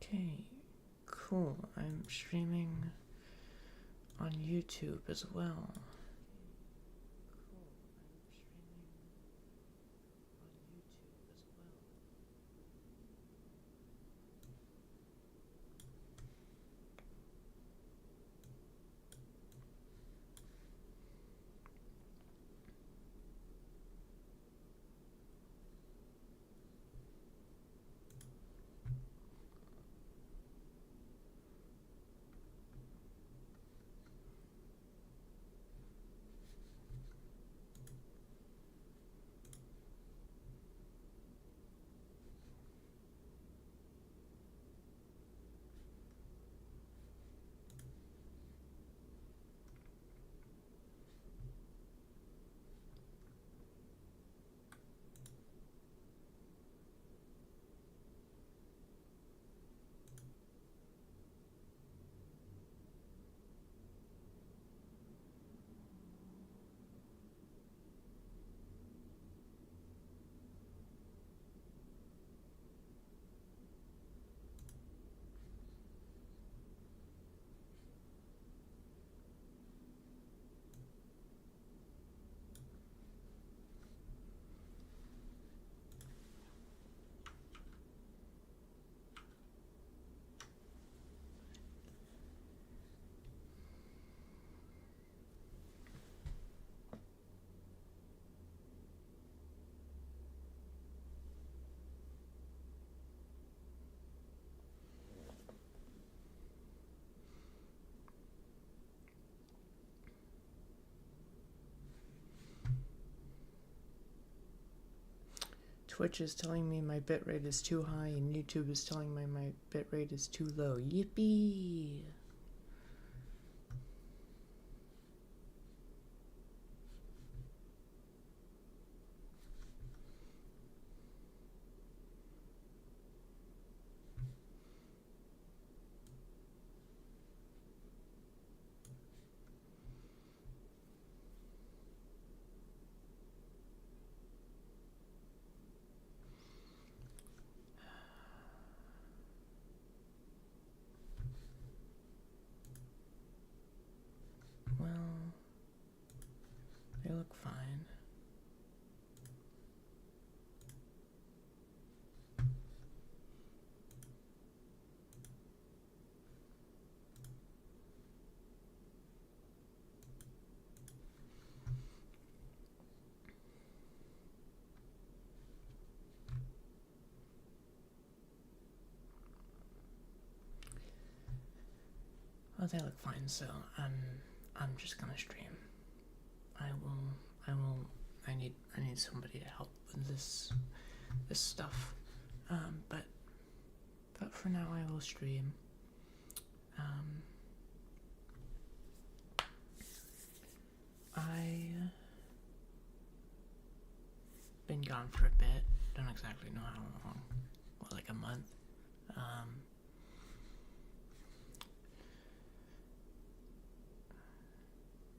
Okay, cool. I'm streaming on YouTube as well. Twitch is telling me my bitrate is too high, and YouTube is telling me my bitrate is too low. Yippee! Well, they look fine. Well, they look fine, so I'm just gonna stream. I need somebody to help with this stuff. But for now I will stream. I been gone for a bit. Don't exactly know how long. What, like a month?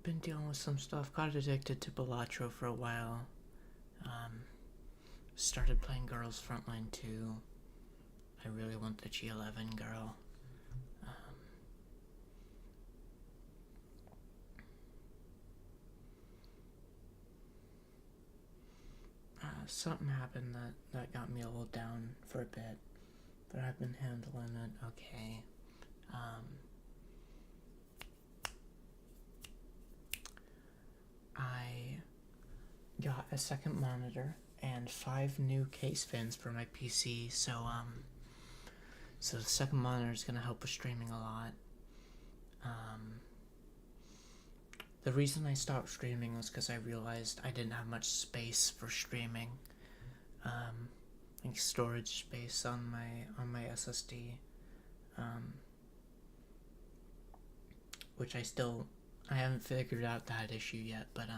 Been dealing with some stuff. Got addicted to Balatro for a while. Started playing Girls Frontline 2. I really want the G11 girl. Something happened that got me a little down for a bit, but I've been handling it okay. I got a second monitor and 5 new case fans for my PC, so the second monitor is gonna help with streaming a lot. The reason I stopped streaming was because I realized I didn't have much space for streaming, like storage space on my SSD, which I haven't figured out that issue yet, but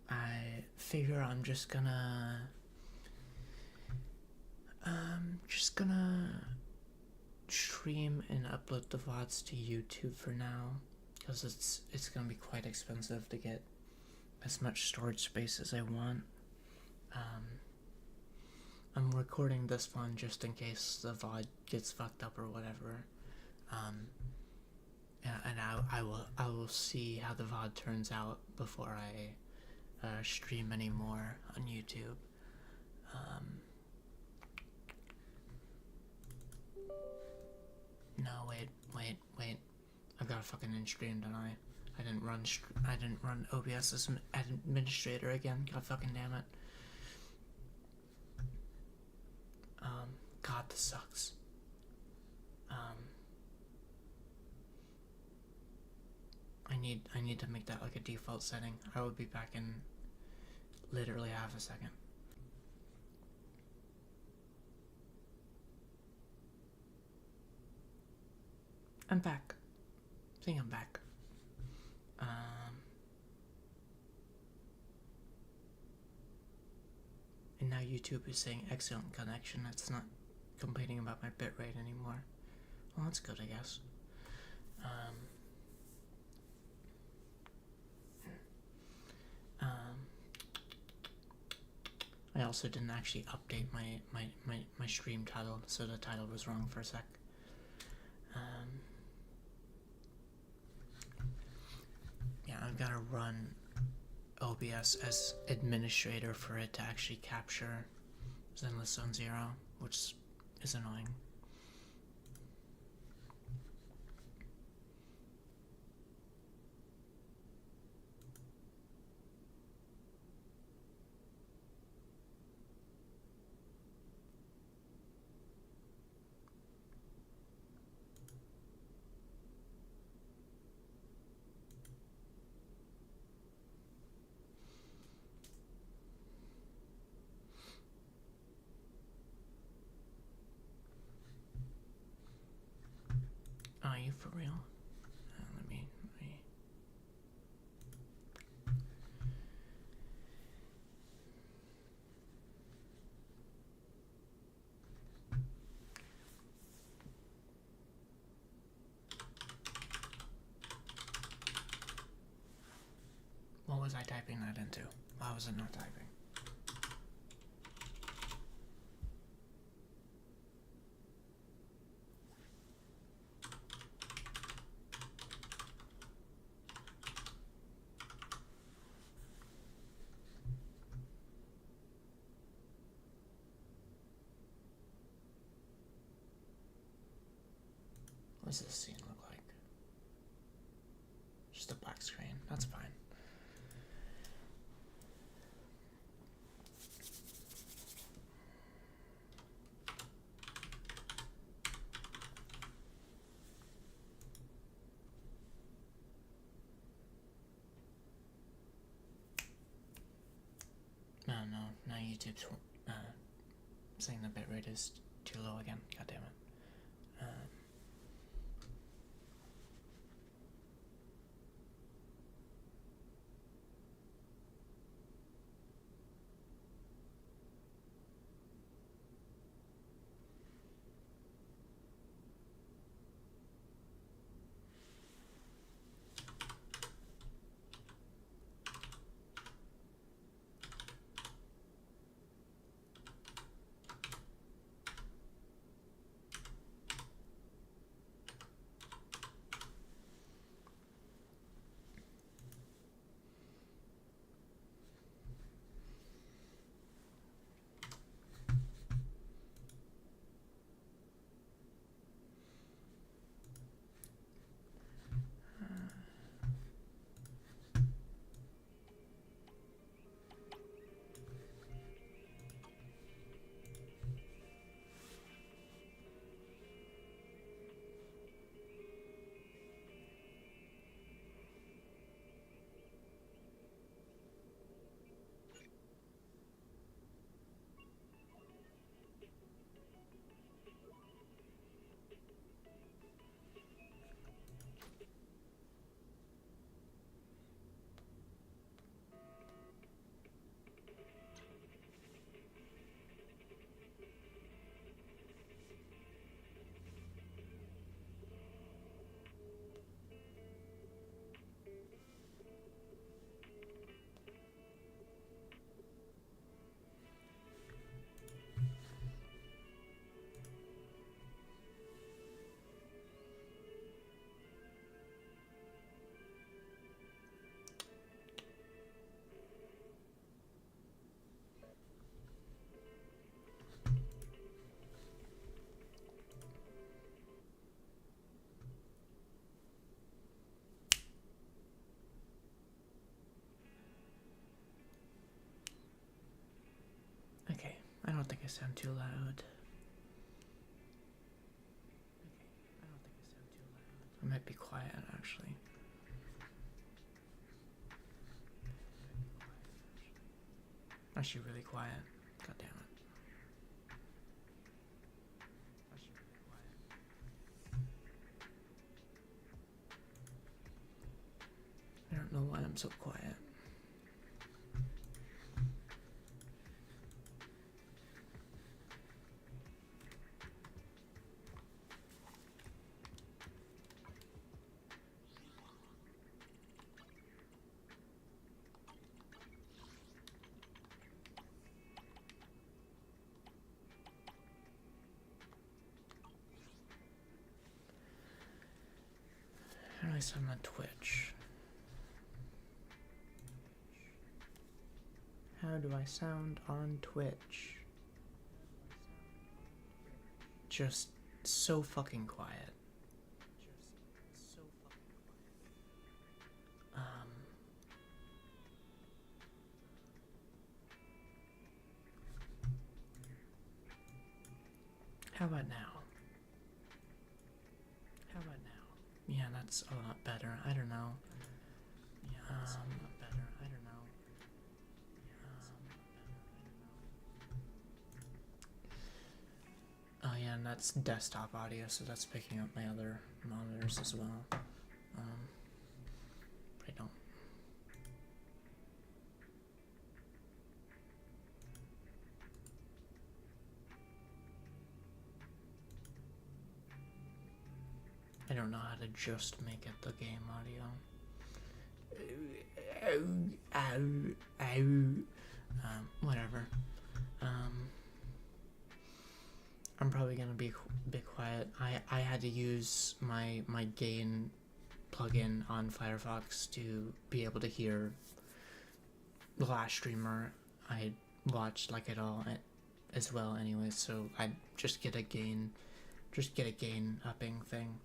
I figure I'm just gonna stream and upload the VODs to YouTube for now, because it's gonna be quite expensive to get as much storage space as I want. I'm recording this one just in case the VOD gets fucked up or whatever. And I will see how the VOD turns out before I stream anymore on YouTube. No, wait. I've got a fucking in stream tonight. I didn't run OBS as administrator again. God fucking damn it. God, this sucks. I need to make that like a default setting. I will be back in literally half a second. I'm back. I think I'm back. And now YouTube is saying excellent connection. It's not complaining about my bitrate anymore. Well, that's good, I guess. I also didn't actually update my stream title, so the title was wrong for a sec. Yeah, I've got to run OBS as administrator for it to actually capture Zenless Zone 0, which is annoying. Are you for real? Let me. What was I typing that into? Why was it not typing? What does this scene look like? Just a black screen. That's fine. No, now YouTube's saying the bitrate is too low again. God damn it. don't think I sound too loud. I might be quiet, actually. Actually, really quiet. God damn it. Actually, really quiet. I don't know why I'm so quiet. How do I sound on Twitch? How do I sound on Twitch? Just so fucking quiet. How about now? How about now? Yeah, that's a lot better. I don't know. Yeah, that's a lot better. I don't know. Oh yeah, and that's desktop audio, so that's picking up my other monitors as well. I don't. I don't know how to just make it the game audio. Whatever. I'm probably gonna be a bit quiet. I had to use my gain plugin on Firefox to be able to hear the last streamer I watched like it all as well anyway, so I just get a gain upping thing.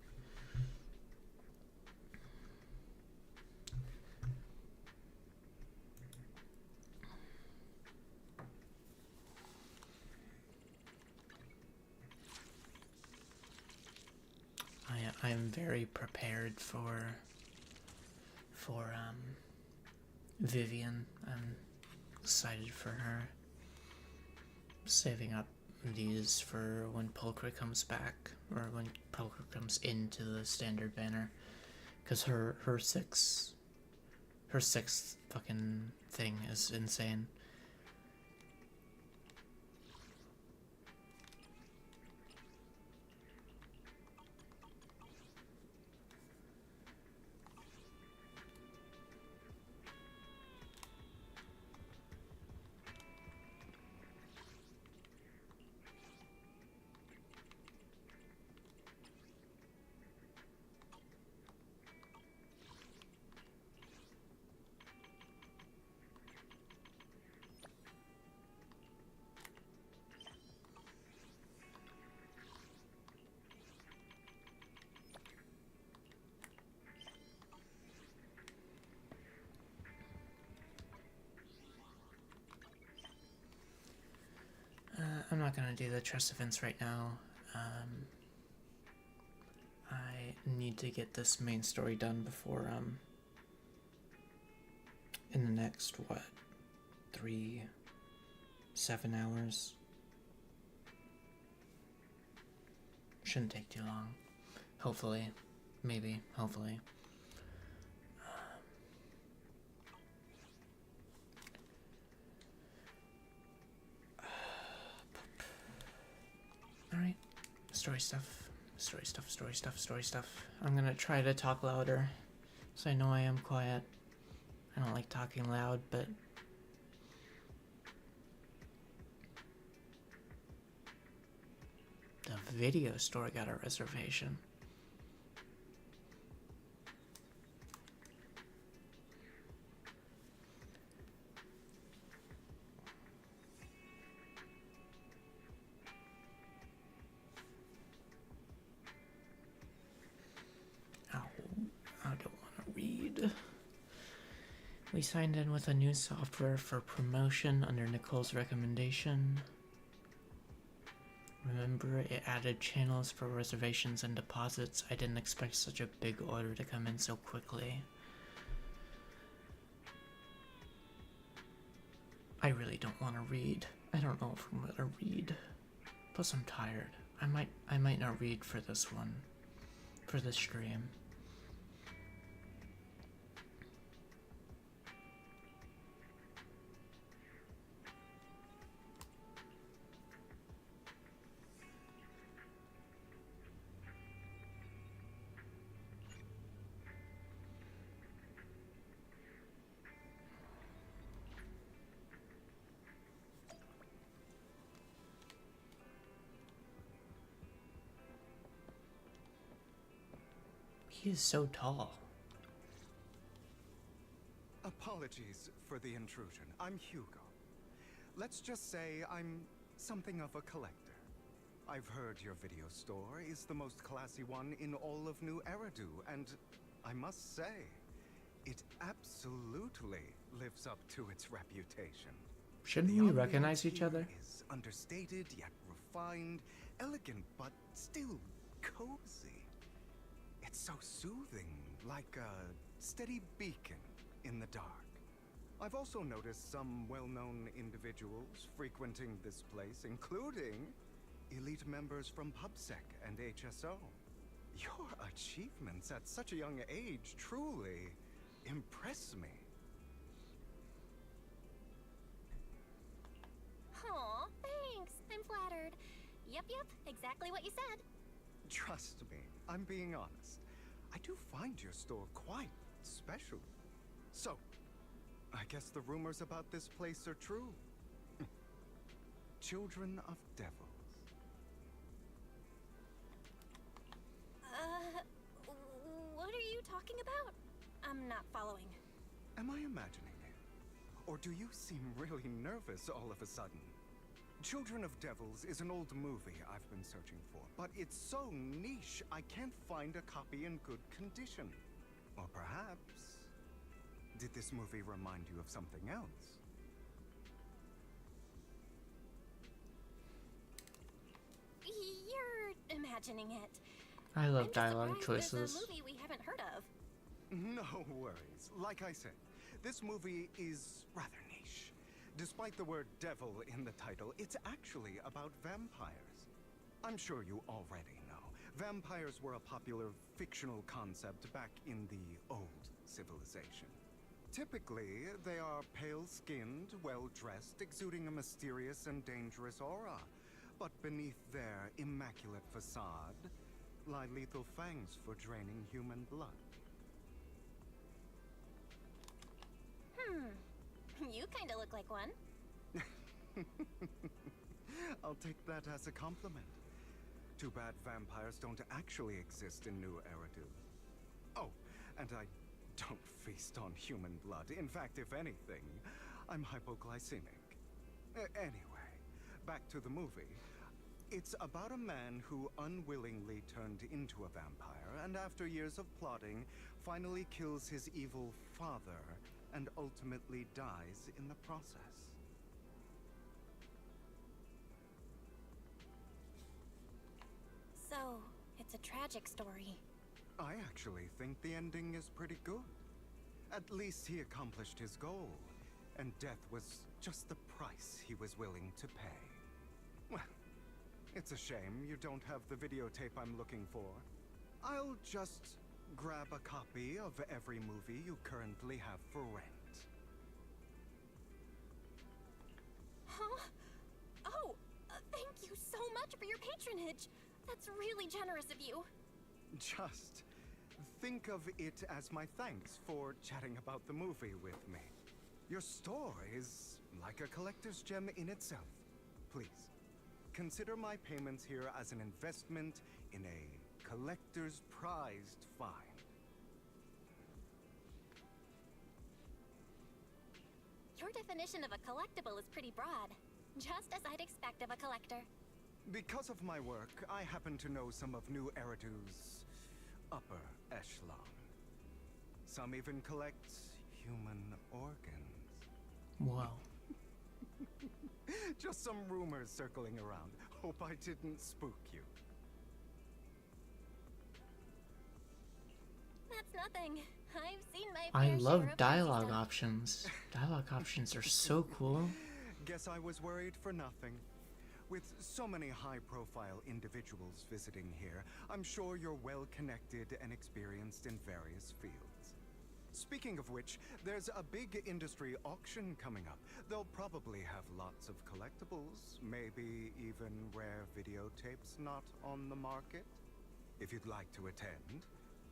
I am very prepared for Vivian. I'm excited for her. Saving up these for when Pulchra comes back, or when Pulchra comes into the standard banner, because her sixth fucking thing is insane. I'm not gonna do the trust events right now. I need to get this main story done before in the next 7 hours. Shouldn't take too long. Hopefully. Maybe. Hopefully. Alright. Story stuff. I'm gonna try to talk louder, so I know I am quiet. I don't like talking loud, but the video store got a reservation. I don't want to read. We signed in with a new software for promotion under Nicole's recommendation. Remember, it added channels for reservations and deposits. I didn't expect such a big order to come in so quickly. I really don't want to read. I don't know if I'm gonna read. Plus I'm tired. I might not read for this one. For this stream. He is so tall. Apologies for the intrusion. I'm Hugo. Let's just say I'm something of a collector. I've heard your video store is the most classy one in all of New Eridu, and I must say, it absolutely lives up to its reputation. Shouldn't we recognize each other? Is understated yet refined, elegant but still cozy. It's so soothing, like a steady beacon in the dark. I've also noticed some well-known individuals frequenting this place, including elite members from PubSec and HSO. Your achievements at such a young age truly impress me. Aw, thanks. I'm flattered. Yep, exactly what you said. Trust me, I'm being honest. I do find your store quite special. So, I guess the rumors about this place are true. Children of devils. What are you talking about? I'm not following. Am I imagining it? Or do you seem really nervous all of a sudden? Children of Devils is an old movie I've been searching for, but it's so niche I can't find a copy in good condition. Or perhaps, did this movie remind you of something else? You're imagining it. I love I'm dialogue just surprised choices. there's a movie we haven't heard of. No worries. Like I said, this movie is rather niche. Despite the word devil in the title, it's actually about vampires. I'm sure you already know. Vampires were a popular fictional concept back in the old civilization. Typically, they are pale-skinned, well-dressed, exuding a mysterious and dangerous aura. But beneath their immaculate facade lie lethal fangs for draining human blood. You kinda look like one. I'll take that as a compliment. Too bad vampires don't actually exist in New Eridu. Oh, and I don't feast on human blood. In fact, if anything, I'm hypoglycemic. Anyway, back to the movie. It's about a man who unwillingly turned into a vampire, and after years of plotting, finally kills his evil father, and ultimately dies in the process. So, it's a tragic story. I actually think the ending is pretty good. At least he accomplished his goal, and death was just the price he was willing to pay. Well, it's a shame you don't have the videotape I'm looking for. I'll just grab a copy of every movie you currently have for rent. Huh? Oh, thank you so much for your patronage. That's really generous of you. Just think of it as my thanks for chatting about the movie with me. Your store is like a collector's gem in itself. Please, consider my payments here as an investment in a collector's prized find. Your definition of a collectible is pretty broad. Just as I'd expect of a collector. Because of my work, I happen to know some of New Eridu's upper echelon. Some even collect human organs. Wow. Just some rumors circling around. hope I didn't spook you. That's nothing. I've seen my I fair love share of dialogue fancy stuff. options. Dialogue options are so cool. Guess I was worried for nothing. With so many high-profile individuals visiting here, I'm sure you're well-connected and experienced in various fields. Speaking of which, there's a big industry auction coming up. They'll probably have lots of collectibles, maybe even rare videotapes not on the market. If you'd like to attend,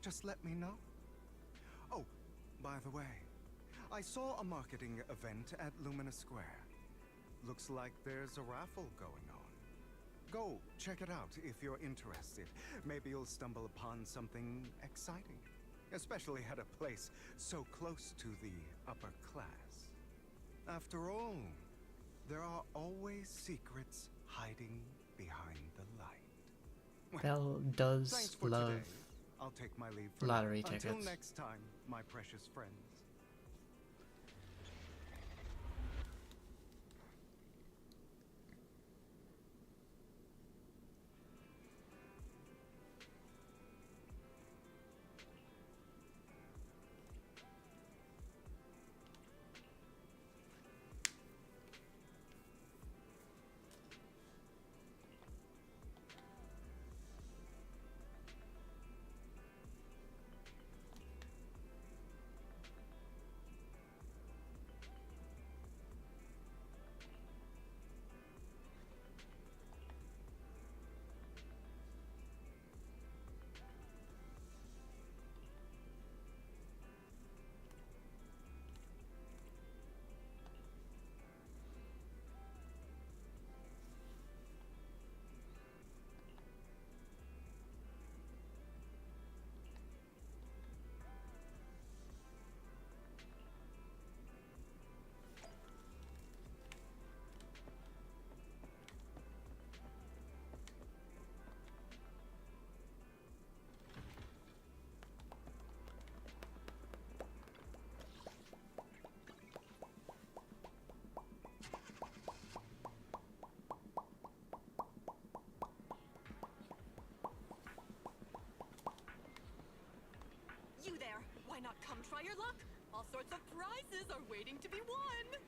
just let me know. Oh, by the way, I saw a marketing event at Lumina Square. Looks like there's a raffle going on. Go check it out if you're interested. Maybe you'll stumble upon something exciting, especially at a place so close to the upper class. After all, there are always secrets hiding behind the light. Belle Thanks does for love today. I'll take my leave for lottery now. tickets. Until next time, my precious friends. You there! Why not come try your luck? All sorts of prizes are waiting to be won!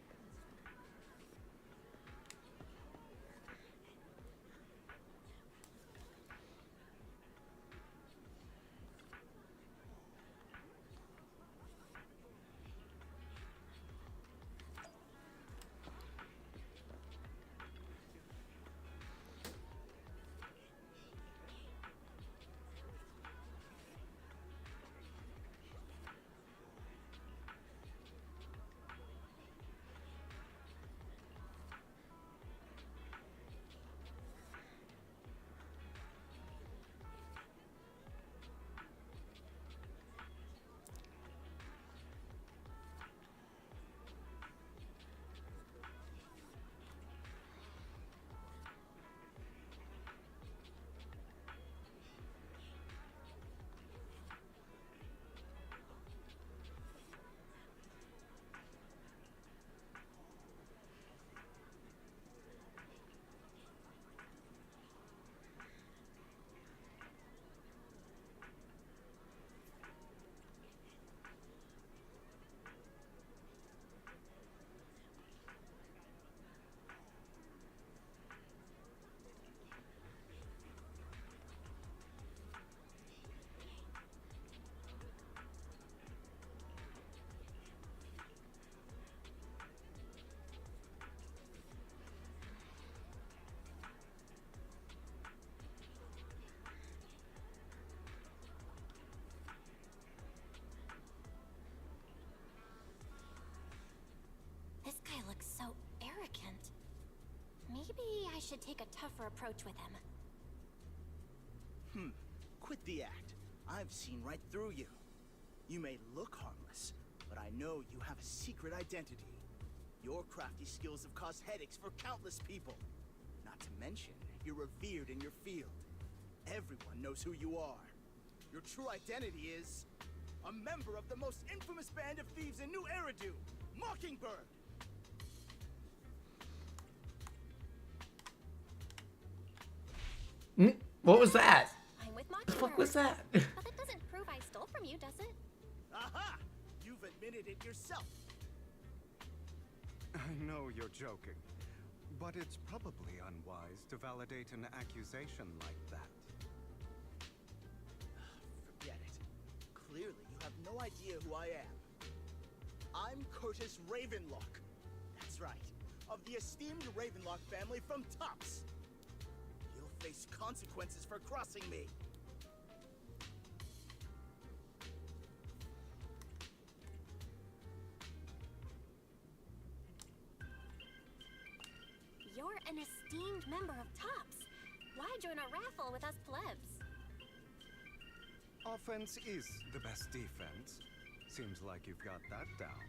This guy looks so arrogant. Maybe I should take a tougher approach with him. Quit the act. I've seen right through you. You may look harmless, but I know you have a secret identity. Your crafty skills have caused headaches for countless people. Not to mention, you're revered in your field. Everyone knows who you are. Your true identity is a member of the most infamous band of thieves in New Eridu, Mockingbird. What was that? I'm with The fuck was Mockingbird. that? But that doesn't prove I stole from you, does it? Aha! You've admitted it yourself. I know you're joking, but it's probably unwise to validate an accusation like that. Forget it. Clearly, you have no idea who I am. I'm Curtis Ravenlock. That's right. Of the esteemed Ravenlock family from Tops. You'll face consequences for crossing me. You're an esteemed member of Tops. Why join a raffle with us plebs? Offense is the best defense. Seems like you've got that down.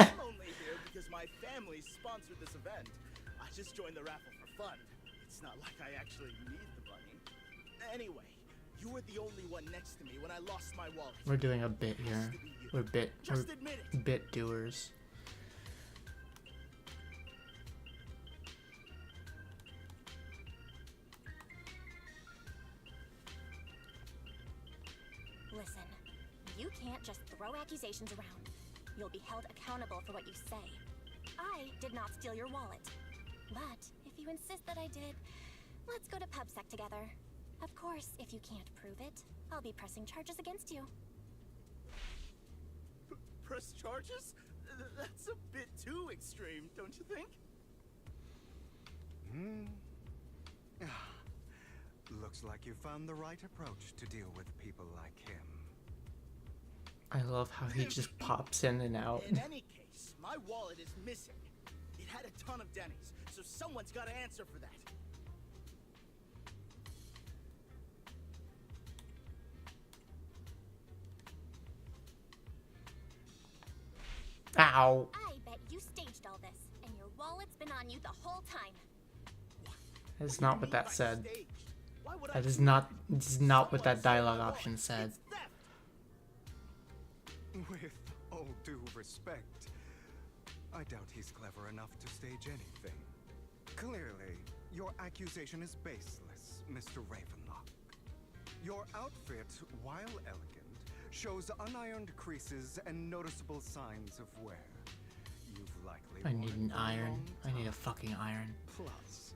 I'm only here because my family sponsored this event. I just joined the raffle for fun. It's not like I actually need the money. Anyway, you were the only one next to me when I lost my wallet. We're doing a bit here. We're Just admit it. bit doers. Listen, you can't just throw accusations around. You'll be held accountable for what you say. I did not steal your wallet. But if you insist that I did, let's go to PubSec together. Of course, if you can't prove it, I'll be pressing charges against you. Press charges? That's a bit too extreme, don't you think? Looks like you found the right approach to deal with people like him. I love how he just pops in and out. In any case, my wallet is missing. It had a ton of Denny's, so someone's got to answer for that. Ow. I bet you staged all this, and your wallet's been on you the whole time. That is not what that said. Staged. Why would I That is do not what that Someone stole my dialogue wallet. option said. It's theft. With all due respect, I doubt he's clever enough to stage anything. Clearly, your accusation is baseless, Mr. Ravenlock. Your outfit, while elegant, shows unironed creases and noticeable signs of wear. You've likely I worn need it an for a iron. long I need a time. fucking iron. Plus,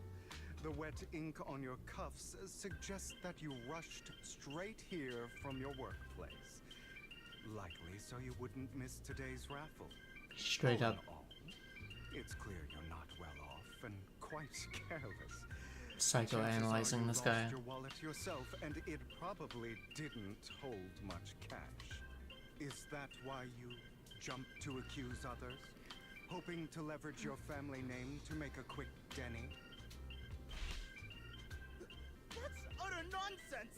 the wet ink on your cuffs suggests that you rushed straight here from your workplace. Likely so you wouldn't miss today's raffle. Straight All up in all, it's clear you're not well off and quite careless. psychoanalyzing this Chances are guy. you lost your wallet yourself, and it probably didn't hold much cash. Is that why you jumped to accuse others? Hoping to leverage your family name to make a quick Denny? That's utter nonsense.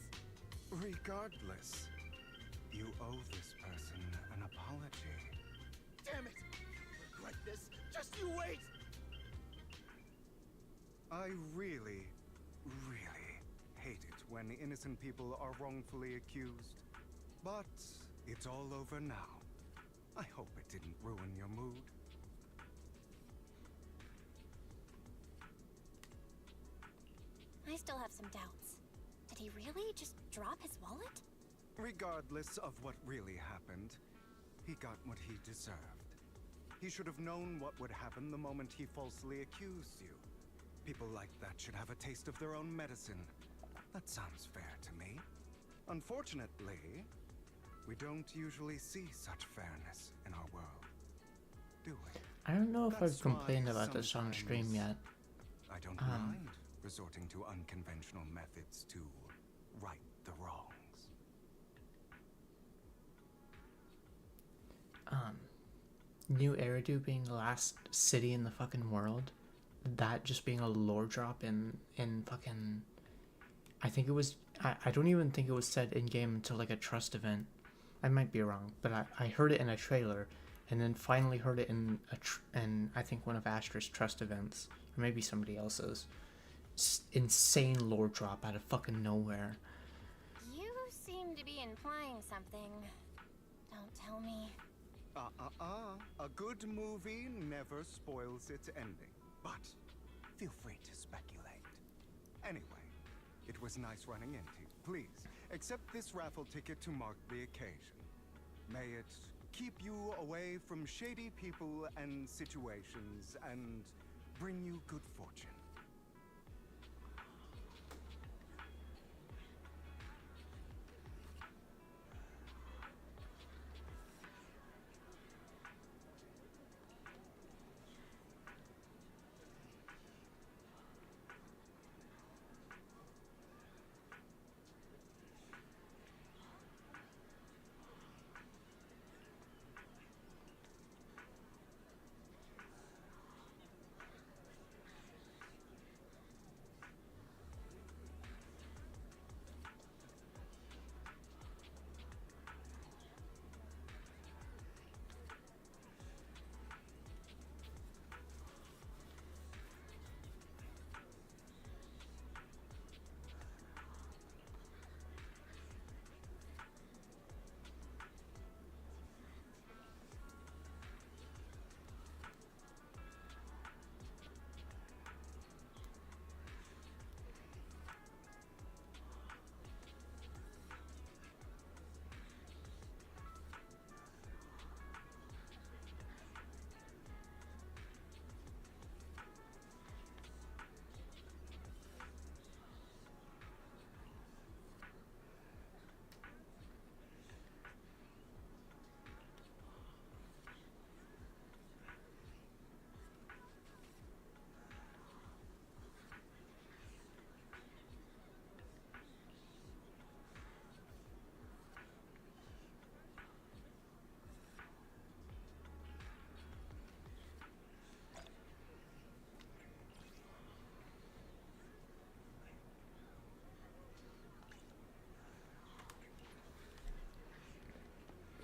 Regardless, you owe this person an apology. Damn it. You'll regret this. Just you wait. I really, really hate it when innocent people are wrongfully accused. But it's all over now. I hope it didn't ruin your mood. I still have some doubts. Did he really just drop his wallet? Regardless of what really happened, he got what he deserved. He should have known what would happen the moment he falsely accused you. People like that should have a taste of their own medicine. That sounds fair to me. Unfortunately, we don't usually see such fairness in our world, do we? I don't know if I've That's complained why about this on stream sometimes yet. I don't mind resorting to unconventional methods to right the wrongs. New Eridu being the last city in the fucking world, that just being a lore drop in fucking, I think it was, I don't even think it was said in game until like a trust event. I might be wrong, but I heard it in a trailer, and then finally heard it in I think one of Astra's trust events, or maybe somebody else's. Insane lore drop out of fucking nowhere. You seem to be implying something. Don't tell me. A good movie never spoils its ending. But Feel free to speculate. Anyway, it was nice running into you. Please, accept this raffle ticket to mark the occasion. May it keep you away from shady people and situations and bring you good fortune.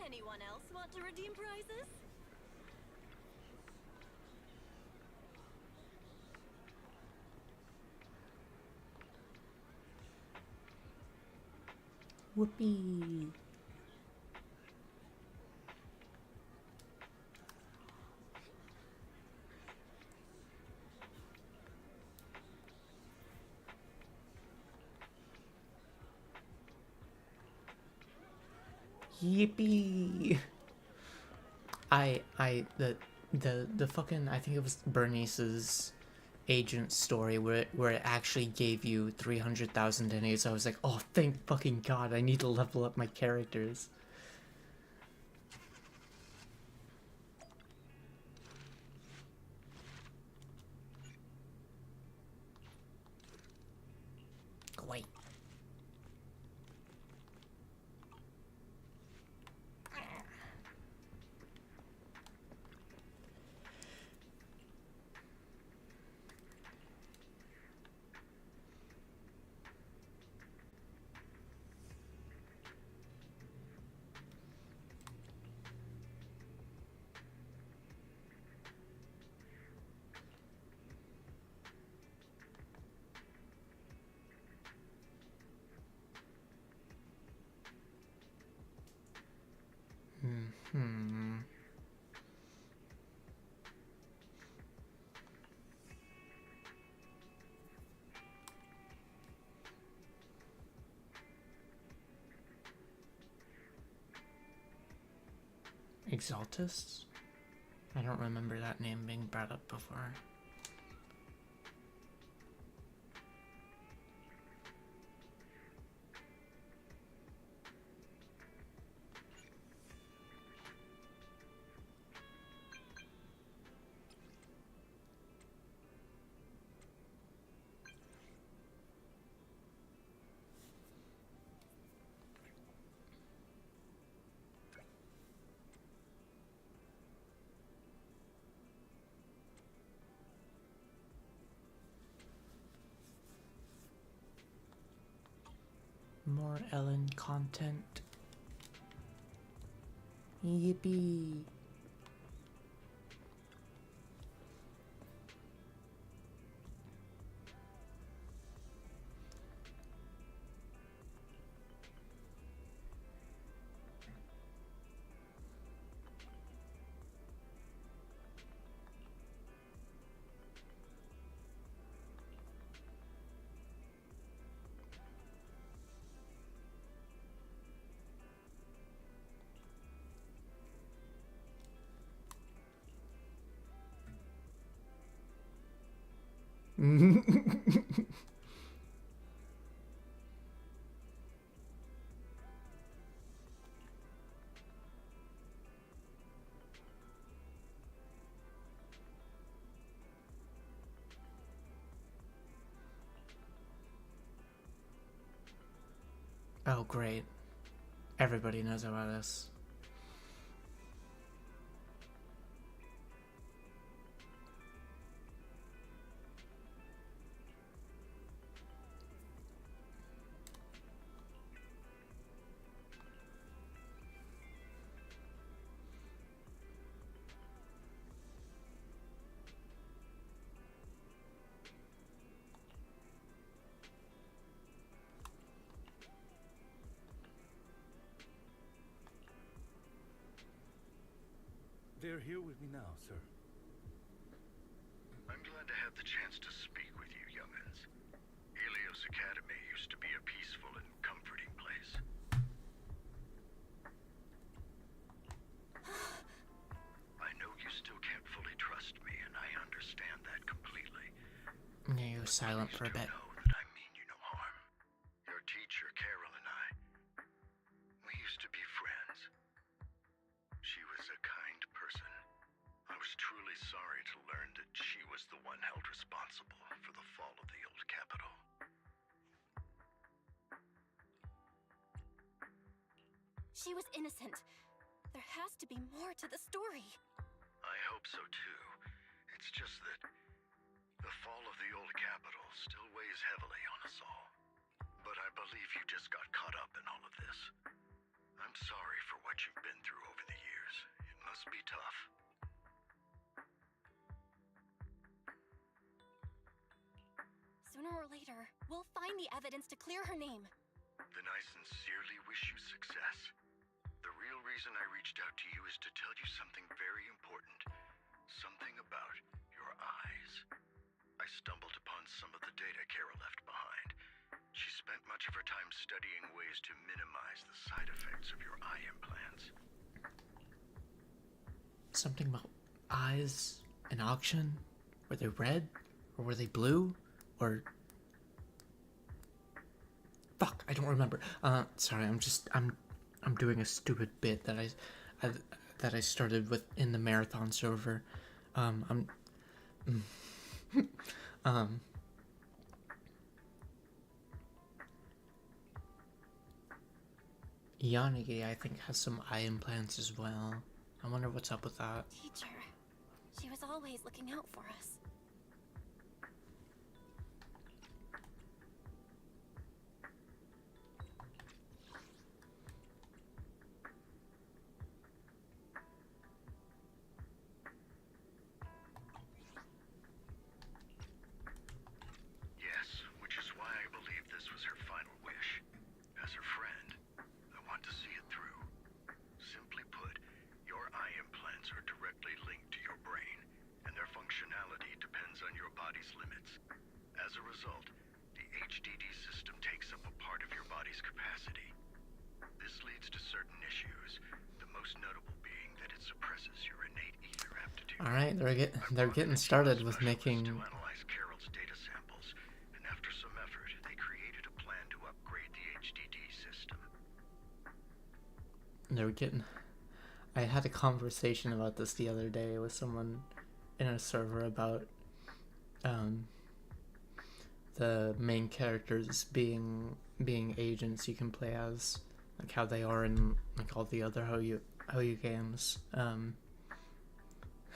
Anyone else want to redeem prizes? Whoopee. Yippee! The fucking, I think it was Bernice's agent story where it actually gave you 300,000 innate. So I was like, oh, thank fucking god, I need to level up my characters. Wait. Hmm. Exaltus? I don't remember that name being brought up before. More Ellen content. Yippee. Oh, great. Everybody knows about this. They're here with me now, sir. I'm glad to have the chance to speak with you, young'uns. Helios Academy used to be a peaceful and comforting place. I know you still can't fully trust me, and I understand that completely. Yeah, you were silent for a bit. Know that I mean you no harm. Your teacher, Carol, and I, we used to be friends. She was a kind person. I was truly sorry to learn that she was the one held responsible for the fall of the old capital. She was innocent. There has to be more to the story. I hope so too. It's just that the fall of the old capital still weighs heavily on us all. But I believe you just got caught up in all of this. I'm sorry for what you've been through over the years. It must be tough. Sooner or later, we'll find the evidence to clear her name. Then I sincerely wish you success. The real reason I reached out to you is to tell you something very important. Something about your eyes. I stumbled upon some of the data Carol left behind. She spent much of her time studying ways to minimize the side effects of your eye implants. Something about eyes in auction? Were they red? Or were they blue? Or... Fuck, I don't remember. Sorry, I'm doing a stupid bit that I started with in the marathon server. Yanagi, I think, has some eye implants as well. I wonder what's up with that. Teacher, she was always looking out for us. Yes, which is why I believe this was her final wish. As her friend, I want to see it through. Simply put, your eye implants are directly linked to your brain, and their functionality depends on your body's limits. As a result, the HDD system takes up a part of your body's capacity. This leads to certain issues, the most notable being that it suppresses your innate ether aptitude. Alright, they're getting started with making... To analyze Carol's data samples, and after some effort, they created a plan to upgrade the HDD system. They're getting... I had a conversation about this the other day with someone in a server about the main characters being agents you can play as, like how they are in like all the other Hoyu games.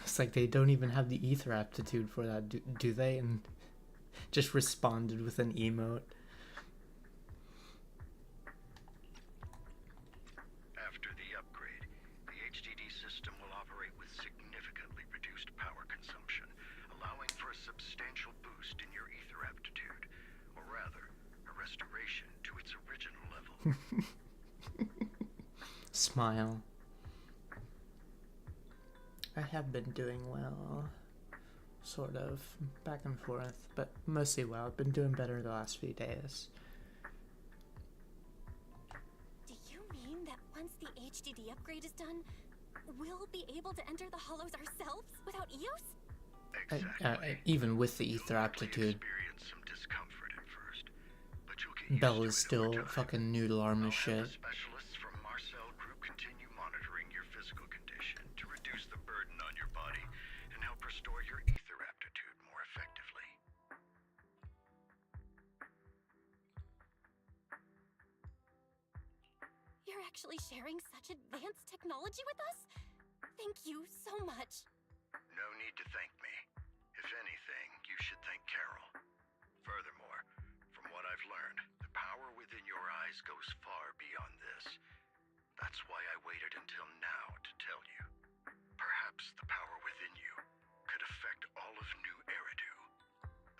It's like they don't even have the ether aptitude for that, do they? And just responded with an emote. After the upgrade, the HDD system will operate with significantly reduced power consumption, allowing for a substantial boost in your ether aptitude, or rather, a restoration to its original level. Smile. I have been doing well. Sort of. Back and forth, but mostly well. I've been doing better the last few days. Do you mean that once the HDD upgrade is done, we'll be able to enter the hollows ourselves without Eos? Exactly. Even with the You'll ether likely aptitude, experience some discomfort at first, but you'll get used Belle to is it still over time. fucking noodle arm I'll as have shit. the specialists from Marcel Group continue monitoring your physical condition to reduce the burden on your body and help restore your ether aptitude more effectively. You're actually sharing such advanced technology with us? Thank you so much. No need to thank me. If anything, you should thank Carol. Furthermore, from what I've learned, the power within your eyes goes far beyond this. That's why I waited until now to tell you. Perhaps the power within you could affect all of New Eridu.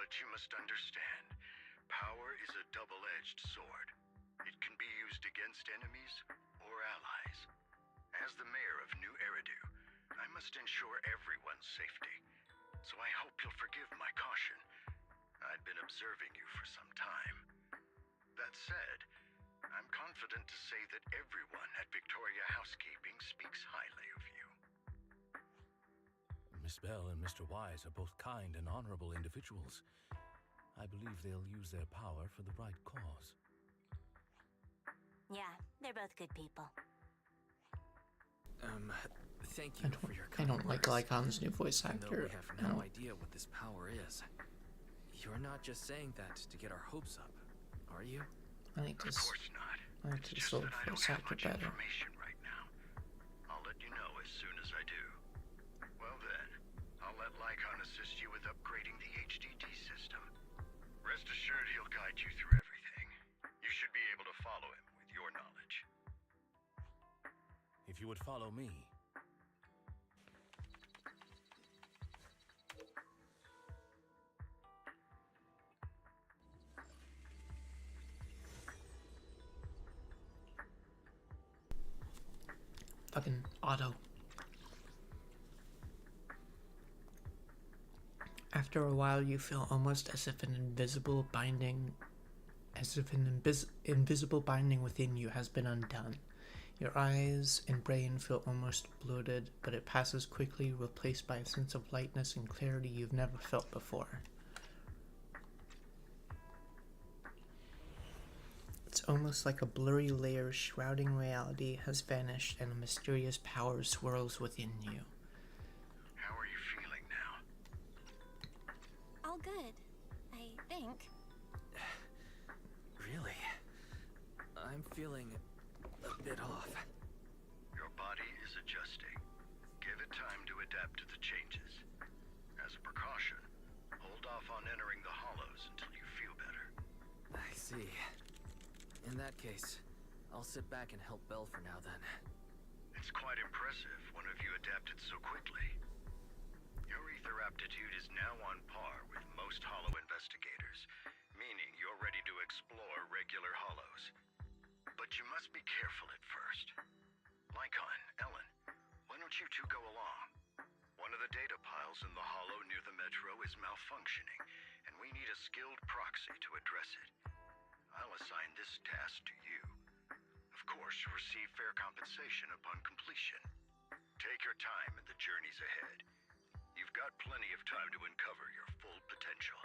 But you must understand, power is a double-edged sword. It can be used against enemies or allies. As the mayor of New Eridu, I must ensure everyone's safety. So I hope you'll forgive my caution. I'd been observing you for some time. That said, I'm confident to say that everyone at Victoria Housekeeping speaks highly of you. Miss Bell and Mr. Wise are both kind and honorable individuals. I believe they'll use their power for the right cause. Yeah, they're both good people. Thank you for your I kind don't like words. Lycon's new voice Even though actor. we have no idea what this power is. You're not just saying that to get our hopes up, are you? I like Of this. course not. I like It's this just old that I don't voice have actor much better. information right now. I'll let you know as soon as I do. Well then, I'll let Lycon assist you with upgrading the HDD system. Rest assured he'll guide you through everything. You should be able to follow him with your knowledge. If you would follow me. Fucking auto. After a while, you feel almost as if an invisible binding within you has been undone. Your eyes and brain feel almost bloated, but it passes quickly, replaced by a sense of lightness and clarity you've never felt before. It's almost like a blurry layer shrouding reality has vanished and a mysterious power swirls within you. How are you feeling now? All good, I think. Really? I'm feeling a bit off. Your body is adjusting. Give it time to adapt to the changes. As a precaution, hold off on entering the hollows until you feel better. I see. In that case, I'll sit back and help Belle for now then. It's quite impressive one of you adapted so quickly. Your ether aptitude is now on par with most hollow investigators, meaning you're ready to explore regular hollows. But you must be careful at first. Lycon, Ellen, why don't you two go along? One of the data piles in the hollow near the metro is malfunctioning, and we need a skilled proxy to address it. I'll assign this task to you. Of course, you'll receive fair compensation upon completion. Take your time in the journeys ahead. You've got plenty of time to uncover your full potential.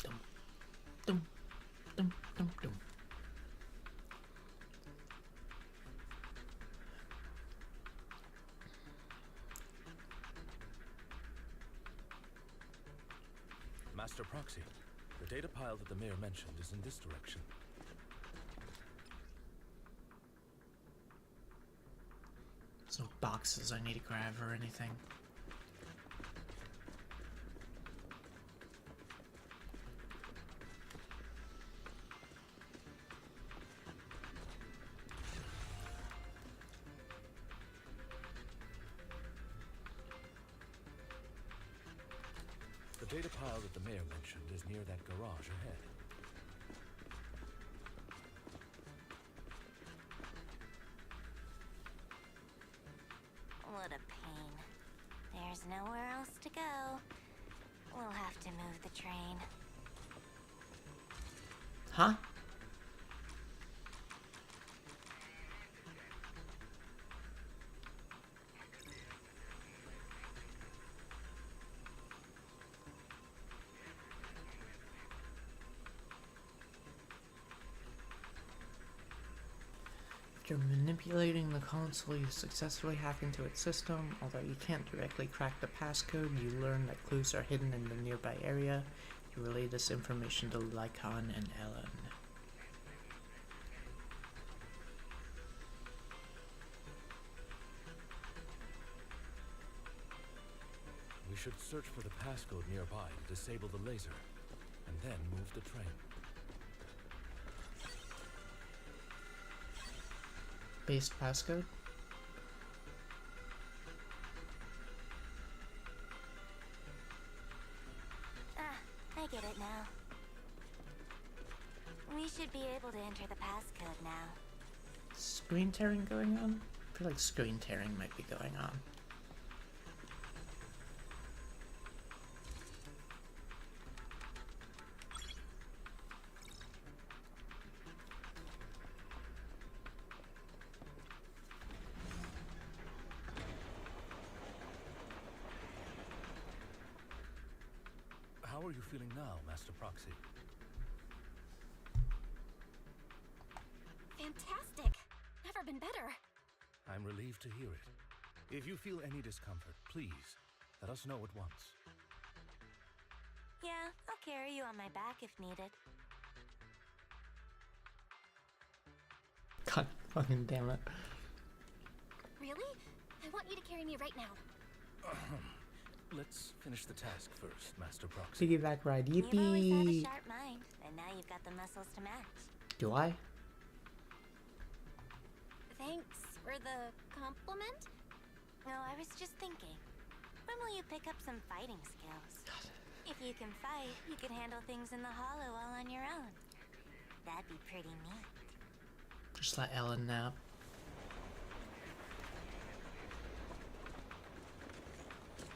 Dum, dum, dum, dum, dum. Master Proxy, the data pile that the mayor mentioned is in this direction. There's no boxes I need to grab or anything. The data pile that the mayor mentioned is near that garage ahead. What a pain. There's nowhere else to go. We'll have to move the train. Huh? After manipulating the console, you successfully hack into its system. Although you can't directly crack the passcode, you learn that clues are hidden in the nearby area. You relay this information to Lycon and Ellen. We should search for the passcode nearby to disable the laser, and then move the train. Based passcode? I get it now. We should be able to enter the passcode now. Screen tearing going on? I feel like screen tearing might be going on. How are you feeling now, Master Proxy? Fantastic! Never been better. I'm relieved to hear it. If you feel any discomfort, please let us know at once. Yeah, I'll carry you on my back if needed. God fucking damn it. Really? I want you to carry me right now. Let's finish the task first, Master Proxy. Piggyback ride, You've always had a yippee! sharp mind, and now you've got the muscles to match. Do I? Thanks for the compliment? No, I was just thinking. When will you pick up some fighting skills? If you can fight, you can handle things in the hollow all on your own. That'd be pretty neat. Just let Ellen nap.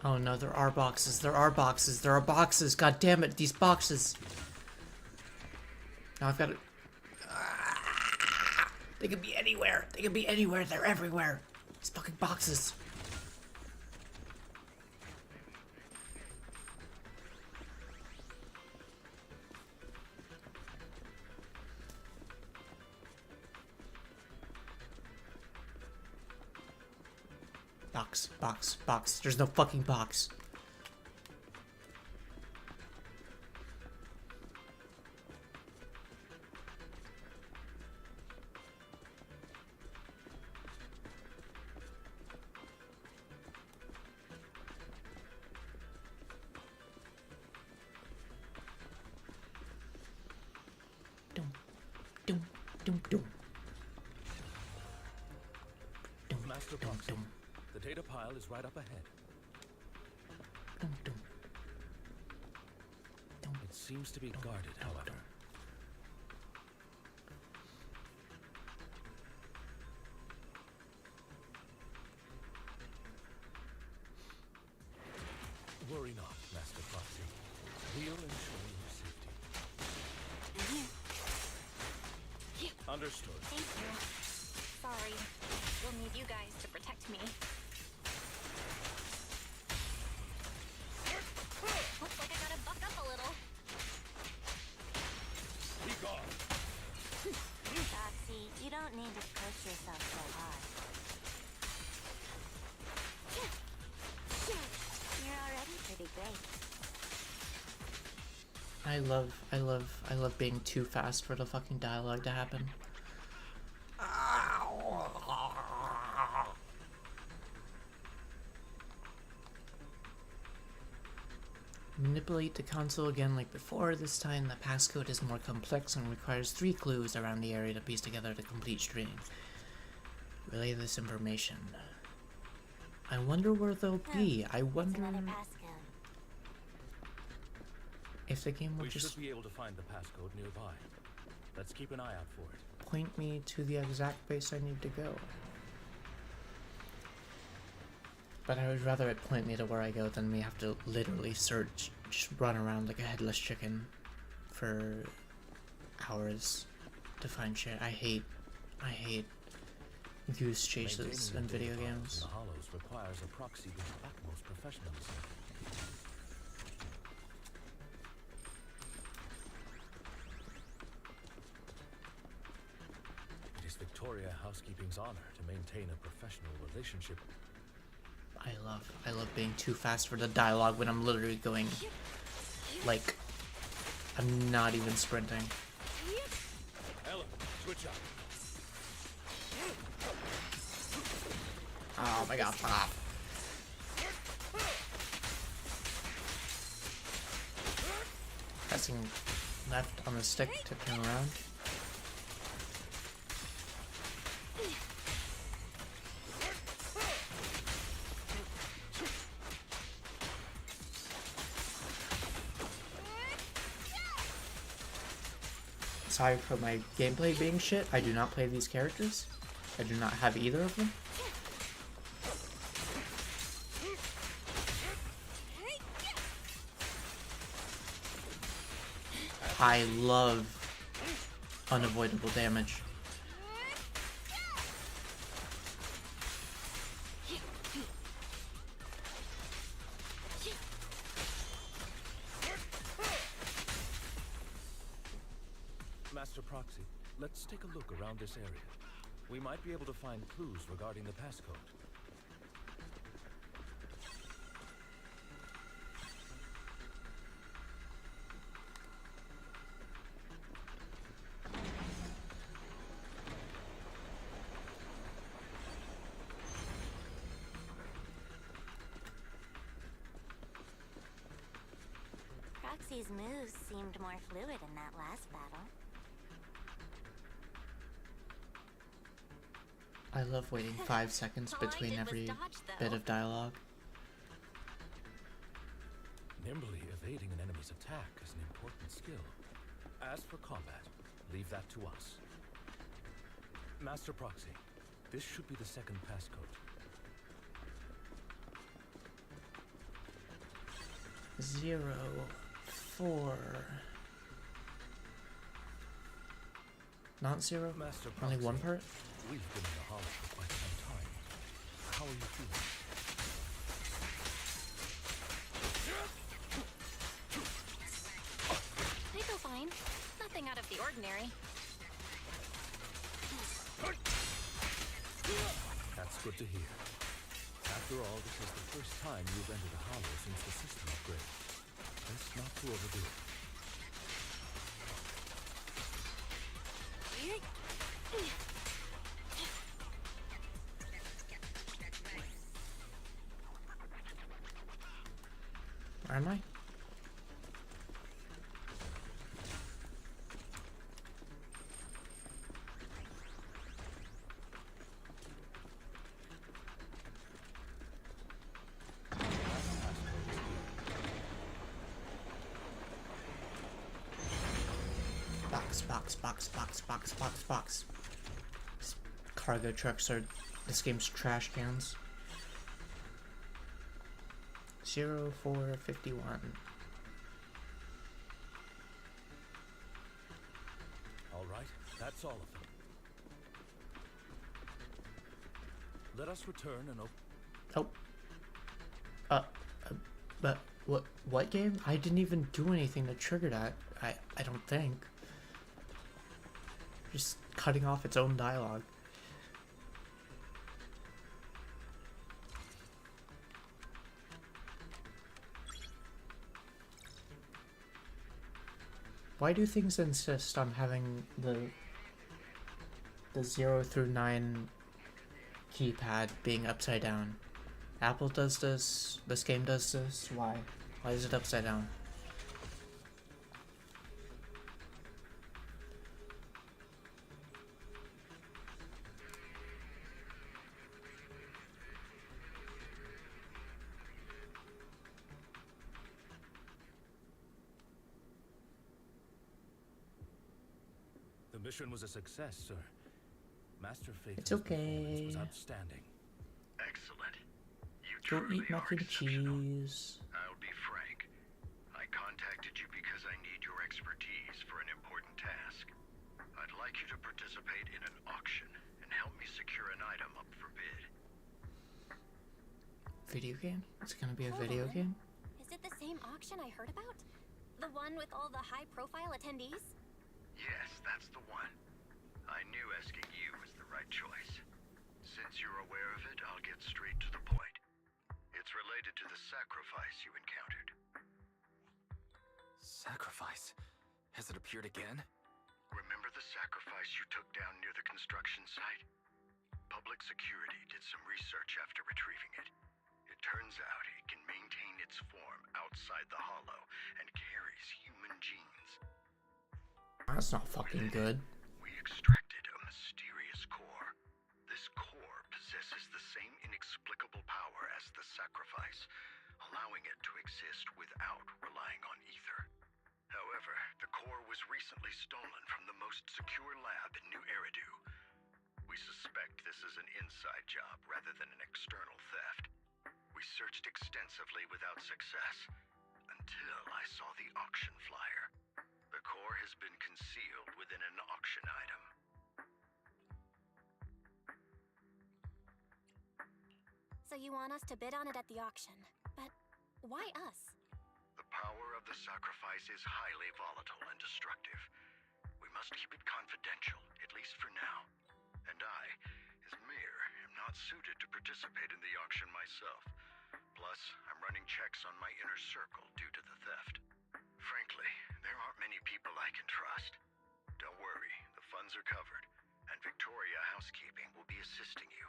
Oh no, there are boxes, there are boxes, there are boxes, god damn it, these boxes! Now I've got to... They could be anywhere, they could be anywhere, they're everywhere! These fucking boxes! Box, box, box. There's no fucking box. Dum, dum, dum, dum. Dum, Master dum, Proxy, dum. the data pile is right up ahead. Dum, dum. Dum. It seems to be guarded, however. Worry not, Master Proxy. We'll ensure your safety. Understood. Thank you. Sorry. We'll need you guys to protect me. Looks like I gotta buck up a little. Be gone. Foxy, you don't need to push yourself so hard. You're already pretty great. I love being too fast for the fucking dialogue to happen. Manipulate the console again like before. This time the passcode is more complex and requires 3 clues around the area to piece together the complete string. Relay this information. I wonder where they'll be. I It's wonder another passcode. if the game will We just should be able to find the passcode nearby. Let's keep an eye out for it. point me to the exact place I need to go. But I would rather it point me to where I go than me have to literally search, just run around like a headless chicken for hours to find shit. I hate goose chases in video Maintaining the data games. files in the hollows requires a proxy with utmost professionalism. It is Victoria Housekeeping's honor to maintain a professional relationship. I love being too fast for the dialogue when I'm literally going, like, I'm not even sprinting. Ellen, switch up. Oh my god, stop. Pressing left on the stick to turn around. Sorry for my gameplay being shit. I do not play these characters. I do not have either of them. I love unavoidable damage. Master Proxy, let's take a look around this area. We might be able to find clues regarding the passcode. Proxy's moves seemed more fluid in that last battle. I love waiting 5 seconds All I between did was every dodge, bit though. of dialogue. Nimbly evading an enemy's attack is an important skill. As for combat, leave that to us. Master Proxy, this should be the second passcode. 0, 4. Not 0? Master Only Proxy, one part? we've been in the Hollow for quite some time. How are you feeling? I feel fine. Nothing out of the ordinary. That's good to hear. After all, this is the first time you've entered a Hollow since the system upgrade. Best not to overdo it. Where am I? Box. Cargo trucks are this game's trash cans. 0451. All right, that's all of them. Let us return and open. Oh. But what game? I didn't even do anything to trigger that. I don't think. Just cutting off its own dialogue. Why do things insist on having the 0 through 9 keypad being upside down? Apple does this, this game does this, why? Why is it upside down? The mission was a success, sir. Master Faith's It's okay. performance was outstanding. Excellent. You Go truly eat are mac and exceptional. cheese. I'll be frank. I contacted you because I need your expertise for an important task. I'd like you to participate in an auction and help me secure an item up for bid. Video game? It's gonna be a Hold video on. game? Is it the same auction I heard about? The one with all the high-profile attendees? Yes, that's the one. I knew asking you was right choice. Since you're aware of it, I'll get straight to the point. It's related to the sacrifice you encountered. Sacrifice? Has it appeared again? Remember the sacrifice you took down near the construction site? Public security did some research after retrieving it. It turns out it can maintain its form outside the hollow and carries human genes. That's not fucking good. We extracted a mysterious core. This core possesses the same inexplicable power as the sacrifice, allowing it to exist without relying on ether. However, the core was recently stolen from the most secure lab in New Eridu. We suspect this is an inside job rather than an external theft. We searched extensively without success, until I saw the auction flyer. The core has been concealed within an auction item. So you want us to bid on it at the auction, but why us? The power of the sacrifice is highly volatile and destructive. We must keep it confidential, at least for now. And I, as mayor, am not suited to participate in the auction myself. Plus, I'm running checks on my inner circle due to the theft. Frankly, there aren't many people I can trust. Don't worry, the funds are covered, and Victoria Housekeeping will be assisting you.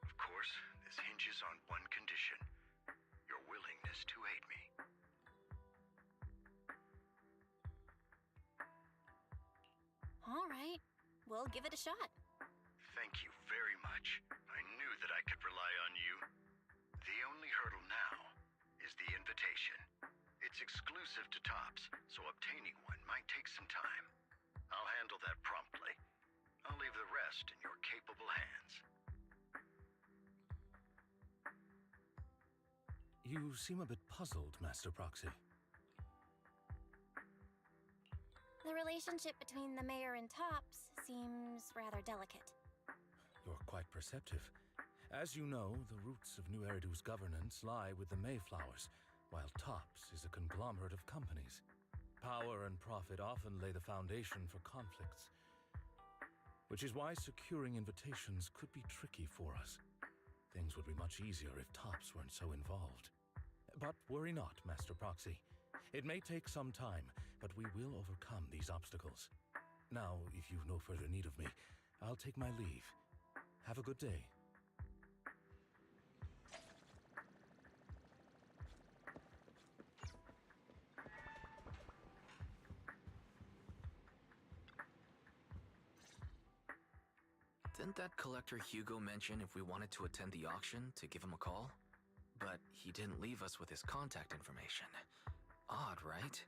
Of course, this hinges on one condition: your willingness to aid me. All right, we'll give it a shot. Thank you very much. I knew that I could rely on you. The only hurdle now is the invitation. It's exclusive to Tops, so obtaining one might take some time. I'll handle that promptly. I'll leave the rest in your capable hands. You seem a bit puzzled, Master Proxy. The relationship between the mayor and Tops seems rather delicate. You're quite perceptive. As you know, the roots of New Eridu's governance lie with the Mayflowers, while Tops is a conglomerate of companies. Power and profit often lay the foundation for conflicts, which is why securing invitations could be tricky for us. Things would be much easier if Tops weren't so involved. But worry not, Master Proxy. It may take some time, but we will overcome these obstacles. Now, if you've no further need of me, I'll take my leave. Have a good day. Didn't that collector Hugo mention if we wanted to attend the auction to give him a call? But he didn't leave us with his contact information. Odd, right?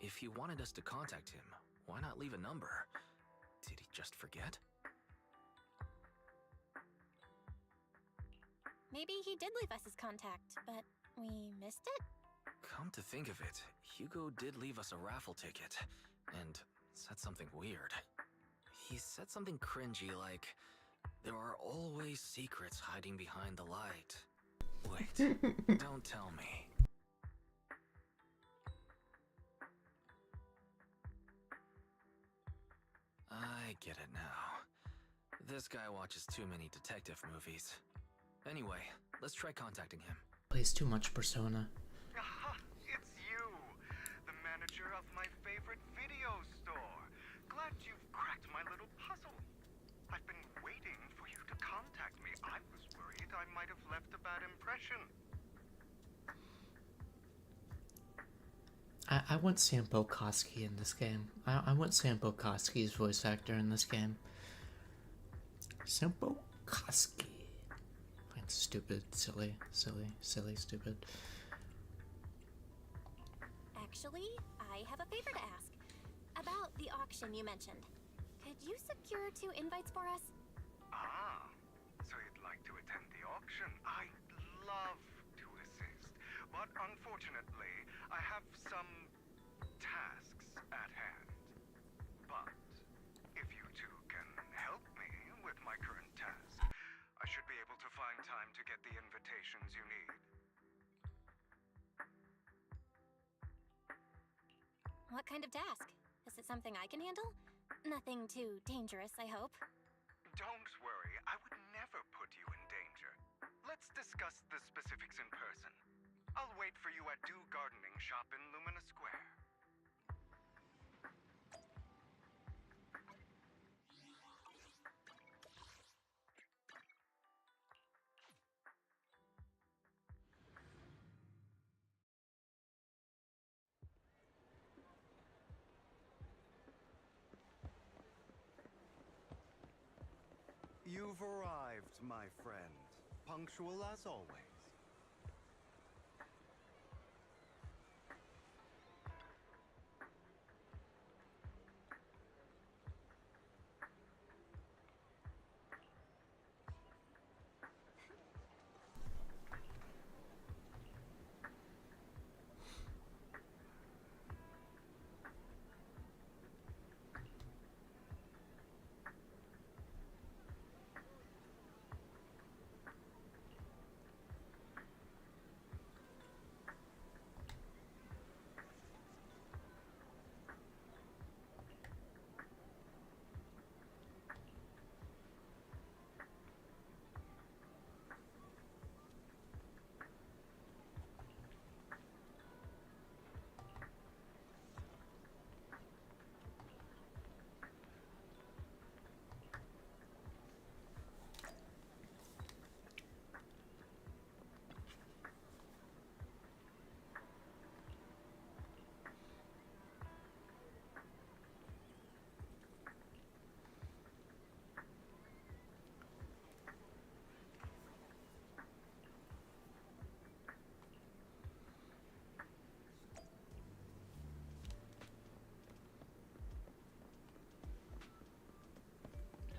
If he wanted us to contact him, why not leave a number? Did he just forget? Maybe he did leave us his contact, but we missed it? Come to think of it, Hugo did leave us a raffle ticket, and said something weird. He said something cringy like, "There are always secrets hiding behind the light." Wait, don't tell me. I get it now. This guy watches too many detective movies. Anyway, let's try contacting him. Plays too much Persona. Aha, it's you, the manager of my favorite video store. Glad you've cracked my little puzzle. I've been waiting for you to contact me. I was worried I might have left a bad impression. I want Sampo Koski in this game. I want Sampo Koski's voice actor in this game. Sampo Koski. It's stupid, silly, stupid. Actually, I have a favor to ask. About the auction you mentioned. Could you secure 2 invites for us? Ah, so you'd like to attend the auction? I'd love to assist, but unfortunately, I have some tasks at hand. But if you two can help me with my current task, I should be able to find time to get the invitations you need. What kind of task? Is it something I can handle? Nothing too dangerous, I hope. Don't discuss the specifics in person. I'll wait for you at Dew Gardening Shop in Lumina Square. You've arrived, my friend. Punctual as always.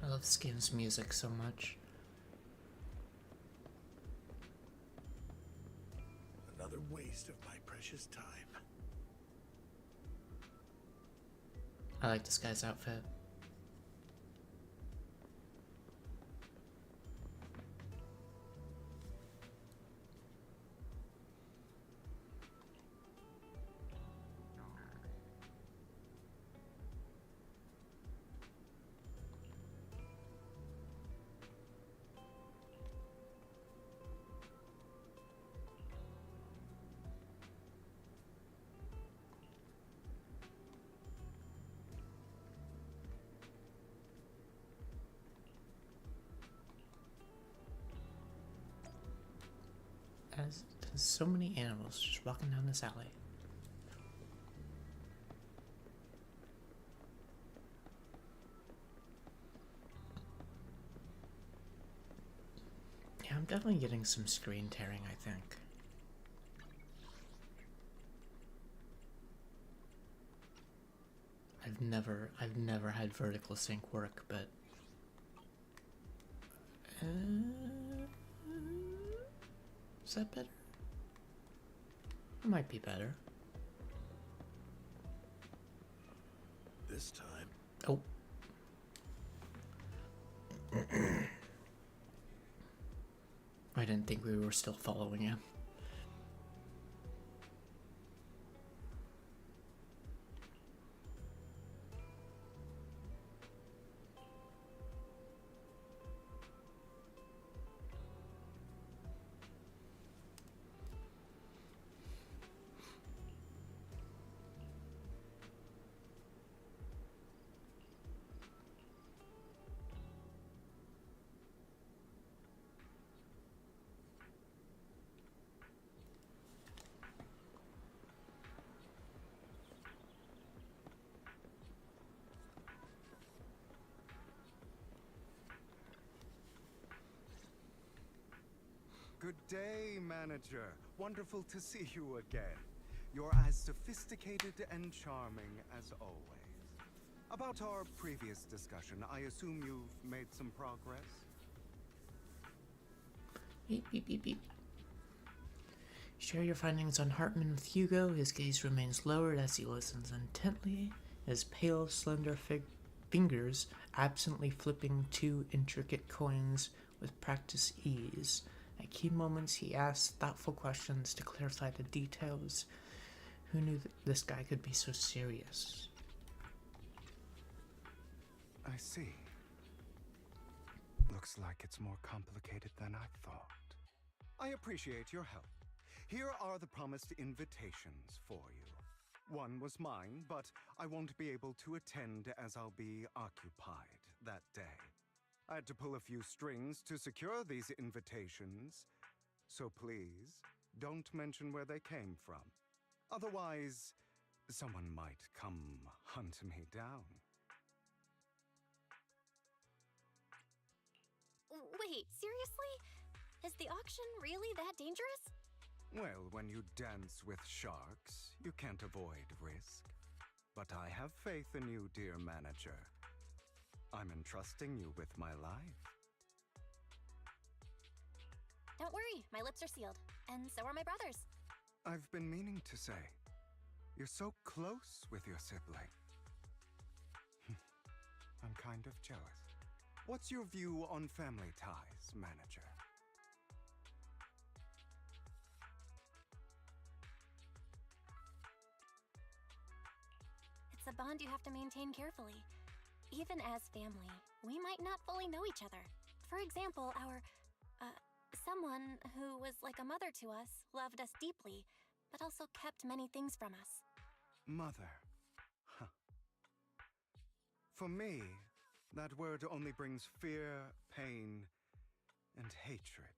I love Skin's music so much. Another waste of my precious time. I like this guy's outfit. There's so many animals just walking down this alley. Yeah, I'm definitely getting some screen tearing, I think. I've never had vertical sync work, but is that better? It might be better. This time. Oh. I didn't think we were still following him. Good day, manager. Wonderful to see you again. You're as sophisticated and charming as always. About our previous discussion, I assume you've made some progress? Beep, beep, beep, beep. Share your findings on Hartman with Hugo. His gaze remains lowered as he listens intently, his pale, slender fingers absently flipping two intricate coins with practiced ease. At key moments, he asks thoughtful questions to clarify the details. Who knew that this guy could be so serious? I see. Looks like it's more complicated than I thought. I appreciate your help. Here are the promised invitations for you. One was mine, but I won't be able to attend as I'll be occupied that day. I had to pull a few strings to secure these invitations, so please don't mention where they came from. Otherwise, someone might come hunt me down. Wait, seriously? Is the auction really that dangerous? Well, when you dance with sharks, you can't avoid risk. But I have faith in you, dear manager. I'm entrusting you with my life. Don't worry, my lips are sealed. And so are my brothers. I've been meaning to say, you're so close with your sibling. I'm kind of jealous. What's your view on family ties, manager? It's a bond you have to maintain carefully. Even as family, we might not fully know each other. For example, someone who was like a mother to us loved us deeply, but also kept many things from us. Mother. Huh. For me, that word only brings fear, pain, and hatred.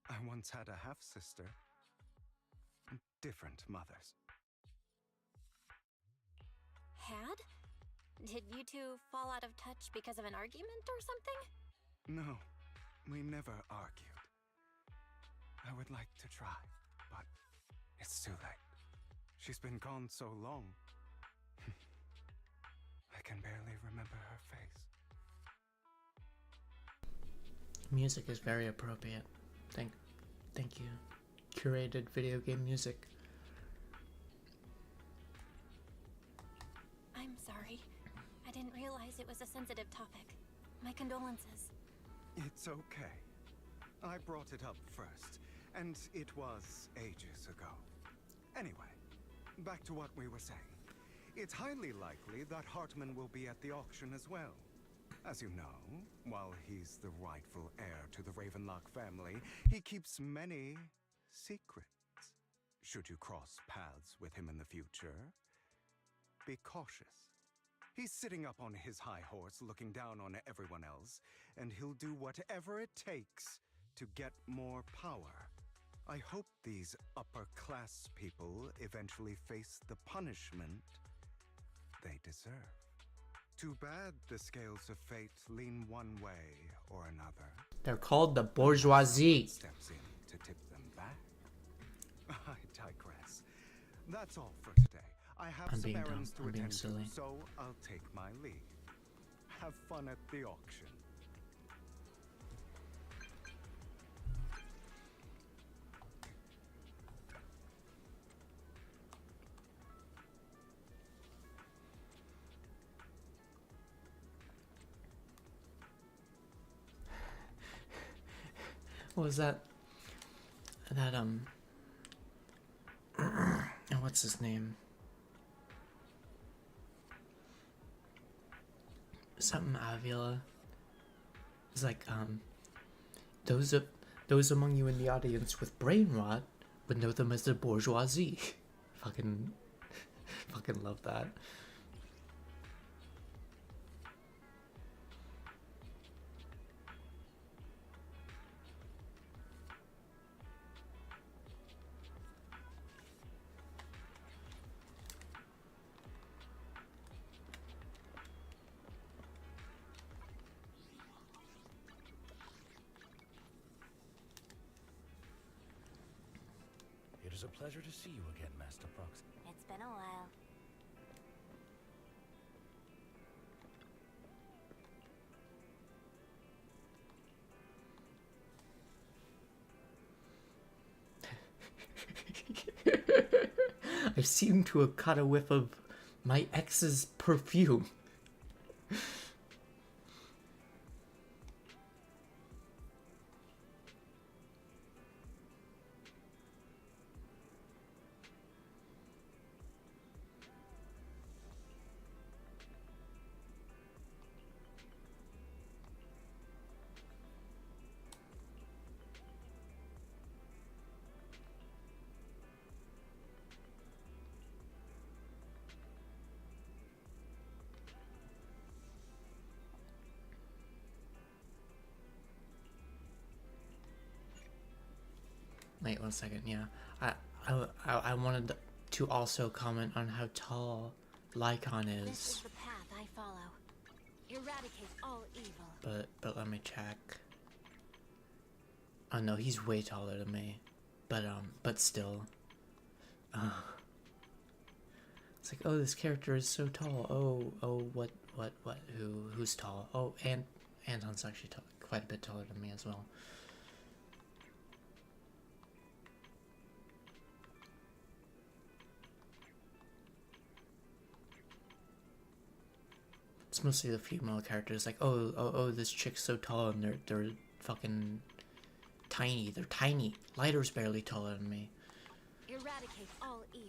I once had a half-sister. Different mothers. Had? Did you two fall out of touch because of an argument or something? No, we never argued. I would like to try, but it's too late. She's been gone so long. I can barely remember her face. Music is very appropriate. Thank you. Curated video game music. I'm sorry. I didn't realize it was a sensitive topic. My condolences. It's okay. I brought it up first, and it was ages ago. Anyway, back to what we were saying. It's highly likely that Hartman will be at the auction as well. As you know, while he's the rightful heir to the Ravenlock family, he keeps many secrets. Should you cross paths with him in the future, be cautious. He's sitting up on his high horse looking down on everyone else, and he'll do whatever it takes to get more power. I hope these upper-class people eventually face the punishment they deserve. Too bad the scales of fate lean one way or another. They're called the bourgeoisie. Steps in to tip them back. I digress. That's all for today. I have some errands to attend to, so I'll take my leave. Have fun at the auction. What was that? What's his name? Something Avila. It's like, those among you in the audience with brain rot would know them as the bourgeoisie. fucking love that. It is a pleasure to see you again, Master Proxy. It's been a while. I seem to have caught a whiff of my ex's perfume. Wait 1 second. Yeah, I wanted to also comment on how tall Lycon This is is, the path I follow. Eradicate all evil. but let me check. Oh no, he's way taller than me, but still. It's like, oh, this character is so tall. Oh, what, who's tall? Oh, and Anton's actually quite a bit taller than me as well. It's mostly the female characters. Like, oh, this chick's so tall, and they're fucking tiny. They're tiny. Lighter's barely taller than me. Eradicate all evil.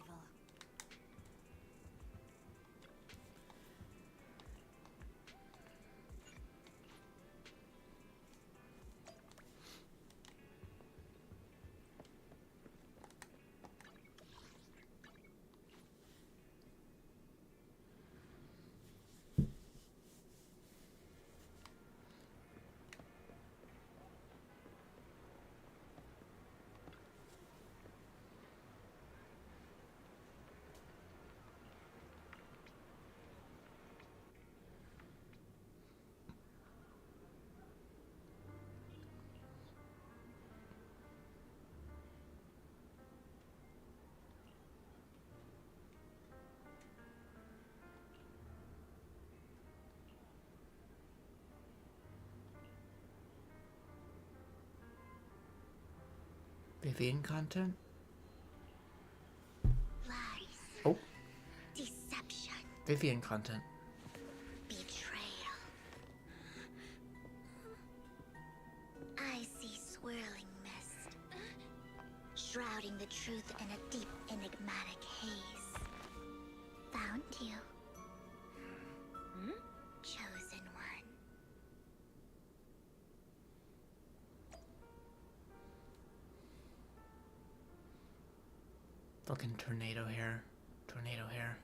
Vivian content? Lies. Oh, Deception. Vivian content. Betrayal. I see swirling mist, shrouding the truth in a deep, enigmatic haze. Found you. Chosen one. Fucking tornado hair. Tornado hair.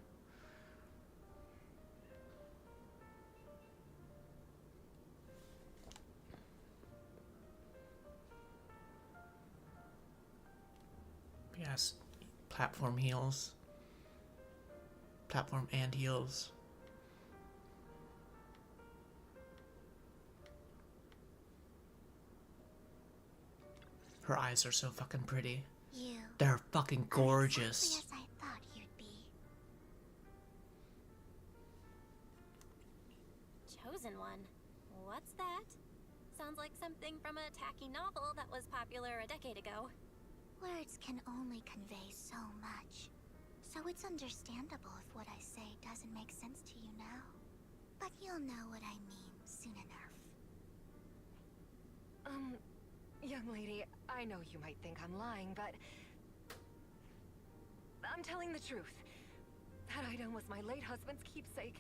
Yes. Platform heels. Platform and heels. Her eyes are so fucking pretty. You. They're fucking gorgeous. Exactly as I thought you'd be. Chosen one? What's that? Sounds like something from a tacky novel that was popular a decade ago. Words can only convey so much. So it's understandable if what I say doesn't make sense to you now. But you'll know what I mean soon enough. Young lady, I know you might think I'm lying, but I'm telling the truth. That item was my late husband's keepsake.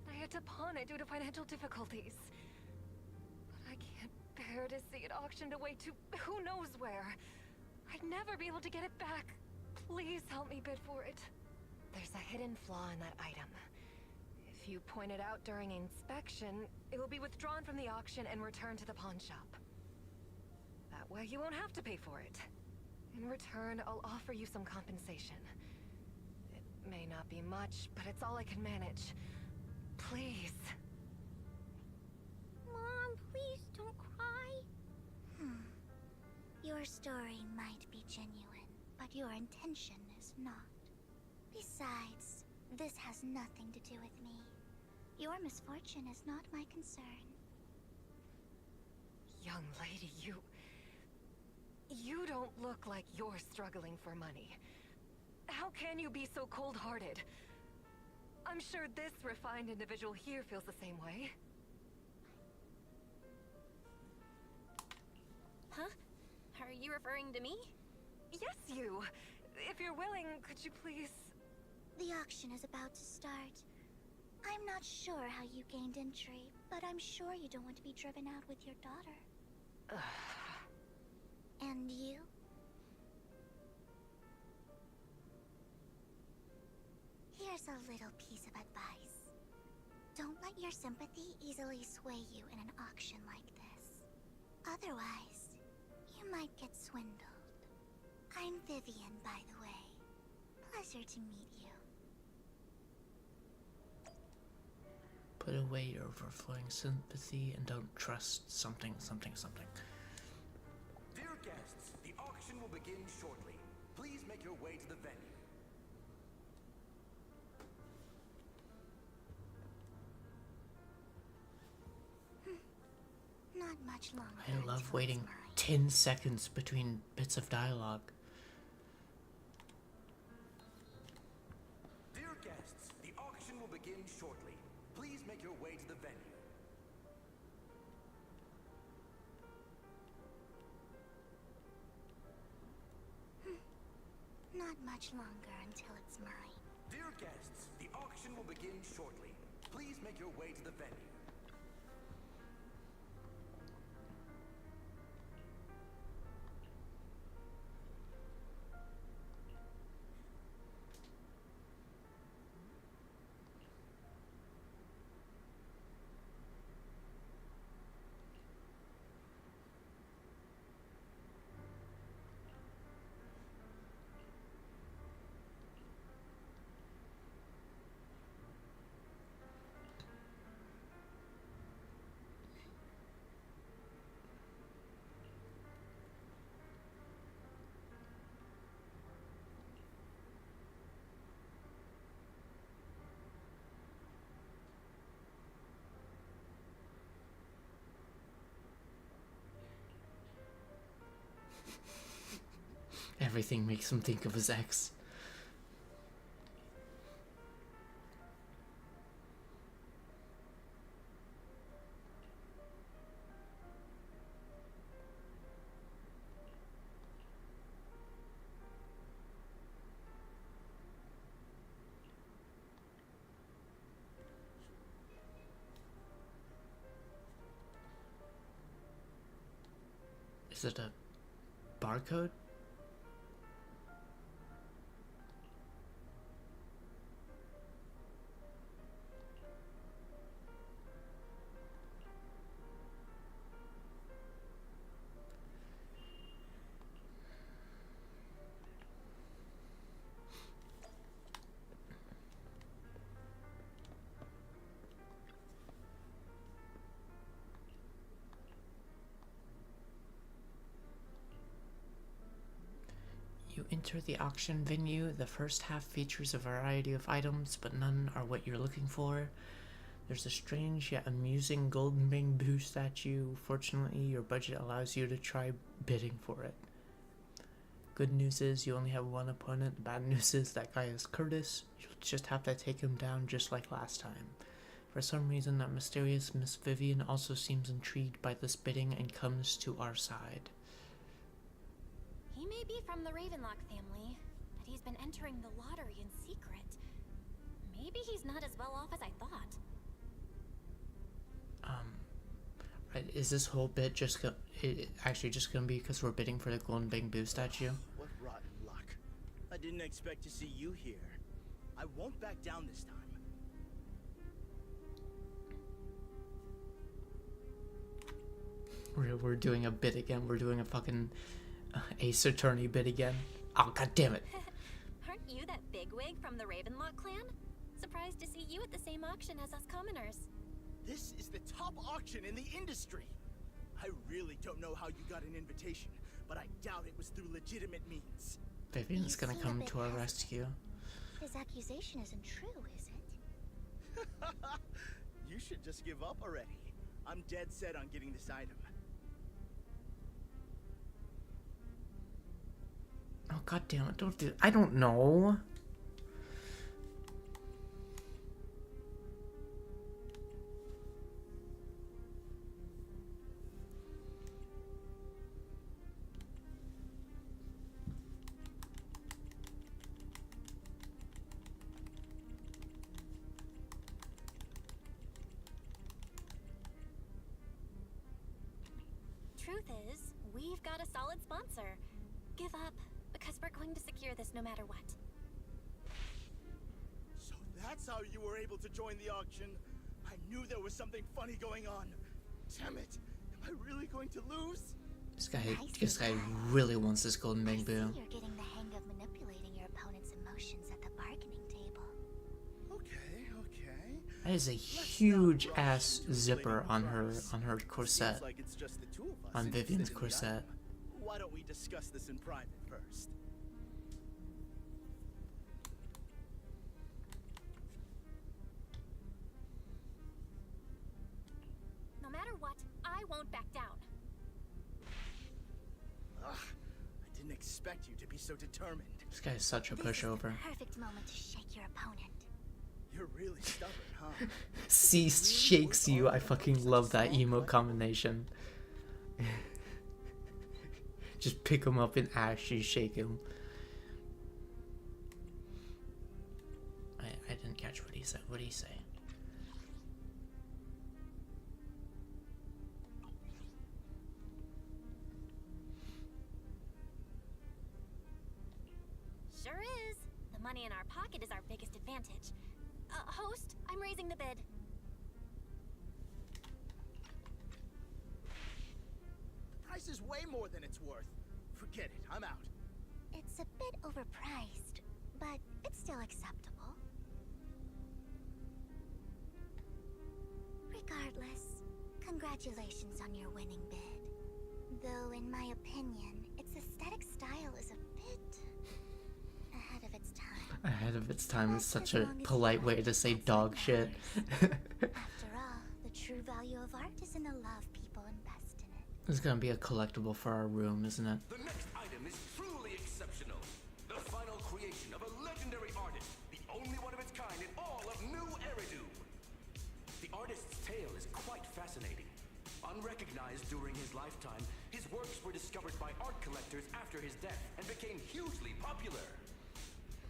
I had to pawn it due to financial difficulties. But I can't bear to see it auctioned away to who knows where. I'd never be able to get it back. Please help me bid for it. There's a hidden flaw in that item. If you point it out during inspection, it will be withdrawn from the auction and returned to the pawn shop. That way you won't have to pay for it. In return, I'll offer you some compensation. It may not be much, but it's all I can manage. Please. Mom, please don't cry. Your story might be genuine, but your intention is not. Besides, this has nothing to do with me. Your misfortune is not my concern. Young lady, you don't look like you're struggling for money. How can you be so cold-hearted? I'm sure this refined individual here feels the same way. Huh? Are you referring to me? Yes, you. If you're willing, could you please... The auction is about to start. I'm not sure how you gained entry, but I'm sure you don't want to be driven out with your daughter. And you? Here's a little piece of advice. Don't let your sympathy easily sway you in an auction like this. Otherwise, you might get swindled. I'm Vivian, by the way. Pleasure to meet you. Put away your overflowing sympathy and don't trust something, something, something. Dear guests, the auction will begin shortly. Please make your way to the venue. Not much longer. I love until waiting it's mine. 10 seconds between bits of dialogue. Dear guests, the auction will begin shortly. Please make your way to the venue. Not much longer until it's mine. Dear guests, the auction will begin shortly. Please make your way to the venue. Everything makes him think of his ex. Is it a barcode? You enter the auction venue. The first half features a variety of items, but none are what you're looking for. There's a strange yet amusing golden bamboo statue. Fortunately, your budget allows you to try bidding for it. Good news is you only have one opponent. The bad news is that guy is Curtis. You'll just have to take him down just like last time. For some reason, that mysterious Miss Vivian also seems intrigued by this bidding and comes to our side. He may be from the Ravenlock family, but he's been entering the lottery in secret. Maybe he's not as well off as I thought. Right, is this whole bit just actually just gonna be because we're bidding for the golden bamboo statue? What rotten luck. I didn't expect to see you here. I won't back down this time. We're doing a bid again. We're doing a fucking Ace Attorney bid again. Oh, god damn it. Aren't you that bigwig from the Ravenlock clan? Surprised to see you at the same auction as us commoners. This is the top auction in the industry. I really don't know how you got an invitation, but I doubt it was through legitimate means. Vivian's You gonna seem a come bit to our hesitant. rescue. His accusation isn't true, is it? You should just give up already. I'm dead set on getting this item. Oh, god damn it. Don't do it. I don't know. Truth is, we've got a solid sponsor. Give up, because we're going to secure this no matter what. So that's how you were able to join the auction? I knew there was something funny going on. Damn it! Am I really going to lose? This guy really wants this golden bamboo. You're getting the hang of manipulating your opponent's emotions at the bargaining table. Okay. That is a huge ass zipper on her corset. Seems like it's just the two of us On Vivian's interested in the corset. item. Why don't we discuss this in private first? No matter what, I won't back down. Ugh, I didn't expect you to be so determined. This guy is such a This is the pushover. perfect moment to shake your opponent. You're really stubborn, huh? C shakes you. I fucking love that emote combination. Just pick him up and actually shake him. I didn't catch what he said. What did he say? Sure is. The money in our pocket is our biggest advantage. Host, I'm raising the bid. The price is way more than it's worth. Forget it, I'm out. It's a bit overpriced, but it's still acceptable. Regardless, congratulations on your winning bid. Though, in my opinion, its aesthetic style is a bit ahead of its time. Ahead of its time is such a polite way to say dog shit. After all, the true value of art is in the love people invest in it. This is gonna be a collectible for our room, isn't it? The next item is truly exceptional. The final creation of a legendary artist, the only one of its kind in all of New Eridu. The artist's tale is quite fascinating. Unrecognized during his lifetime, his works were discovered by art collectors after his death and became hugely popular.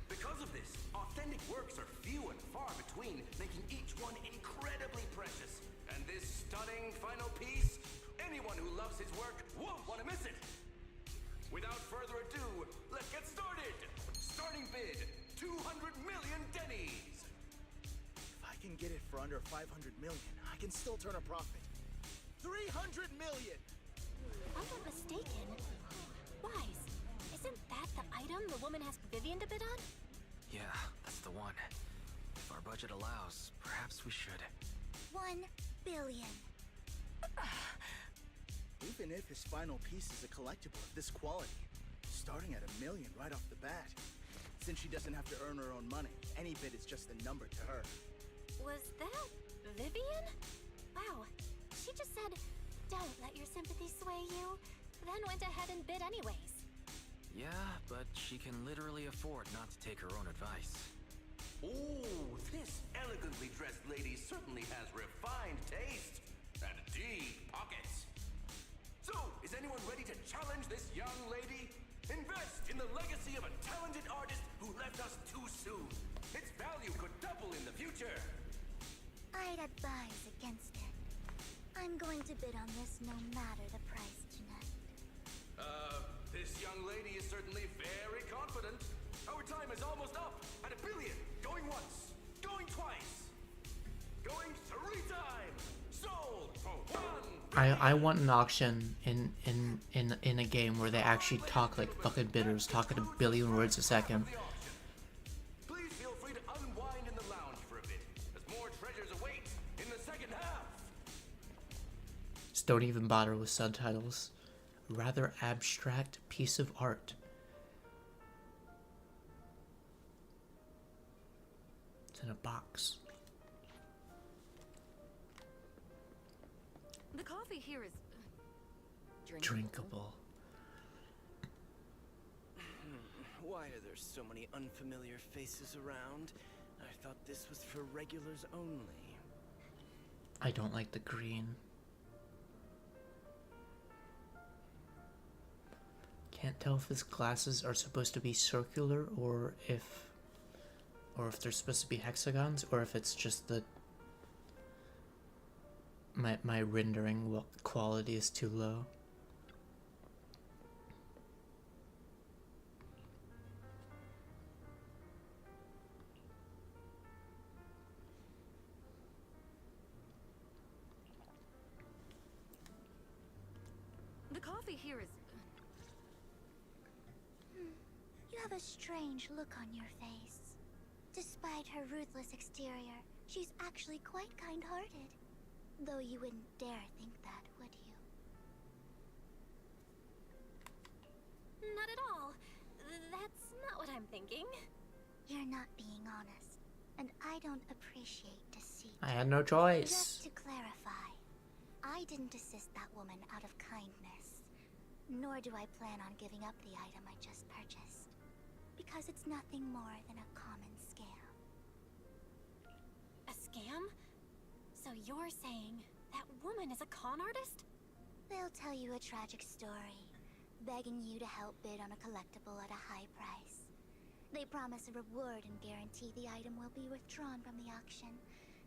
Because of this, authentic works are few and far between, making each one incredibly precious. And this stunning final piece, anyone who loves his work won't want to miss it. Without further ado, let's get started. Starting bid, 200 million dennies. If I can get it for under 500 million, I can still turn a profit. 300 million! If I'm not mistaken, Wise, isn't that the item the woman asked Vivian to bid on? Yeah, that's the one. If our budget allows, perhaps we should. 1 billion. Even if his final piece is a collectible of this quality, starting at $1 million right off the bat. Since she doesn't have to earn her own money, any bid is just a number to her. Was that Vivian? Wow, she just said, don't let your sympathy sway you, then went ahead and bid anyways. Yeah, but she can literally afford not to take her own advice. Ooh, this elegantly dressed lady certainly has refined taste and deep pockets. So, is anyone ready to challenge this young lady? Invest in the legacy of a talented artist who left us too soon. Its value could double in the future. I'd advise against it. I'm going to bid on this no matter the price tonight. This young lady is certainly very confident. Our time is almost up at $1 billion. Going once, going twice, going 3 times. Sold for 1. I want an auction in a game where they actually talk like fucking bidders, talking a billion words a second. Please feel free to unwind in the lounge for a bit, as more treasures await in the second half. Just don't even bother with subtitles. Rather abstract piece of art. It's in a box. The coffee here is Drinkable. Why are there so many unfamiliar faces around? I thought this was for regulars only. I don't like the green. Can't tell if his glasses are supposed to be circular or if they're supposed to be hexagons, or if it's just the my rendering quality is too low. the coffee here is... You have a strange look on your face. Despite her ruthless exterior, she's actually quite kind-hearted. Though you wouldn't dare think that, would you? Not at all. That's not what I'm thinking. You're not being honest, and I don't appreciate deceit. I had no choice. Just to clarify, I didn't assist that woman out of kindness, nor do I plan on giving up the item I just purchased, because it's nothing more than a common scam. A scam? So you're saying that woman is a con artist? They'll tell you a tragic story, begging you to help bid on a collectible at a high price. They promise a reward and guarantee the item will be withdrawn from the auction,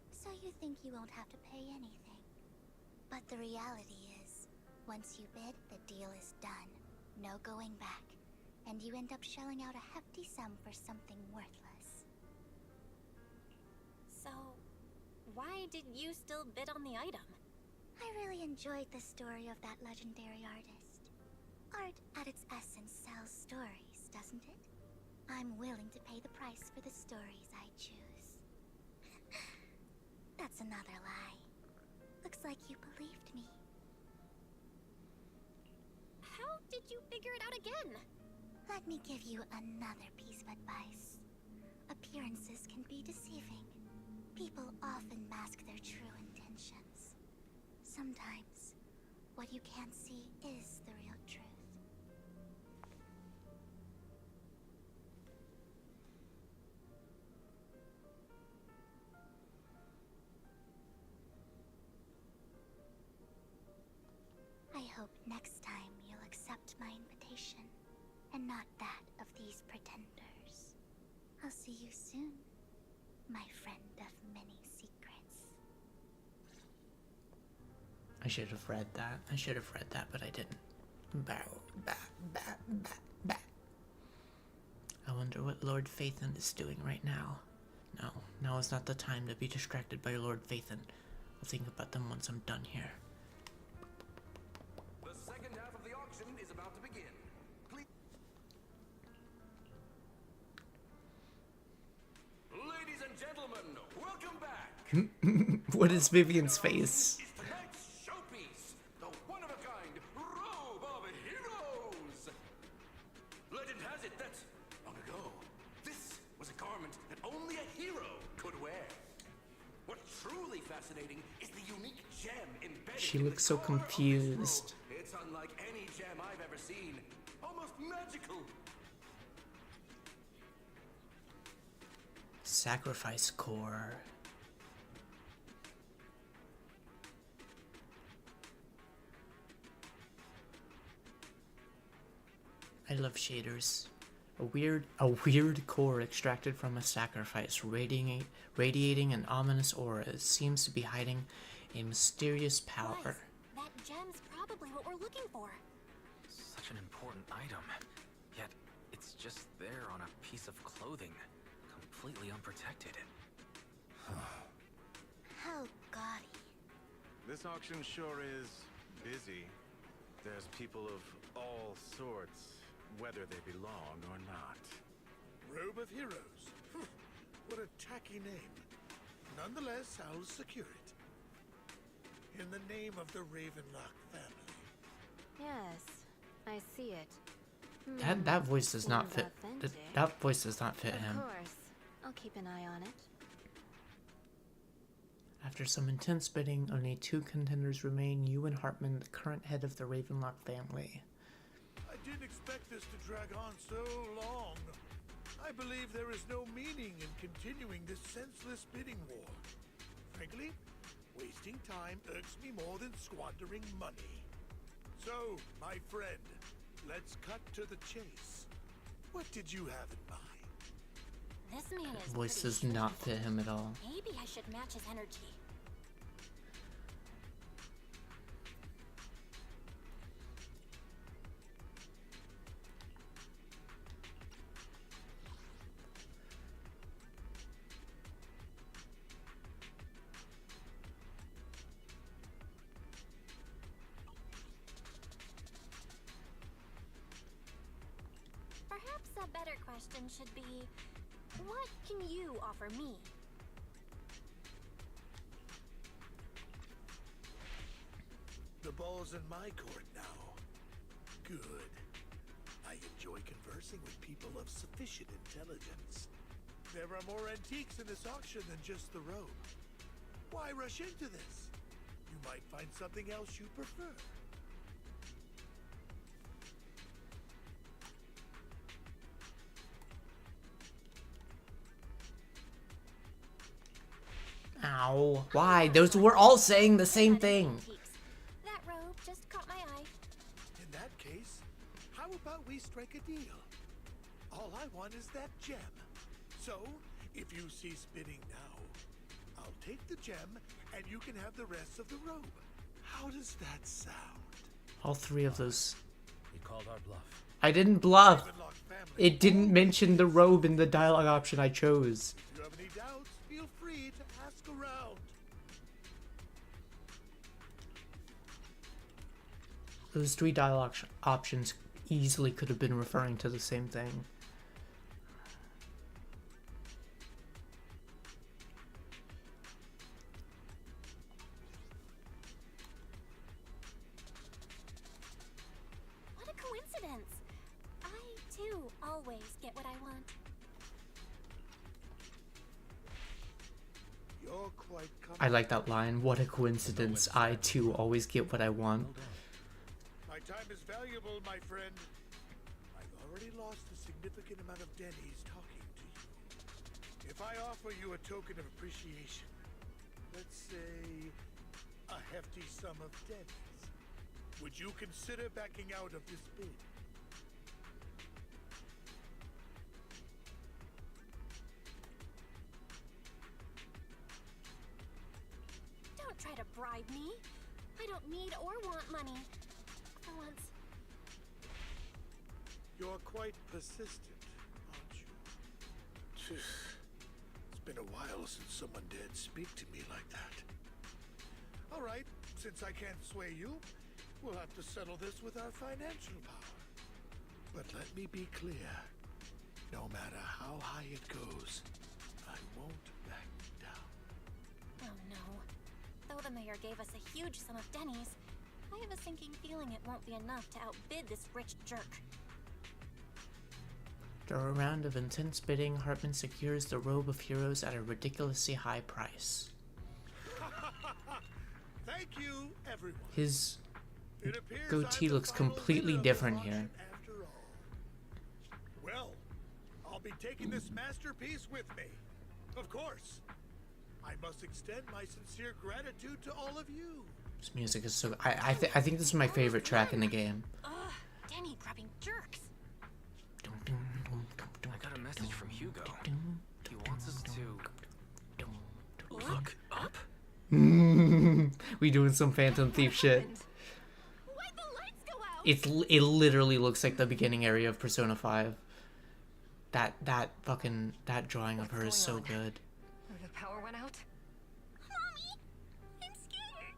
so you think you won't have to pay anything. But the reality is, once you bid, the deal is done. No going back. And you end up shelling out a hefty sum for something worthless. So, why did you still bid on the item? I really enjoyed the story of that legendary artist. Art, at its essence, sells stories, doesn't it? I'm willing to pay the price for the stories I choose. That's another lie. Looks like you believed me. How did you figure it out again? Let me give you another piece of advice. Appearances can be deceiving. People often mask their true intentions. Sometimes, what you can't see is the real truth. I hope next time you'll accept my invitation, and not that of these pretenders. I'll see you soon, my friend of many secrets. I should have read that. But I didn't. Bow, bah, bah, bah, bah. I wonder what Lord Phaethon is doing right now. No, now is not the time to be distracted by Lord Phaethon. I'll think about them once I'm done here. The second half of the auction is about to begin. Please... Ladies and gentlemen, welcome back. What is Vivian's face? It's tonight's showpiece, the one-of-a-kind Robe of Heroes. Legend has it that, long ago, this was a garment that only a hero could wear. What's truly fascinating is the unique gem embedded She in looks the so core of this confused. robe. It's unlike any gem I've ever seen. Almost magical. Sacrifice core. I love shaders. A weird core extracted from a sacrifice, radiating an ominous aura. It seems to be hiding a mysterious power. Wes, that gem's probably what we're looking for. Such an important item. Yet, it's just there on a piece of clothing, completely unprotected. How gaudy. This auction sure is busy. There's people of all sorts, whether they belong or not. Robe of Heroes. What a tacky name. Nonetheless, I'll secure it. In the name of the Ravenlock family. Yes, I see it. That voice does not Seems fit. authentic. That voice does not fit him. Of course. I'll keep an eye on it. After some intense bidding, only 2 contenders remain: you and Hartman, the current head of the Ravenlock family. I didn't expect this to drag on so long. I believe there is no meaning in continuing this senseless bidding war. Frankly, wasting time irks me more than squandering money. So, my friend, let's cut to the chase. What did you have in mind? This man is Voice pretty does not shrewd. fit him at all. Maybe I should match his energy. a better question should be, what can you offer me? The ball's in my court now. Good. I enjoy conversing with people of sufficient intelligence. There are more antiques in this auction than just the robe. Why rush into this? You might find something else you prefer. Ow. Why? Those were all saying the same thing. That robe just caught my eye. In that case, how about we strike a deal? All I want is that gem. So, if you cease bidding now, I'll take the gem and you can have the rest of the robe. How does that sound? All three of those. We called our bluff. I didn't bluff. It didn't mention the robe in the dialogue option I chose. If you have any doubts, feel free to ask around. Those three dialogue options easily could have been referring to the same thing. What a coincidence. I, too, always get what I want. You're quite I like that line. What a coincidence. I too always get what I want. My time is valuable, my friend. I've already lost a significant amount of Denny's talking to you. If I offer you a token of appreciation, let's say a hefty sum of Denny's, would you consider backing out of this bid? Don't try to bribe me. I don't need or want money. For once. You're quite persistent, aren't you? It's been a while since someone dared speak to me like that. All right, since I can't sway you, we'll have to settle this with our financial power. But let me be clear. No matter how high it goes, I won't back down. Oh no. Though the mayor gave us a huge sum of Denny's, I have a sinking feeling it won't be enough to outbid this rich jerk. After a round of intense bidding, Hartman secures the Robe of Heroes at a ridiculously high price. Thank you, everyone. His It appears goatee I'm the looks final completely bidder of different this here. auction after all. Well, I'll be taking this masterpiece with me. Of course. I must extend my sincere gratitude to all of you. This music is so... I think this is my favorite track in the game. Ugh, Denny grabbing jerks. I got a message from Hugo. He wants us to look up. We doing some Phantom Thief shit. Why'd the lights go out? It literally looks like the beginning area of Persona 5. That drawing of her is so good. The power went out? Mommy, I'm scared.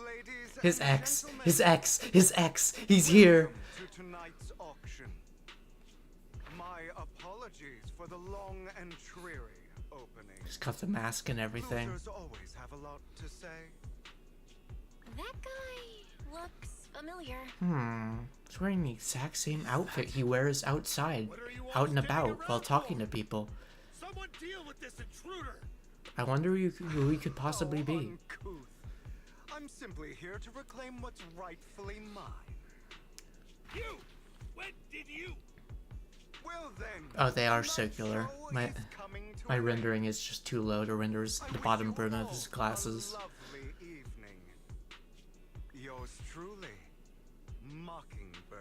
Ladies His and ex, gentlemen, his ex, he's here. welcome to tonight's auction. My apologies for the long and dreary opening. He's got the mask and everything. Losers always have a lot to say. That guy looks familiar. He's wearing the exact same outfit he wears outside, out and about, while talking to people. Someone deal with this intruder. I wonder who he could possibly be. Uncouth. I'm simply here to reclaim what's rightfully mine. You! When did you? Well then. Oh, they are tonight's circular. show My is coming to my an end. rendering is just too low to render the bottom brim of his glasses. A lovely evening. Yours truly, Mockingbird.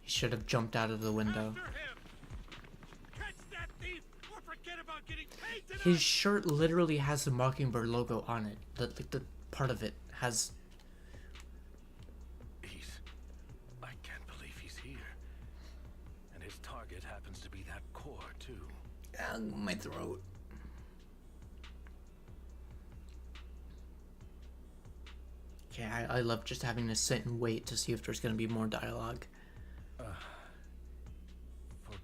He should have jumped out of the window. After him! Catch that thief or forget about getting paid tonight! His shirt literally has the Mockingbird logo on it. The part of it has... I can't believe he's here. And his target happens to be that core, too. my throat. Okay, I love just having to sit and wait to see if there's gonna be more dialogue.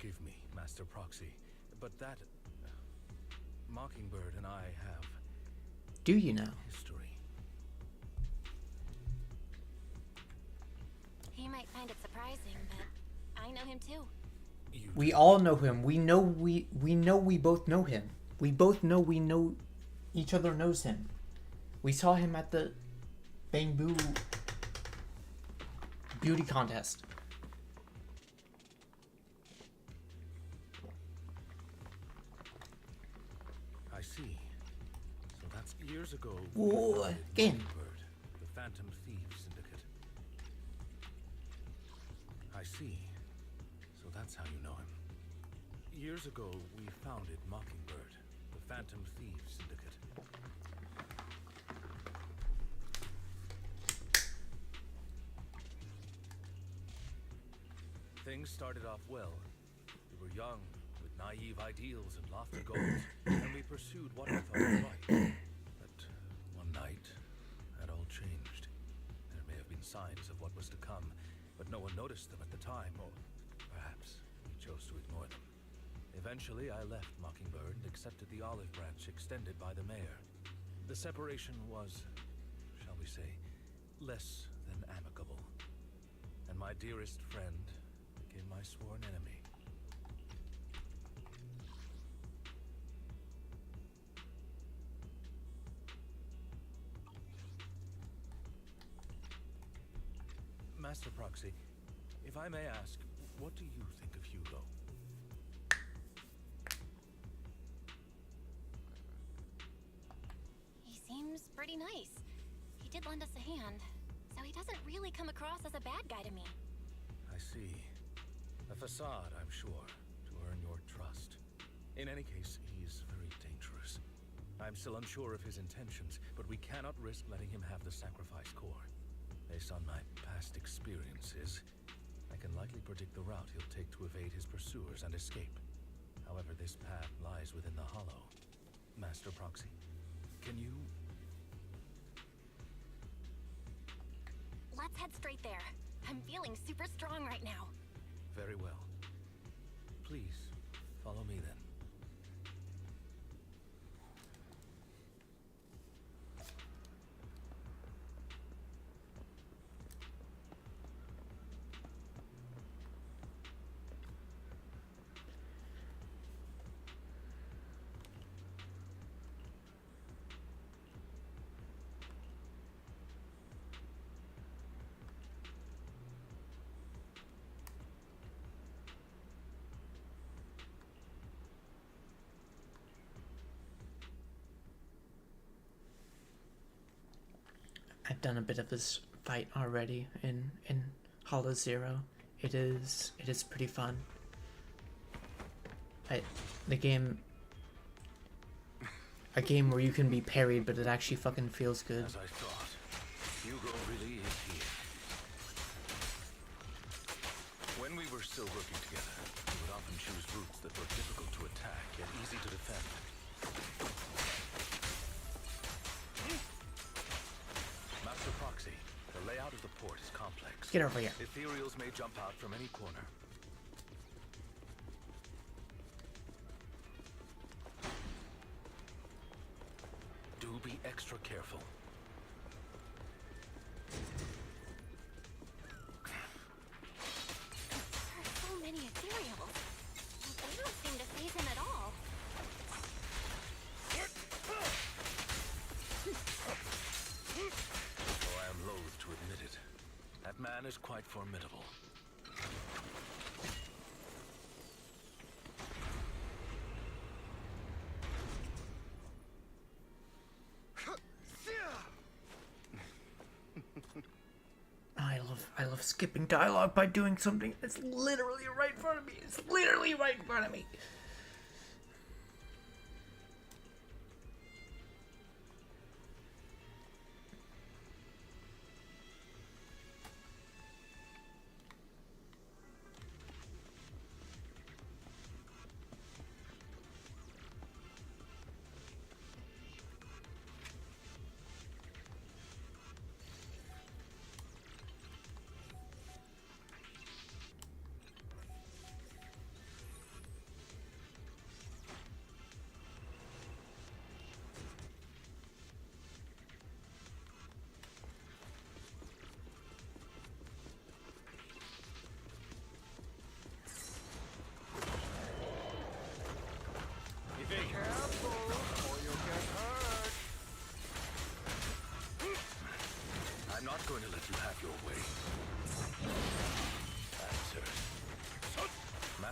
Forgive me, Master Proxy, but that Mockingbird and I have Do you know? history. He might find it surprising, but I know him too. We all know him. We know we both know him. We both know we know each other knows him. We saw him at the Bamboo beauty contest. I see. So that's years ago. Whoa, again. Mockingbird, the Phantom Thieves Syndicate. I see. So that's how you know him. Years ago, we founded Mockingbird, the Phantom Thieves Syndicate. Things started off well. We were young, with naive ideals and lofty goals, and we pursued what we thought was right. But one night, that all changed. There may have been signs of what was to come, but no one noticed them at the time, or perhaps we chose to ignore them. Eventually, I left Mockingbird and accepted the olive branch extended by the mayor. The separation was, shall we say, less than amicable. And my dearest friend became my sworn enemy. Master Proxy, if I may ask, what do you think of Hugo? He seems pretty nice. He did lend us a hand, so he doesn't really come across as a bad guy to me. I see. A facade, I'm sure, to earn your trust. In any case, he's very dangerous. I'm still unsure of his intentions, but we cannot risk letting him have the sacrifice core. Based on my past experiences, I can likely predict the route he'll take to evade his pursuers and escape. However, this path lies within the Hollow. Master Proxy, can you... Let's head straight there. I'm feeling super strong right now. Very well. Please, follow me then. I've done a bit of this fight already in Hollow Zero. It is pretty fun. A game where you can be parried, but it actually fucking feels good. As I thought, Hugo really is here. When we were still working together, we would often choose routes that were difficult to attack, yet easy to defend. Master Proxy, the layout of the port is complex. Get over here. Ethereals may jump out from any corner. Do be extra careful. There are so many ethereals. They don't seem to faze him at all. Though I am loath to admit it, that man is quite formidable. I love skipping dialogue by doing something that's literally right in front of me. It's literally right in front of me.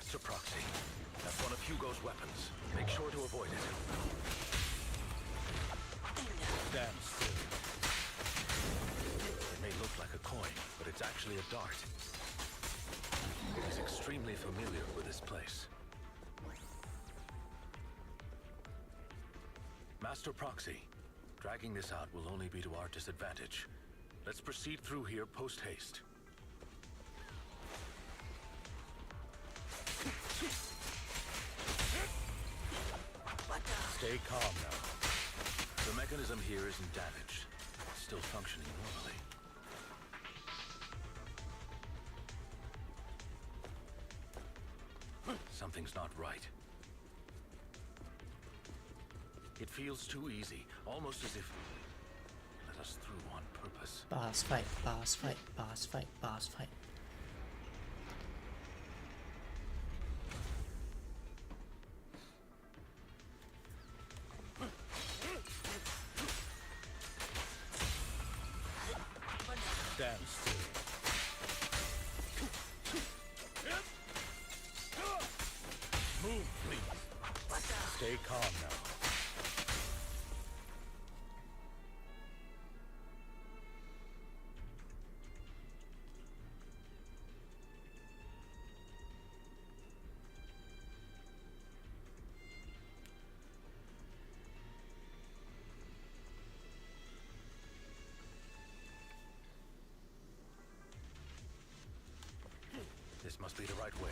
Master Proxy, that's one of Hugo's weapons. Make sure to avoid it. Stand still. It may look like a coin, but it's actually a dart. He's extremely familiar with this place. Master Proxy, dragging this out will only be to our disadvantage. Let's proceed through here post-haste. Stay calm now. The mechanism here isn't damaged. It's still functioning normally. Something's not right. It feels too easy, almost as if it let us through on purpose. Boss fight, boss fight, boss fight, boss fight. Stand still. Move, please. Stay calm now. This must be the right way.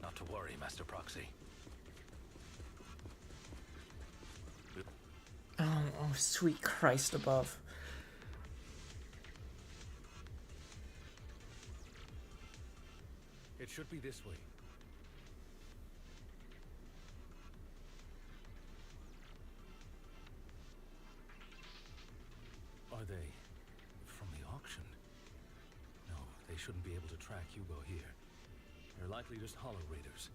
Not to worry, Master Proxy. Oh, sweet Christ above. It should be this way. Are they from the auction? No, they shouldn't be able to track Hugo here. They're likely just hollow raiders.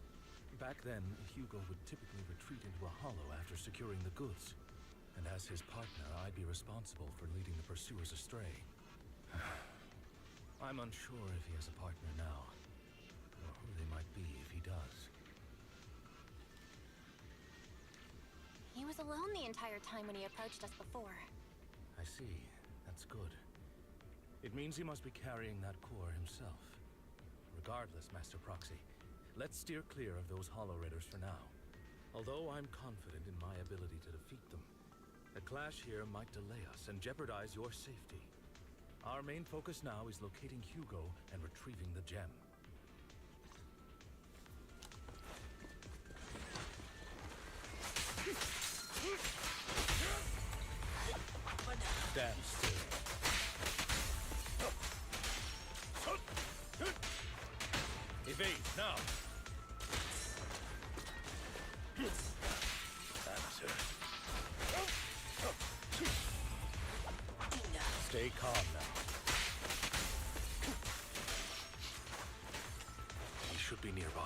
Back then, Hugo would typically retreat into a hollow after securing the goods. And as his partner, I'd be responsible for leading the pursuers astray. I'm unsure if he has a partner now, or who they might be if he does. He was alone the entire time when he approached us before. I see. That's good. It means he must be carrying that core himself. Regardless, Master Proxy, let's steer clear of those hollow raiders for now. Although I'm confident in my ability to defeat them, a clash here might delay us and jeopardize your safety. Our main focus now is locating Hugo and retrieving the gem. Stand still. Evade now. That's it. Stay calm now. He should be nearby.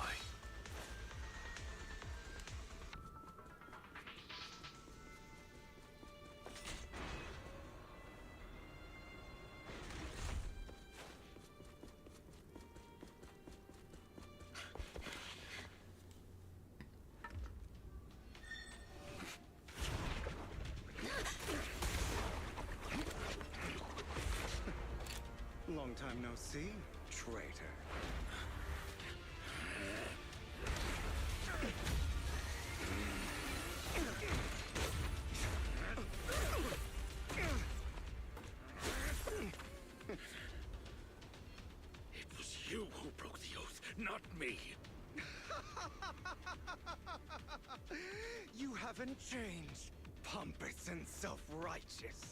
Long time no see, traitor. It was you who broke the oath, not me. You haven't changed, pompous and self-righteous.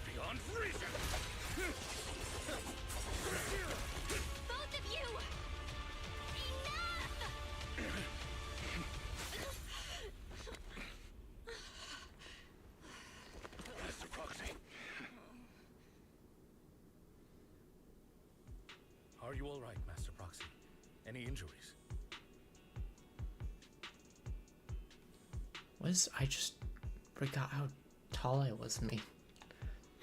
Beyond reason! Both of you! Enough! Master Proxy, Are you all right, Master Proxy? Any injuries? I just forgot how tall I was, me.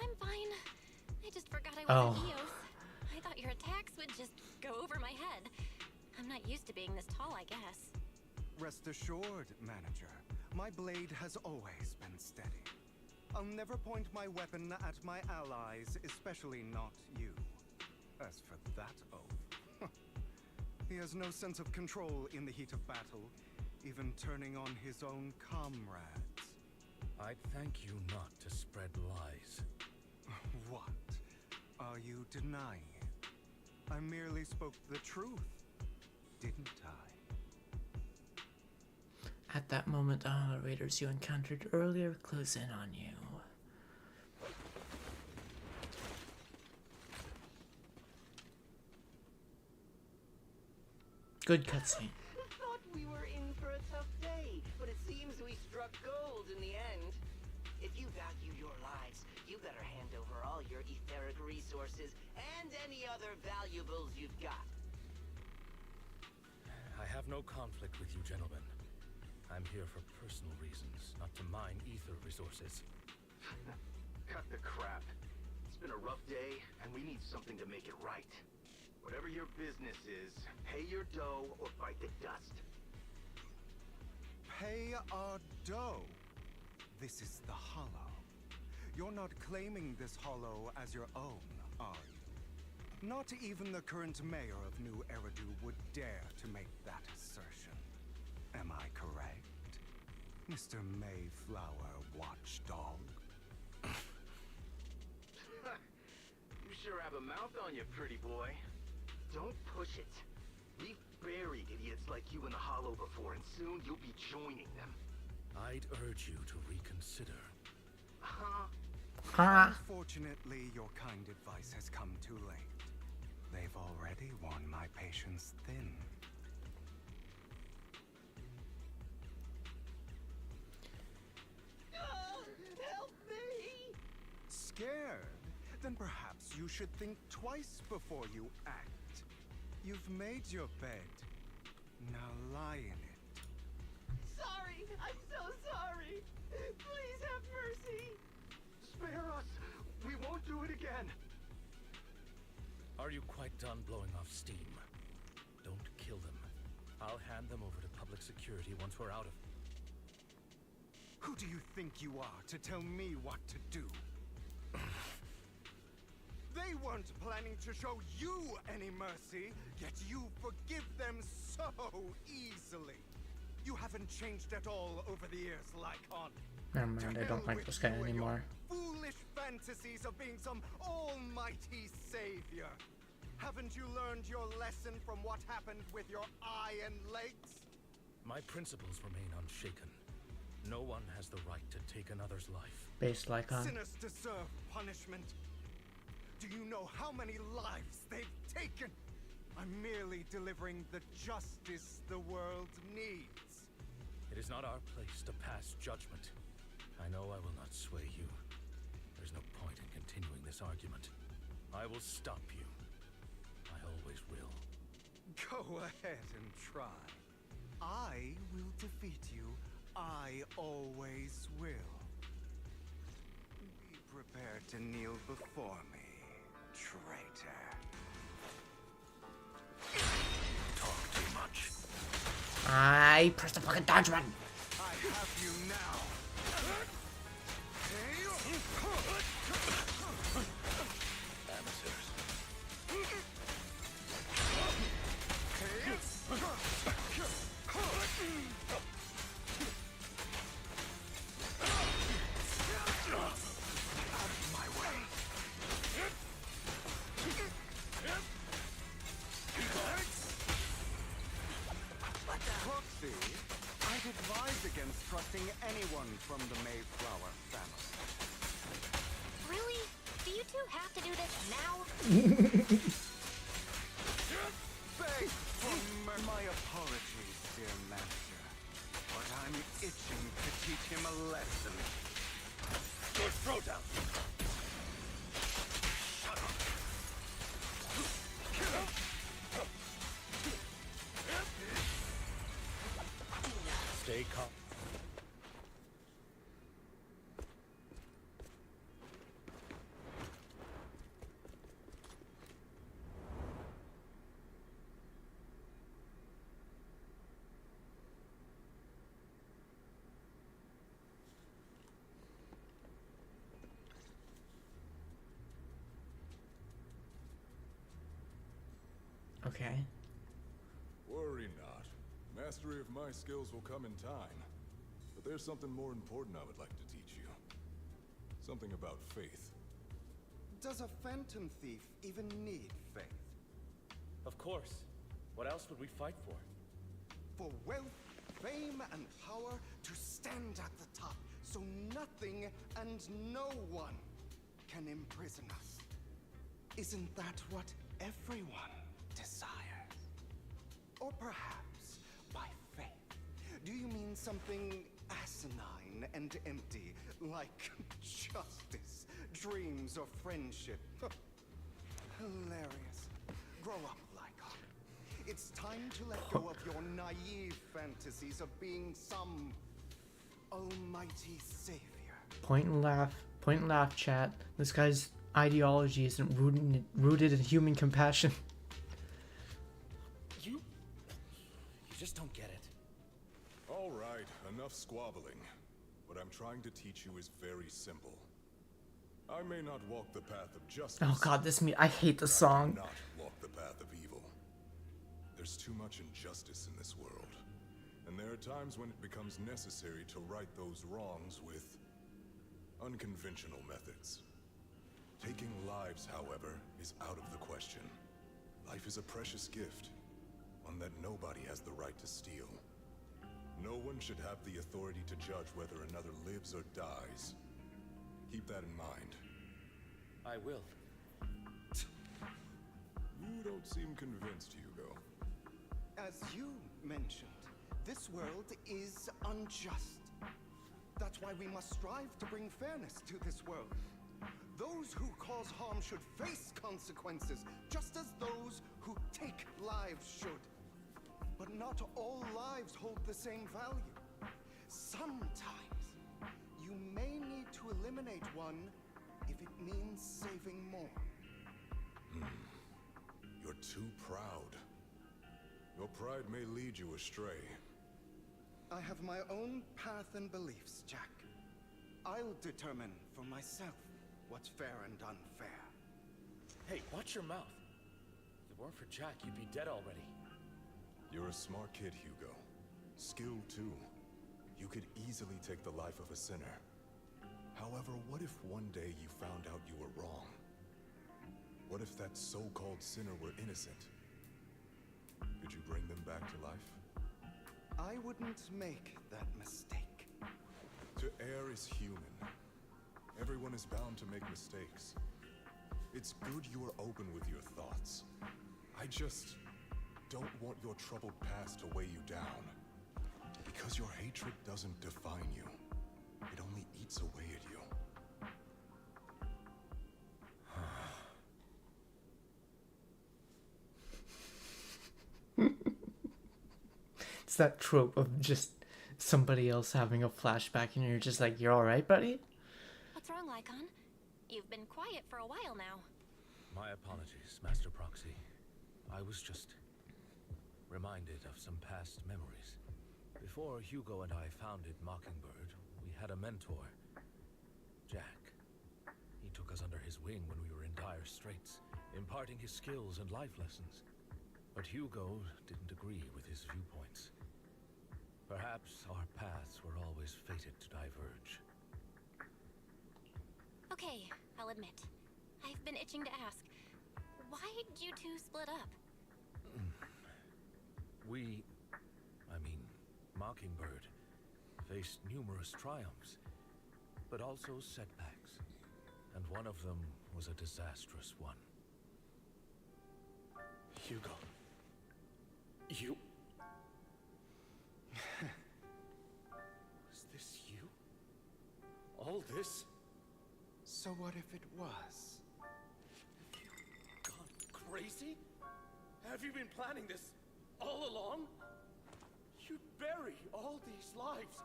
I'm fine. I just forgot I was Oh. an Eos. I thought your attacks would just go over my head. I'm not used to being this tall, I guess. Rest assured, Manager. My blade has always been steady. I'll never point my weapon at my allies, especially not you. As for that oath, he has no sense of control in the heat of battle, even turning on his own comrades. I'd thank you not to spread lies. What? Are you denying it? I merely spoke the truth, didn't I? At that moment, the raiders you encountered earlier close in on you. Good cutscene. Thought we were in for a tough day, but it seems we struck gold in the end. If you value your lives, you better hand over all your etheric resources and any other valuables you've got. I have no conflict with you, gentlemen. I'm here for personal reasons, not to mine ether resources. Cut the crap. It's been a rough day, and we need something to make it right. Whatever your business is, pay your dough or bite the dust. Pay our dough. This is the Hollow. You're not claiming this Hollow as your own, are you? Not even the current mayor of New Eridu would dare to make that assertion. Am I correct, Mr. Mayflower Watchdog? You sure have a mouth on you, pretty boy. Don't push it. We've buried idiots like you in the Hollow before, and soon you'll be joining them. I'd urge you to reconsider. Unfortunately, your kind advice has come too late. They've already worn my patience thin. Help me! Scared? Then perhaps you should think twice before you act. You've made your bed. Now lie in it. Sorry! I'm so sorry! Please have mercy! Spare us! We won't do it again! Are you quite done blowing off steam? Don't kill them. I'll hand them over to public security once we're out of... Who do you think you are to tell me what to do? They weren't planning to show you any mercy, yet you forgive them so easily. You haven't changed at all over the years, Lycon. Never mind, I don't like this guy anymore. Foolish fantasies of being some almighty savior. Haven't you learned your lesson from what happened with your eye and legs? My principles remain unshaken. No one has the right to take another's life. Based Lycon. Sinners deserve punishment. Do you know how many lives they've taken? I'm merely delivering the justice the world needs. It is not our place to pass judgment. I know I will not sway you. There's no point in continuing this argument. I will stop you. I always will. Go ahead and try. I will defeat you. I always will. Be prepared to kneel before me, traitor. Talk too much. I press the fucking dodge button. I have you now. Amateurs. Out of my way. Proxy, I'd advise against trusting anyone from the Mayflower family. Really? Do you two have to do this now? Beg for my apologies, dear manager. But I'm itching to teach him a lesson. Good throwdown. Shut up. Okay. Worry not. Mastery of my skills will come in time. But there's something more important I would like to teach you. Something about faith. Does a phantom thief even need faith? Of course. What else would we fight for? For wealth, fame, and power to stand at the top, so nothing and no one can imprison us. Isn't that what everyone desires? Or perhaps by faith, do you mean something asinine and empty, like justice, dreams, or friendship? Hilarious. Grow up, Lycon. It's time to let go of your naive fantasies of being some almighty savior. Point and laugh, chat. This guy's ideology isn't rooted in human compassion. You just don't get it. All right, enough squabbling. What I'm trying to teach you is very simple. I may not walk the path of justice. Oh god, I hate the song. I do not walk the path of evil. There's too much injustice in this world. And there are times when it becomes necessary to right those wrongs with unconventional methods. Taking lives, however, is out of the question. Life is a precious gift, one that nobody has the right to steal. No one should have the authority to judge whether another lives or dies. Keep that in mind. I will. You don't seem convinced, Hugo. As you mentioned, this world is unjust. That's why we must strive to bring fairness to this world. Those who cause harm should face consequences, just as those who take lives should. But not all lives hold the same value. Sometimes, you may need to eliminate one if it means saving more. You're too proud. Your pride may lead you astray. I have my own path and beliefs, Jack. I'll determine for myself what's fair and unfair. Hey, watch your mouth. If it weren't for Jack, you'd be dead already. You're a smart kid, Hugo. Skilled too. You could easily take the life of a sinner. However, what if one day you found out you were wrong? What if that so-called sinner were innocent? Could you bring them back to life? I wouldn't make that mistake. To err is human. Everyone is bound to make mistakes. It's good you are open with your thoughts. I just don't want your troubled past to weigh you down. Because your hatred doesn't define you. It only eats away at you. It's that trope of just somebody else having a flashback and you're just like, you're alright, buddy? What's wrong, Lycon? You've been quiet for a while now. My apologies, Master Proxy. I was just reminded of some past memories. Before Hugo and I founded Mockingbird, we had a mentor, Jack. He took us under his wing when we were in dire straits, imparting his skills and life lessons. But Hugo didn't agree with his viewpoints. Perhaps our paths were always fated to diverge. Okay, I'll admit. I've been itching to ask, why'd you two split up? Mockingbird faced numerous triumphs, but also setbacks. And one of them was a disastrous one. Hugo. You... Was this you? All this? So what if it was? Have you gone crazy? Have you been planning this all along? You'd bury all these lives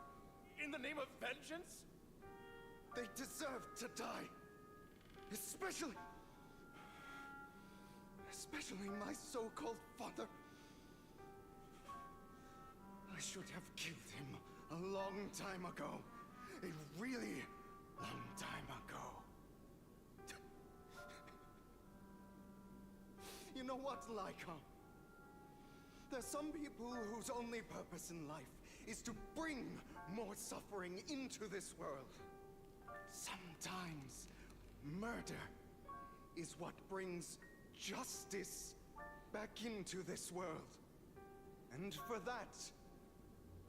in the name of vengeance? They deserve to die. Especially my so-called father. I should have killed him a long time ago. A really long time ago. You know what, Lycon? There's some people whose only purpose in life is to bring more suffering into this world. Sometimes murder is what brings justice back into this world. And for that,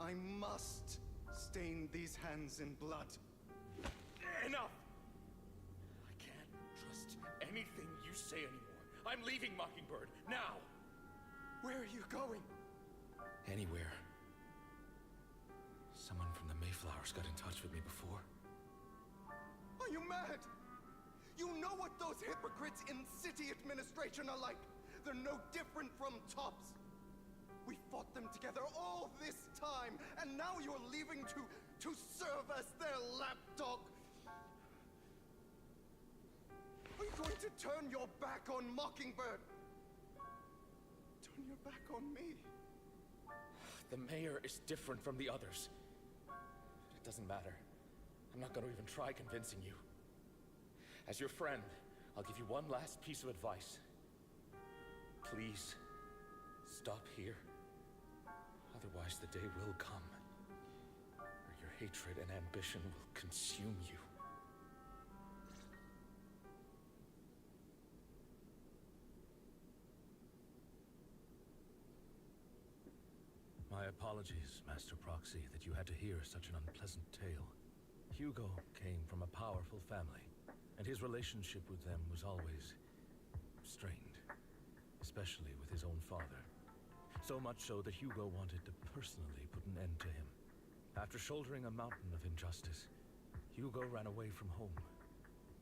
I must stain these hands in blood. Enough! I can't trust anything you say anymore. I'm leaving Mockingbird, now! Where are you going? Anywhere. Someone from the Mayflowers got in touch with me before. Are you mad? You know what those hypocrites in city administration are like. They're no different from tops. We fought them together all this time, and now you're leaving to serve as their lapdog. Are you going to turn your back on Mockingbird? Turn your back on me? The mayor is different from the others. It doesn't matter. I'm not going to even try convincing you. As your friend, I'll give you one last piece of advice. Please, stop here. Otherwise, the day will come where your hatred and ambition will consume you. My apologies, Master Proxy, that you had to hear such an unpleasant tale. Hugo came from a powerful family, and his relationship with them was always strained, especially with his own father. So much so that Hugo wanted to personally put an end to him. After shouldering a mountain of injustice, Hugo ran away from home.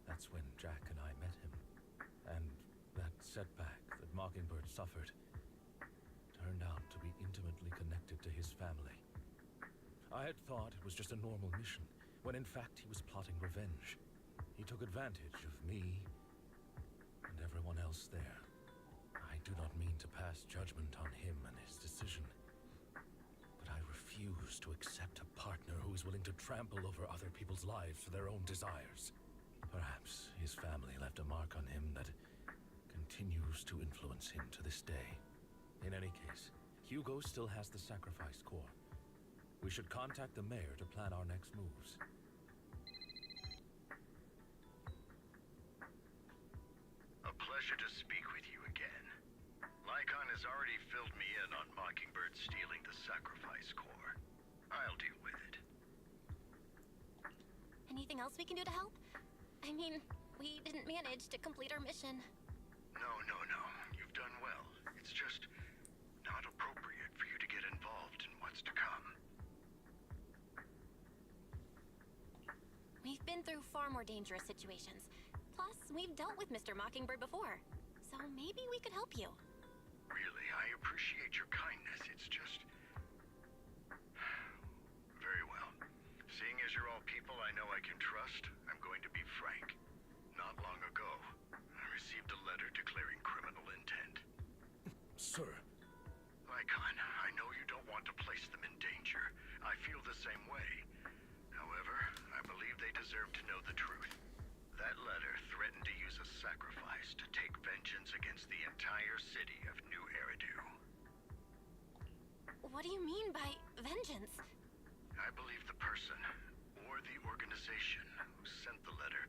That's when Jack and I met him. And that setback that Mockingbird suffered turned out to be intimately connected to his family. I had thought it was just a normal mission, when in fact he was plotting revenge. He took advantage of me and everyone else there. I do not mean to pass judgment on him and his decision, but I refuse to accept a partner who is willing to trample over other people's lives for their own desires. Perhaps his family left a mark on him that continues to influence him to this day. In any case, Hugo still has the sacrifice core. We should contact the mayor to plan our next moves. A pleasure to speak with you again. Lycon has already filled me in on Mockingbird stealing the sacrifice core. I'll deal with it. Anything else we can do to help? I mean, we didn't manage to complete our mission. No. You've done well. It's just not appropriate for you to get involved in what's to come. We've been through far more dangerous situations. Plus, we've dealt with Mr. Mockingbird before. So maybe we could help you. Really, I appreciate your kindness. It's just... Very well. Seeing as you're all people I know I can trust, I'm going to be frank. Not long ago, I received a letter declaring criminal intent. Sir. Lycon, I know you don't want to place them in danger. I feel the same way. However, I believe they deserve to know the truth. That letter threatened to use a sacrifice to take vengeance against the entire city of New Eridu. What do you mean by vengeance? I believe the person, or the organization, who sent the letter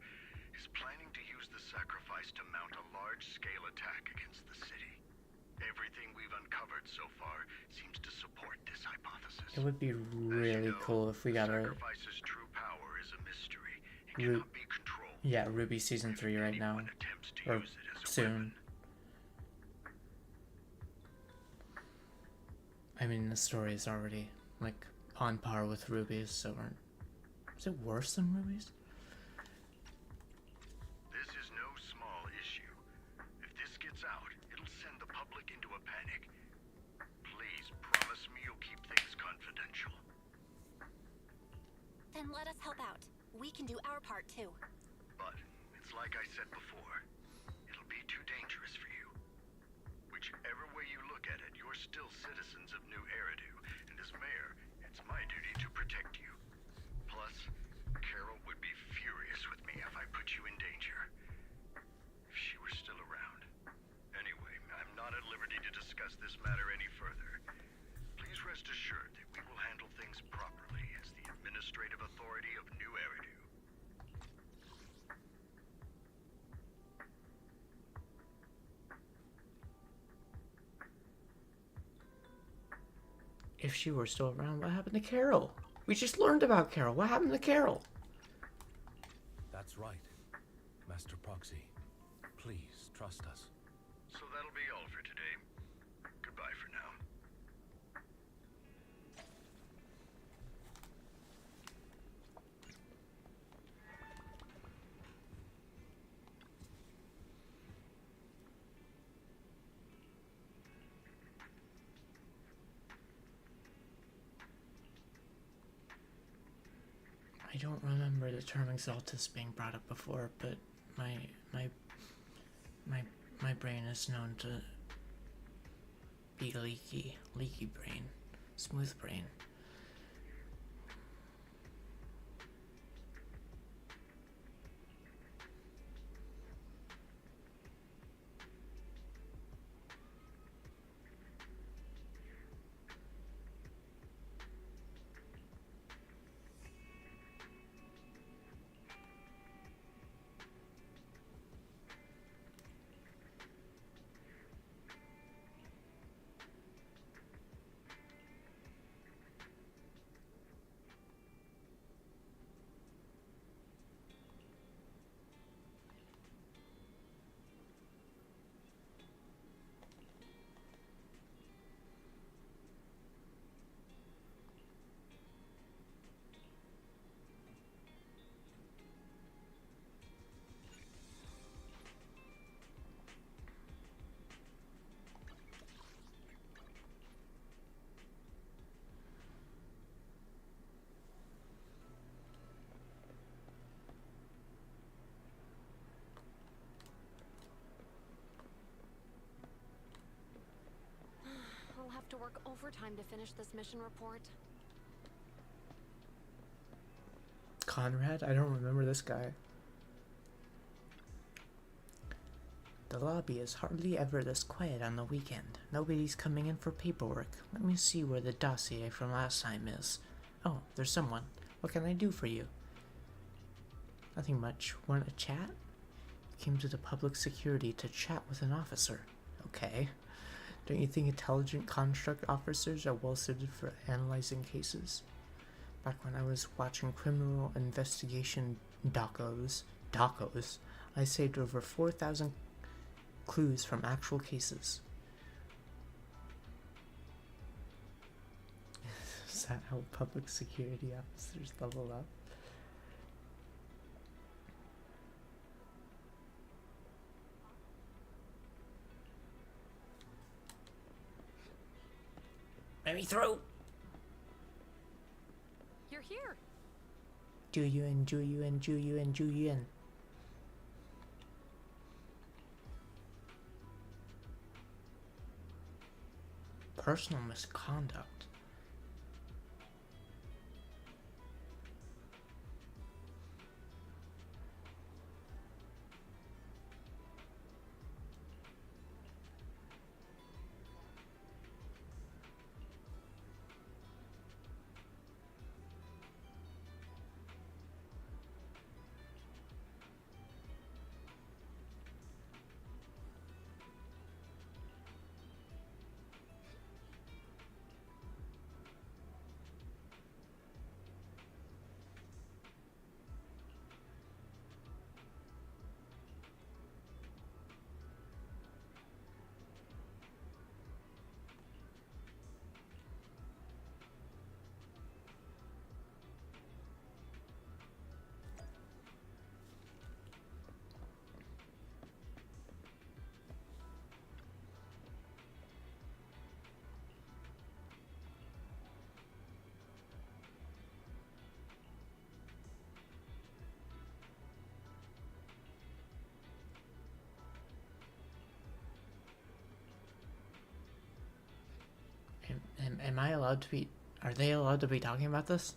is planning to use the sacrifice to mount a large-scale attack against the city. Everything we've uncovered so far seems to support this hypothesis. It would be really cool if we got a sacrifice's true power is a mystery. It cannot be controlled. Yeah, Ruby Season 3 right now. Or soon. I mean, the story is already, like, on par with Ruby's, so we're... Is it worse than Ruby's? This is no small issue. If this gets out, it'll send the public into a panic. Please promise me you'll keep things confidential. Then let us help out. We can do our part too. But it's like I said before. It'll be too dangerous for you. Whichever way you look at it, you're still citizens of New Eridu, and as mayor, it's my duty to protect you. Plus, Carol would be furious with me if I put you in danger. If she were still around. Anyway, I'm not at liberty to discuss this matter any further. rest assured that we will handle things properly as the administrative authority of New Eridu. If she were still around, what happened to Carol? We just learned about Carol. What happened to Carol? That's right. Master Proxy, please trust us. So that'll be all for today. Goodbye for now. I don't remember the term exaltus being brought up before, but my brain is known to be leaky brain, smooth brain. I'll have to work overtime to finish this mission report. Conrad? I don't remember this guy. The lobby is hardly ever this quiet on the weekend. Nobody's coming in for paperwork. Let me see where the dossier from last time is. Oh, there's someone. What can I do for you? Nothing much. Want to chat? Came to the public security to chat with an officer. Okay. Don't you think intelligent construct officers are well suited for analyzing cases? Back when I was watching criminal investigation docos, I saved over 4,000 clues from actual cases. Is that how public security officers level up? Let me through. You're here. Do you and do you and do you and do you and. Personal misconduct. Am I allowed to be... Are they allowed to be talking about this?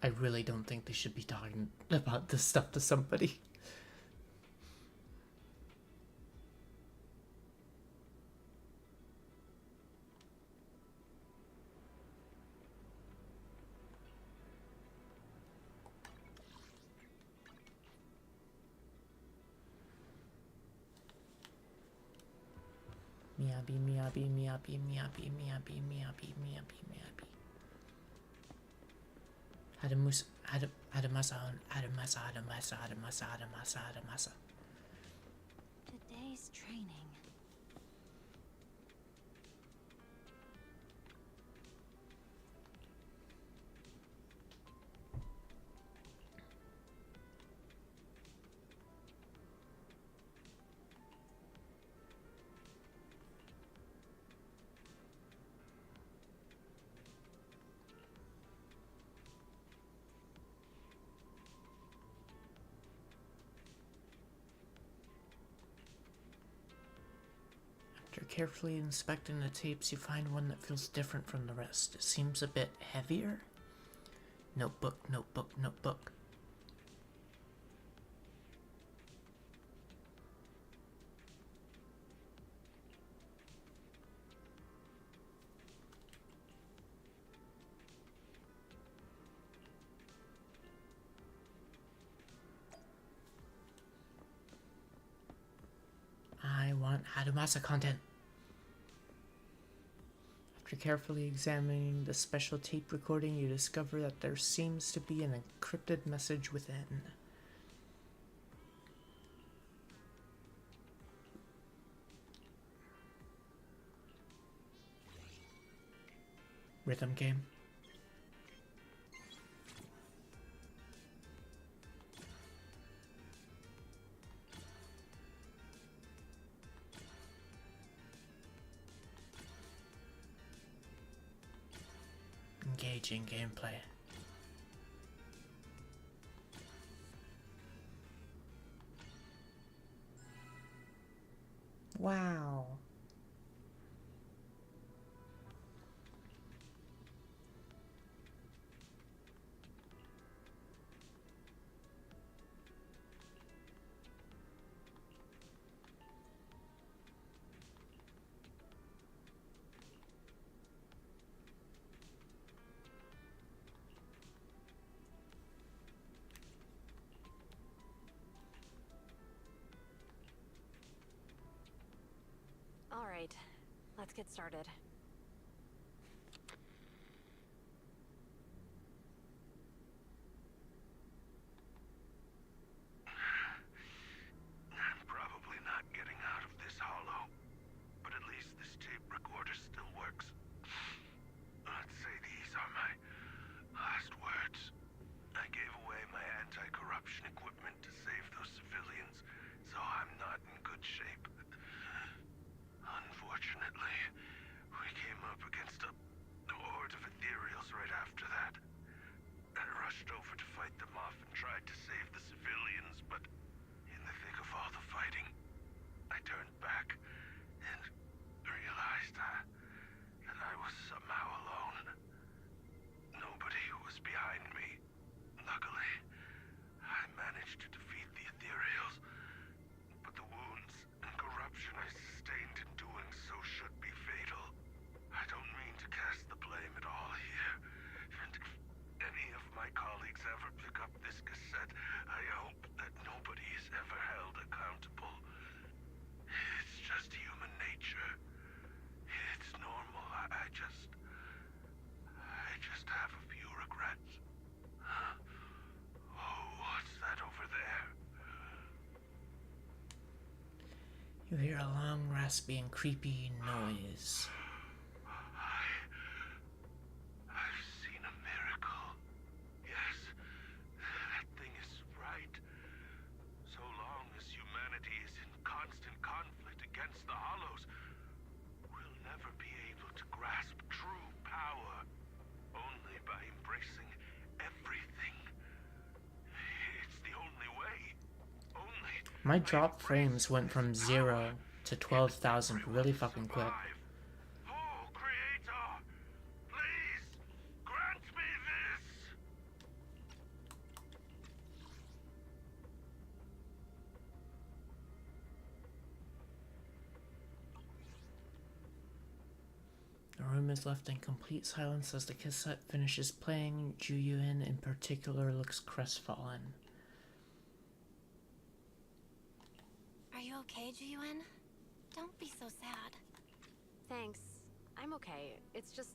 I really don't think they should be talking about this stuff to somebody. Miyabi, miyabi, miyabi, miyabi, miyabi, miyabi, miyabi, miyabi. Hadamasa, hadamasa. Today's training. After carefully inspecting the tapes, you find one that feels different from the rest. It seems a bit heavier. Notebook, notebook, notebook. I want Hadamasa content. After carefully examining the special tape recording, you discover that there seems to be an encrypted message within. Rhythm game. Engaging gameplay. Wow. All right, let's get started. I'm probably not getting out of this hollow, but at least this tape recorder still works. Let's say these are my last words. I gave away my anti-corruption equipment to save those civilians, so I'm not in good shape. Unfortunately, we came up against a horde of ethereals right after that. I rushed over to fight them off and tried to save the civilians, but in the thick of all the fighting, I turned back and realized that I was somehow alone. Nobody was behind me. Luckily, I managed to defeat the ethereals, but the wounds and corruption I sustained in doing so should be fatal. I don't mean to cast the blame at all here, and if any of my colleagues ever pick up this cassette, I hope that nobody is ever held accountable. It's just human nature. It's normal. I just have a few regrets. Oh, what's that over there? You hear a long, raspy, and creepy noise. I've seen a miracle. Yes, that thing is right. So long as humanity is in constant conflict against the Hollows, we'll never be able to grasp true power. Only by embracing everything. It's the only way. Only My drop frames went from 0 to 12,000 really fucking quick. Oh, Creator, please grant me this. is left in complete silence as the cassette finishes playing. Ju Yuen in particular looks crestfallen. Are you okay, Ju Yuen? Don't be so sad. Thanks. I'm okay. It's just...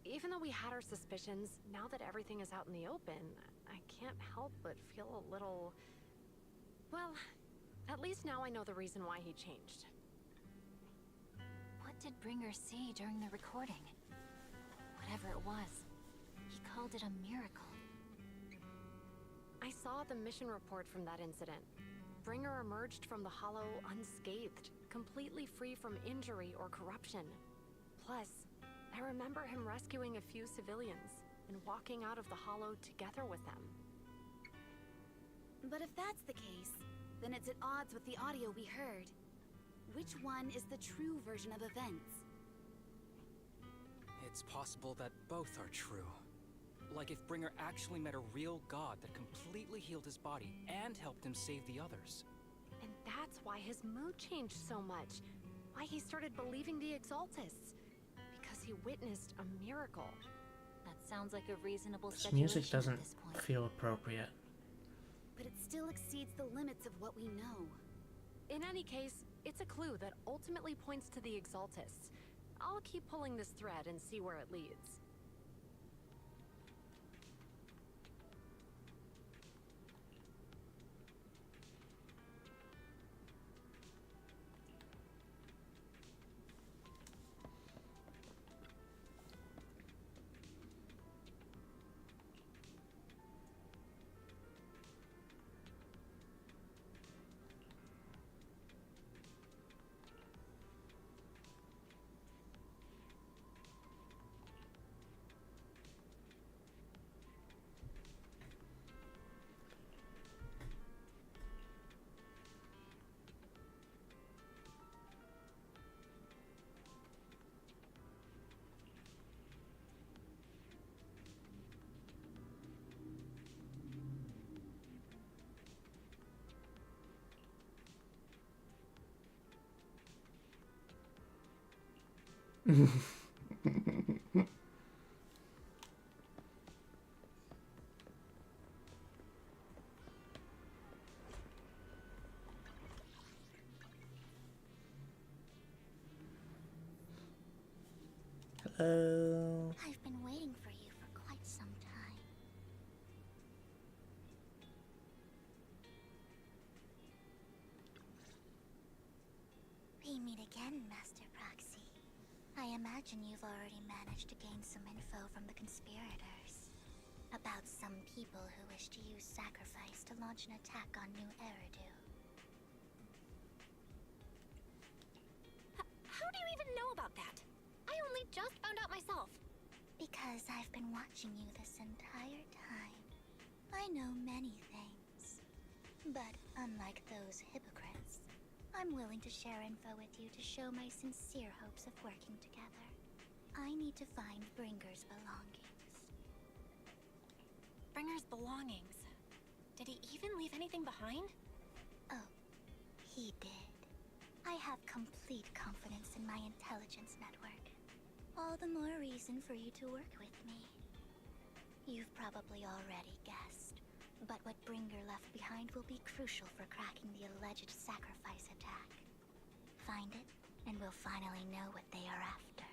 Even though we had our suspicions, now that everything is out in the open, I can't help but feel a little... Well, at least now I know the reason why he changed. What did Bringer see during the recording? Whatever it was, he called it a miracle. I saw the mission report from that incident. Bringer emerged from the Hollow unscathed, completely free from injury or corruption. Plus, I remember him rescuing a few civilians and walking out of the Hollow together with them. But if that's the case, then it's at odds with the audio we heard. Which one is the true version of events? It's possible that both are true. Like if Bringer actually met a real god that completely healed his body and helped him save the others. And that's why his mood changed so much. Why he started believing the Exaltists. Because he witnessed a miracle. That sounds like a reasonable This speculation music doesn't at this point. feel appropriate. But it still exceeds the limits of what we know. In any case, it's a clue that ultimately points to the Exaltists. I'll keep pulling this thread and see where it leads. Hello. I've been waiting for you for quite some time. We meet again, Master Proxy. I imagine you've already managed to gain some info from the conspirators. About some people who wish to use sacrifice to launch an attack on New Eridu. How do you even know about that? I only just found out myself. Because I've been watching you this entire time. I know many things. But unlike those hypocrites, I'm willing to share info with you to show my sincere hopes of working together. I need to find Bringer's belongings. Bringer's belongings. Did he even leave anything behind? Oh, he did. I have complete confidence in my intelligence network. All the more reason for you to work with me. You've probably already guessed, but what Bringer left behind will be crucial for cracking the alleged sacrifice attack. Find it, and we'll finally know what they are after.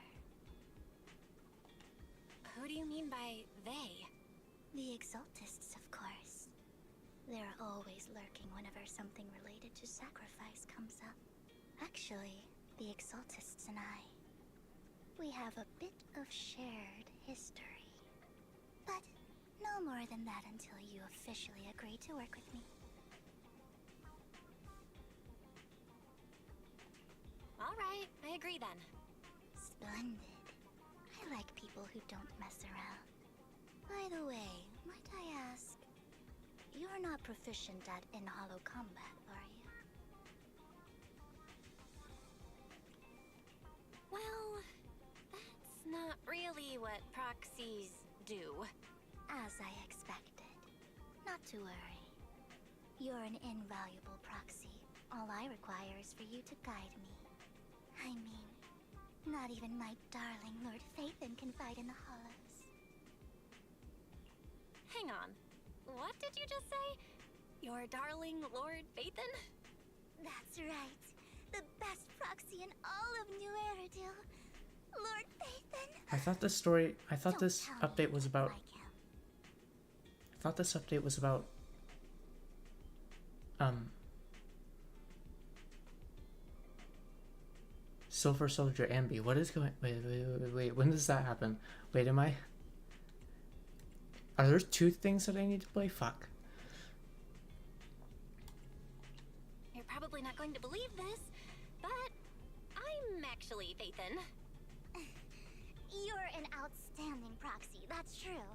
Who do you mean by they? The Exaltists, of course. They're always lurking whenever something related to sacrifice comes up. Actually, the Exaltists and I, we have a bit of shared history. But no more than that until you officially agree to work with me. All right, I agree then. Splendid. I like people who don't mess around. By the way, might I ask, you're not proficient at in-hollow combat, are you? Well, that's not really what proxies do. As I expected. Not to worry. You're an invaluable proxy. All I require is for you to guide me. I mean, Not even my darling Lord Phaethon can fight in the hollows. Hang on. What did you just say? Your darling Lord Phaethon? That's right. The best proxy in all of New Eridil. Lord Phaethon. I thought this update was about... I thought this update was about... Silver Soldier Ambi. What is going... Wait. When does that happen? Wait, am I... Are there 2 things that I need to play? Fuck. You're probably not going to believe this, but I'm actually Phaethon. You're an outstanding proxy, that's true.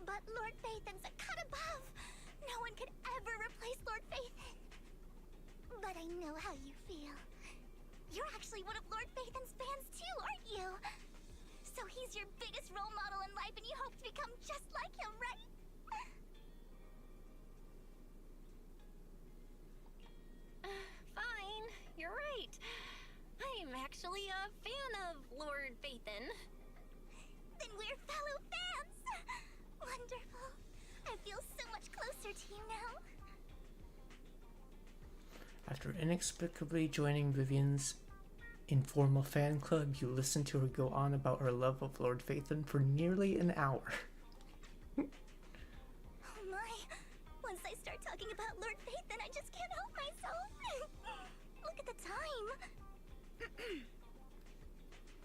But Lord Phaethon's a cut above. No one could ever replace Lord Phaethon. But I know how you feel. You're actually one of Lord Phaethon's fans too, aren't you? So he's your biggest role model in life and you hope to become just like him, right? Fine, you're right. I'm actually a fan of Lord Phaethon. Then we're fellow fans! Wonderful. I feel so much closer to you now. After inexplicably joining Vivian's informal fan club, you listen to her go on about her love of Lord Phaethon for nearly an hour. Oh my. Once I start talking about Lord Phaethon, I just can't help myself. Look at the time.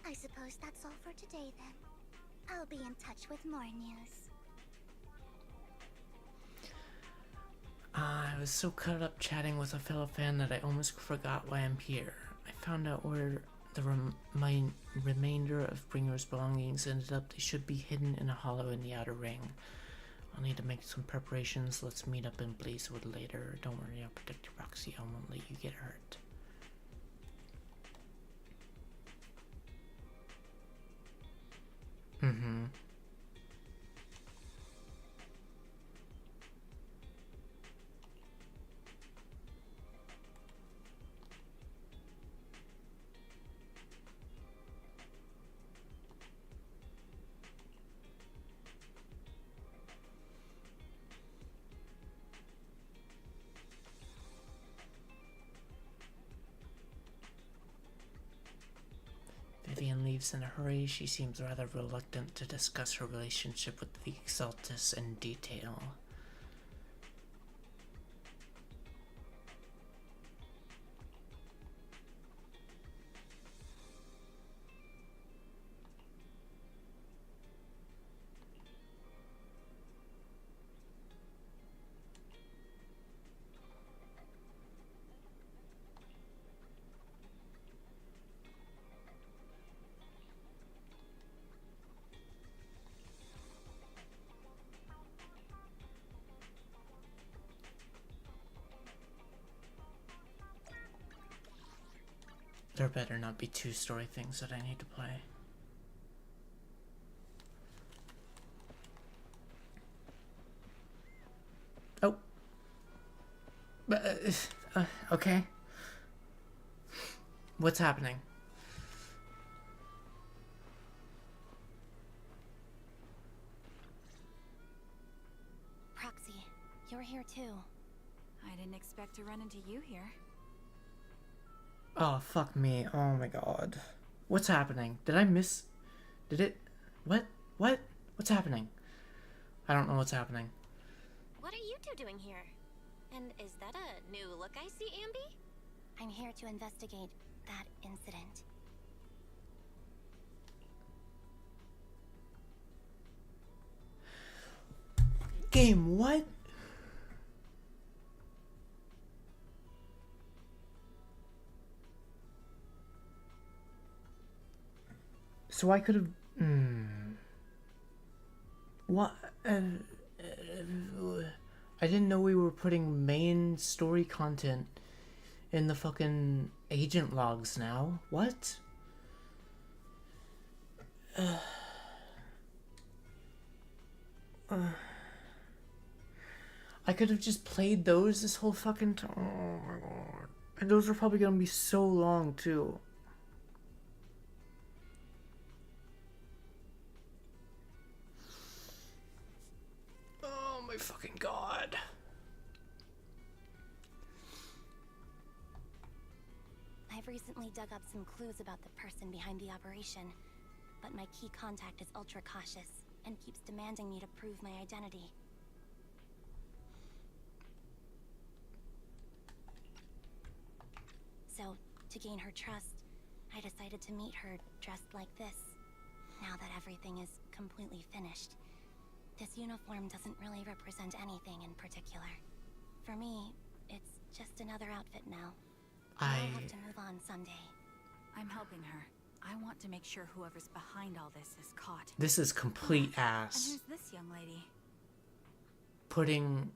I suppose that's all for today then. I'll be in touch with more news. I was so caught up chatting with a fellow fan that I almost forgot why I'm here. I found out where the remainder of Bringer's belongings ended up. They should be hidden in a hollow in the outer ring. I'll need to make some preparations. Let's meet up in Blazewood later. Don't worry, I'll protect your proxy. I won't let you get hurt. Mm-hmm. Vivian leaves in a hurry. She seems rather reluctant to discuss her relationship with the Exaltus in detail. There better not be 2 story things that I need to play. Oh. Okay. What's happening? Proxy, you're here too. I didn't expect to run into you here. Oh, fuck me. Oh my god. What's happening? Did I miss... Did it... What? What? What's happening? I don't know what's happening. What are you 2 doing here? And is that a new look I see, Ambi? I'm here to investigate that incident. Game, what? So I could have... What? I didn't know we were putting main story content in the fucking agent logs now. What? I could have just played those this whole fucking time. Oh my god. And those are probably gonna be so long too. fucking god. I've recently dug up some clues about the person behind the operation, but my key contact is ultra cautious and keeps demanding me to prove my identity. So, to gain her trust, I decided to meet her dressed like this. Now that everything is completely finished, this uniform doesn't really represent anything in particular. For me, it's just another outfit now. I'll have to move on someday. I'm helping her. I want to make sure whoever's behind all this is caught. This is complete And ass. who's this young lady? Putting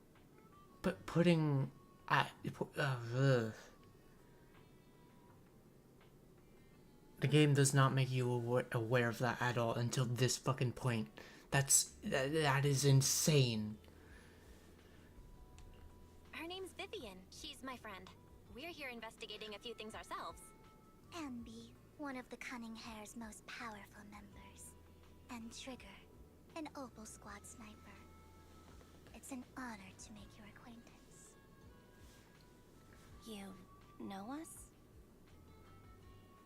the game does not make you aware of that at all until this fucking point. That is insane. Her name's Vivian. She's my friend. We're here investigating a few things ourselves. Ambi, one of the Cunning Hair's most powerful members. And Trigger, an Opal Squad sniper. It's an honor to make your acquaintance. You know us?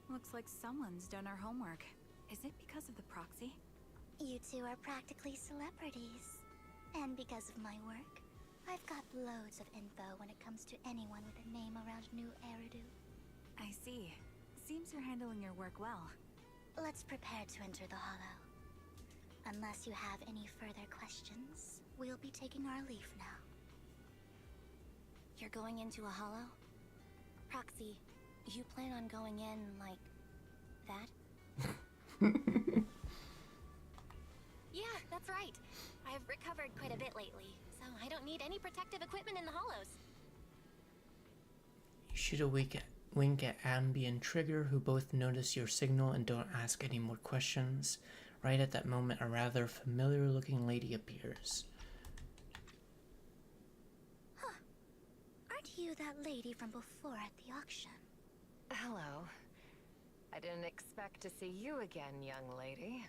Looks like someone's done our homework. Is it because of the proxy? You two are practically celebrities. And because of my work, I've got loads of info when it comes to anyone with a name around New Eridu. I see. Seems you're handling your work well. Let's prepare to enter the Hollow. Unless you have any further questions, we'll be taking our leave now. You're going into a hollow? Proxy, you plan on going in like that? Yeah, that's right. I've recovered quite a bit lately, so I don't need any protective equipment in the hollows. You shoot a wink at Ambi and Trigger, who both notice your signal and don't ask any more questions. Right at that moment, a rather familiar-looking lady appears. Huh. Aren't you that lady from before at the auction? Hello. I didn't expect to see you again, young lady.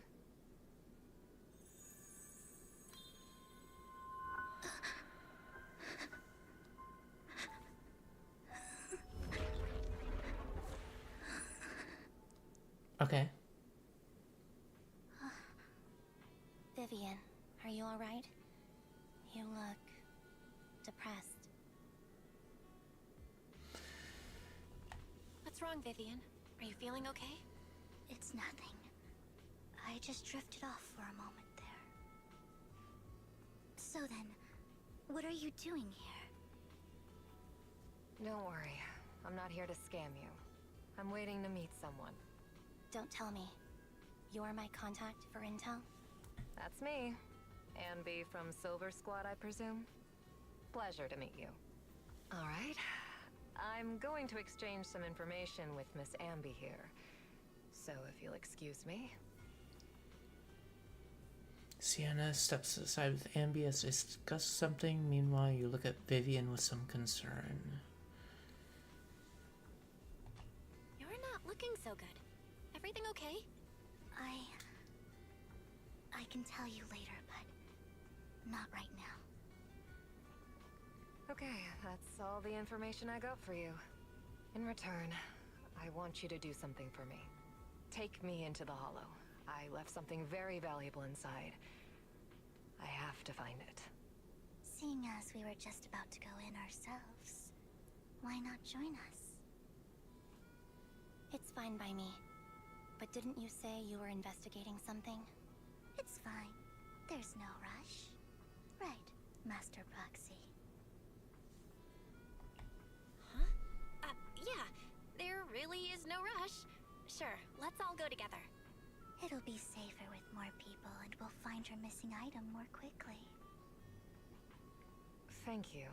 Okay. Vivian, are you alright? You look depressed. What's wrong, Vivian? Are you feeling okay? It's nothing. I just drifted off for a moment there. So then, what are you doing here? Don't worry. I'm not here to scam you. I'm waiting to meet someone. Don't tell me. You're my contact for intel? That's me. Ambi from Silver Squad, I presume? Pleasure to meet you. Alright. I'm going to exchange some information with Miss Ambi here. So if you'll excuse me. Sienna steps aside with Ambi as they discuss something. Meanwhile, you look at Vivian with some concern. You're not looking so good. Everything okay? I can tell you later, but not right now. Okay, that's all the information I got for you. In return, I want you to do something for me. Take me into the Hollow. I left something very valuable inside. I have to find it. Seeing as we were just about to go in ourselves, why not join us? It's fine by me. But didn't you say you were investigating something? It's fine. There's no rush. Right, Master Proxy. Huh? Yeah. There really is no rush. Sure, let's all go together. It'll be safer with more people, and we'll find her missing item more quickly. Thank you.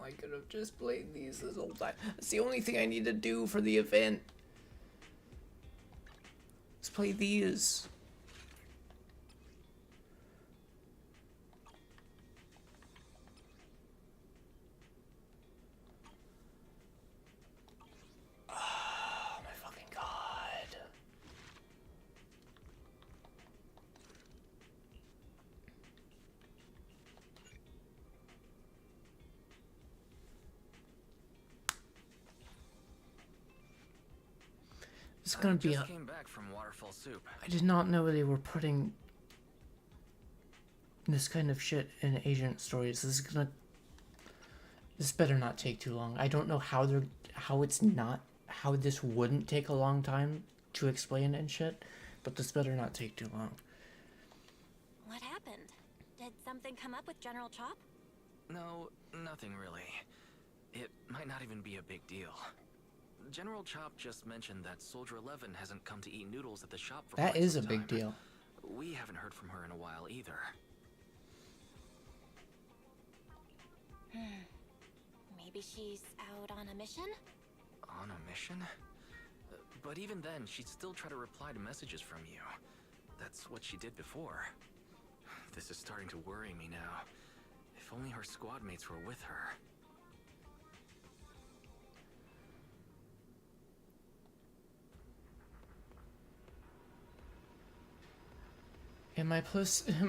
I could have just played these this whole time. That's the only thing I need to do for the event. Let's play these. Oh my fucking god. It's gonna be a... Came back from Waterfall Soup. I did not know they were putting this kind of shit in agent stories. This better not take too long. I don't know how this wouldn't take a long time to explain and shit, but this better not take too long. What happened? Did something come up with General Chop? No, nothing really. It might not even be a big deal. General Chop just mentioned that Soldier 11 hasn't come to eat noodles at the shop for That quite is a some big time. deal. We haven't heard from her in a while either. Maybe she's out on a mission? On a mission? But even then, she'd still try to reply to messages from you. That's what she did before. This is starting to worry me now. If only her squad mates were with her. Am I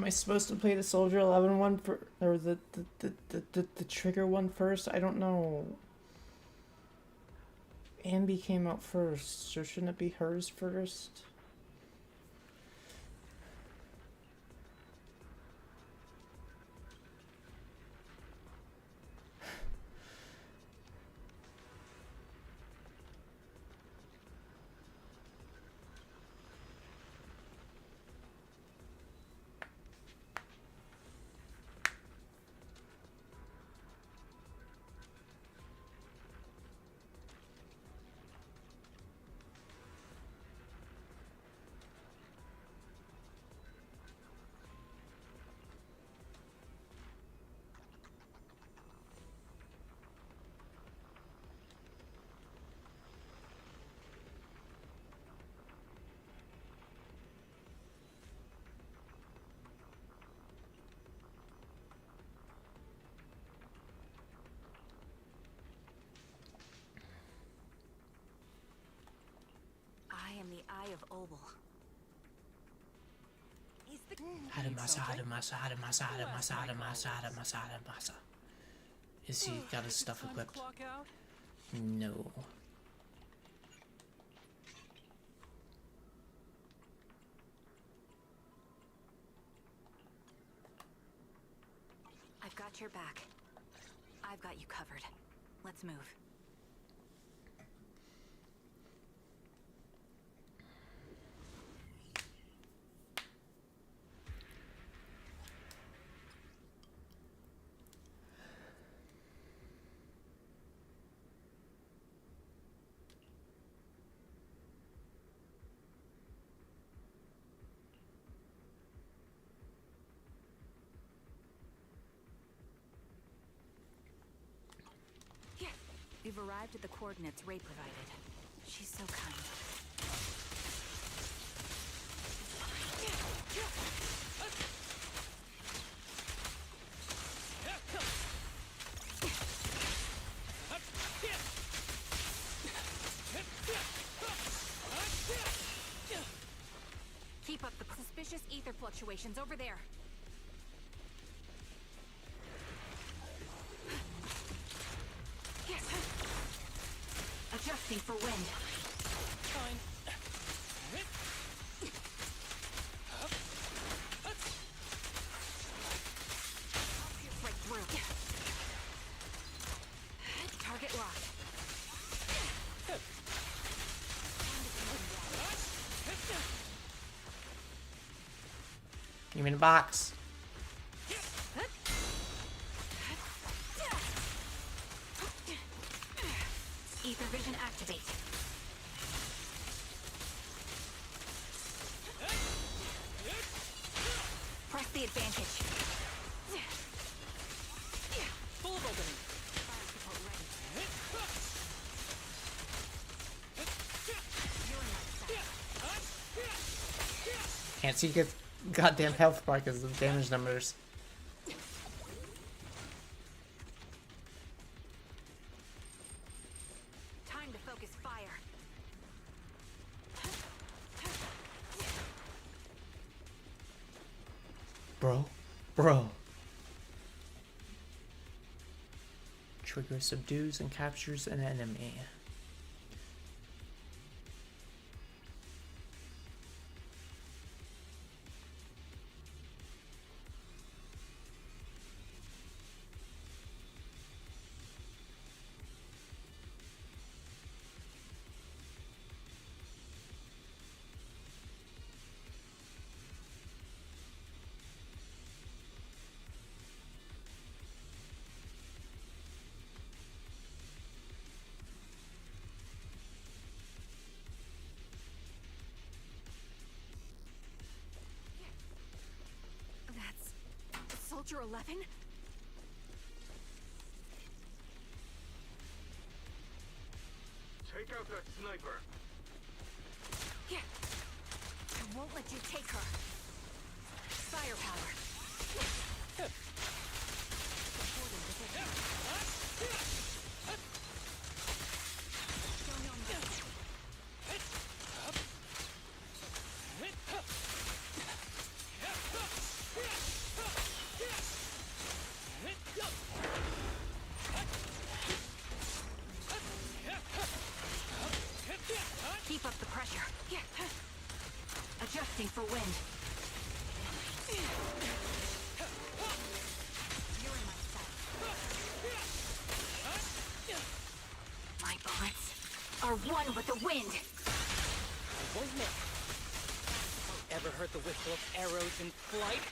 supposed to play the Soldier 11 one for, or the Trigger one first? I don't know. Ambi came out first, so shouldn't it be hers first? I am the Eye of Obel. Is he got his stuff equipped? No. I've got your back. I've got you covered. Let's move. We've arrived at the coordinates Ray provided. She's so kind. Keep up the suspicious ether fluctuations over there. Adjusting for wind. Fine. Right through. Target locked. Give me the box. Ether vision activate. Press the advantage. Full of opening. can't see his goddamn health bar because of the damage numbers. Time to focus fire. Bro. Trigger subdues and captures an enemy. That's Soldier 11? Take out that sniper. Yeah. I won't let you take her. Firepower. Keep up the pressure. Yeah. Adjusting for wind. You're in my sight. My bullets are one with the wind. I won't miss. Ever heard the whistle of arrows in flight?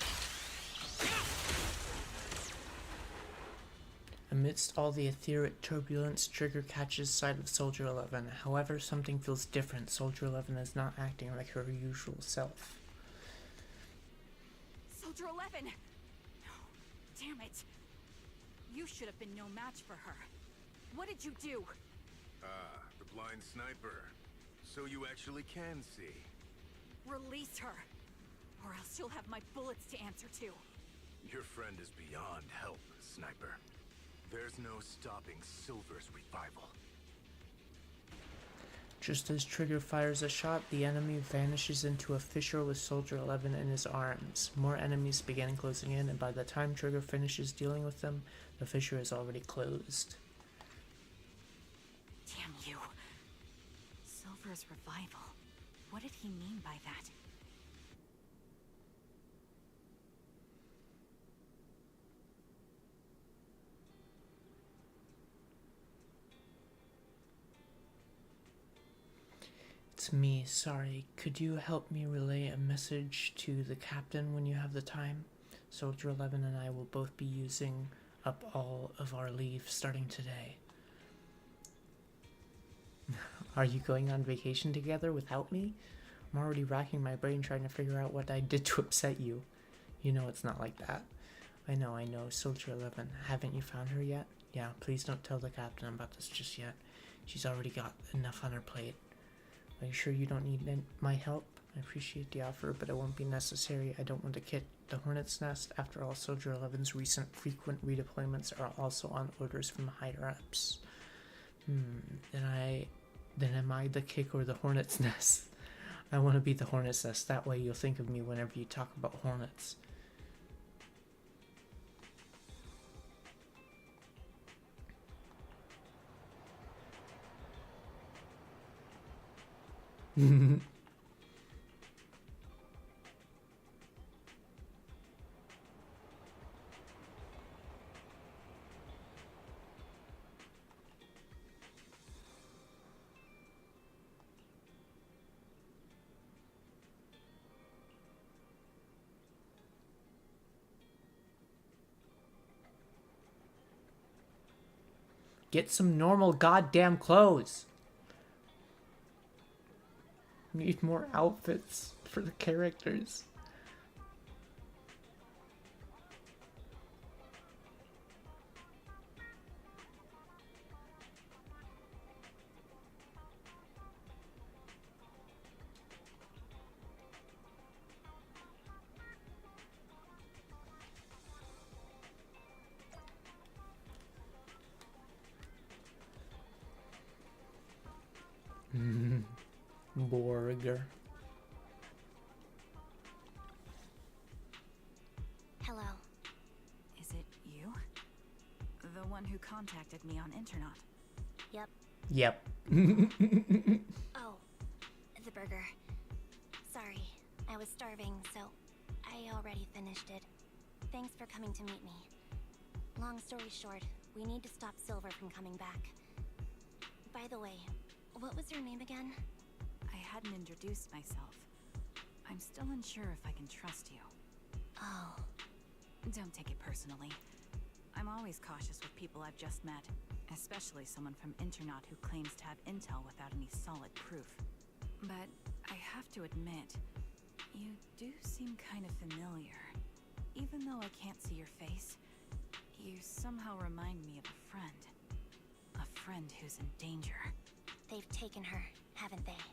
Amidst all the etheric turbulence, Trigger catches sight of Soldier 11. However, something feels different. Soldier 11 is not acting like her usual self. Soldier 11! No, damn it. You should have been no match for her. What did you do? Ah, the blind sniper. So you actually can see. Release her, or else you'll have my bullets to answer to. Your friend is beyond help, Sniper. There's no stopping Silver's revival. Just as Trigger fires a shot, the enemy vanishes into a fissure with Soldier 11 in his arms. More enemies begin closing in, and by the time Trigger finishes dealing with them, the fissure is already closed. Damn you. Silver's revival. What did he mean by that? It's me, sorry. Could you help me relay a message to the captain when you have the time? Soldier 11 and I will both be using up all of our leave starting today. Are you going on vacation together without me? I'm already racking my brain trying to figure out what I did to upset you. You know it's not like that. I know, Soldier 11. Haven't you found her yet? Yeah, please don't tell the captain about this just yet. She's already got enough on her plate. Are you sure you don't need my help? I appreciate the offer, but it won't be necessary. I don't want to kick the Hornet's Nest. After all, Soldier 11's recent frequent redeployments are also on orders from higher-ups. Then am I the kick or the Hornet's Nest? I want to be the Hornet's Nest. That way you'll think of me whenever you talk about hornets. Get some normal goddamn clothes. Need more outfits for the characters. burger. Hello. Is it you? The one who contacted me on Internet? Yep. Yep. Oh, the burger. Sorry, I was starving, so I already finished it. Thanks for coming to meet me. Long story short, we need to stop Silver from coming back. By the way, what was your name again? I hadn't introduced myself. I'm still unsure if I can trust you. Oh. Don't take it personally. I'm always cautious with people I've just met, especially someone from Internet who claims to have intel without any solid proof. But I have to admit, you do seem kind of familiar. Even though I can't see your face, you somehow remind me of a friend. A friend who's in danger. They've taken her, haven't they?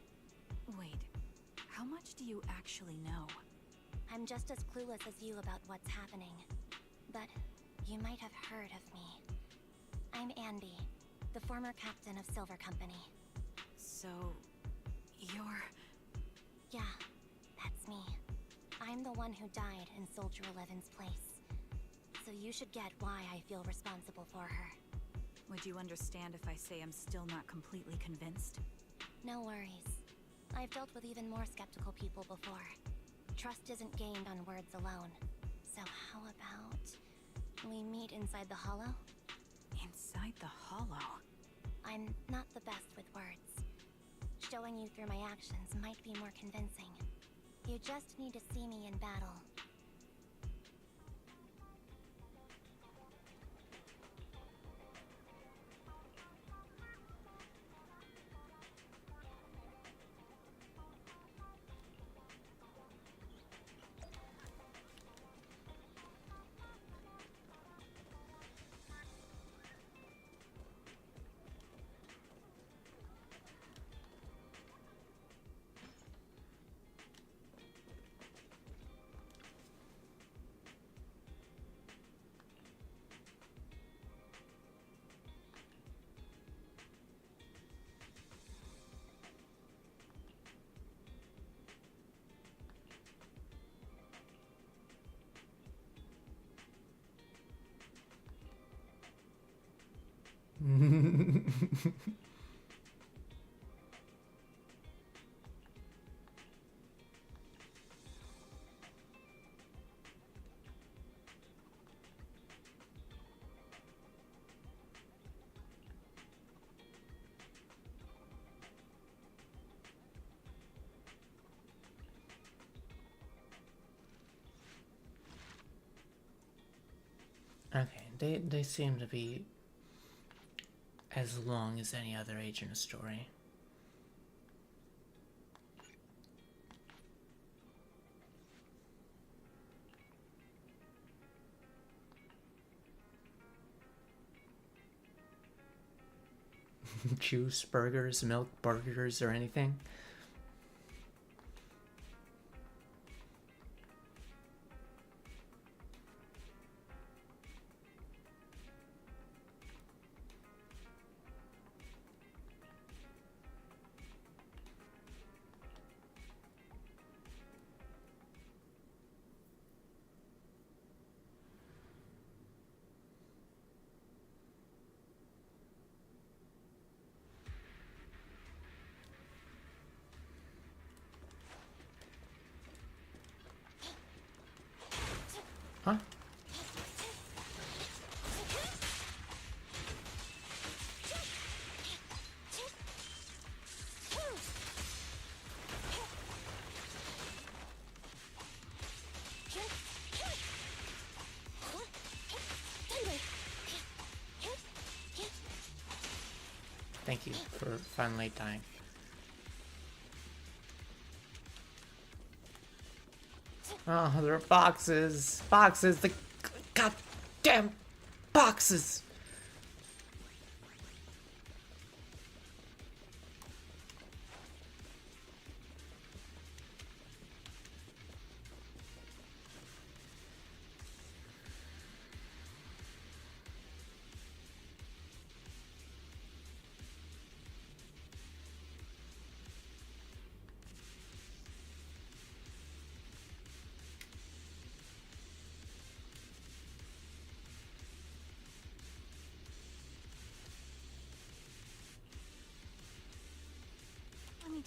Wait, how much do you actually know? I'm just as clueless as you about what's happening. But you might have heard of me. I'm Andy, the former captain of Silver Company. So, you're... Yeah, that's me. I'm the one who died in Soldier 11's place. So you should get why I feel responsible for her. Would you understand if I say I'm still not completely convinced? No worries. I've dealt with even more skeptical people before. Trust isn't gained on words alone. So how about we meet inside the Hollow? Inside the Hollow? I'm not the best with words. Showing you through my actions might be more convincing. You just need to see me in battle. Okay, they seem to be as long as any other agent story. Juice burgers, milk burgers, or anything. Huh? Thank you for finally dying. Oh, there are boxes. Boxes. The goddamn boxes.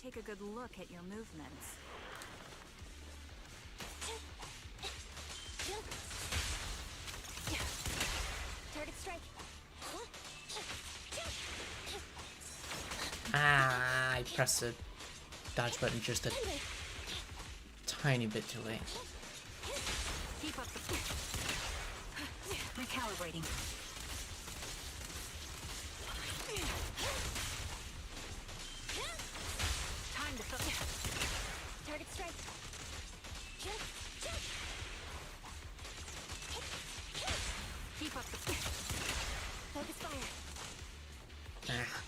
take a good look at your movements. Target strike. Ah, I pressed the dodge button just a tiny bit too late. Keep up the... Recalibrating. Time to focus. Target strike. Keep up the... Focus fire. Ah.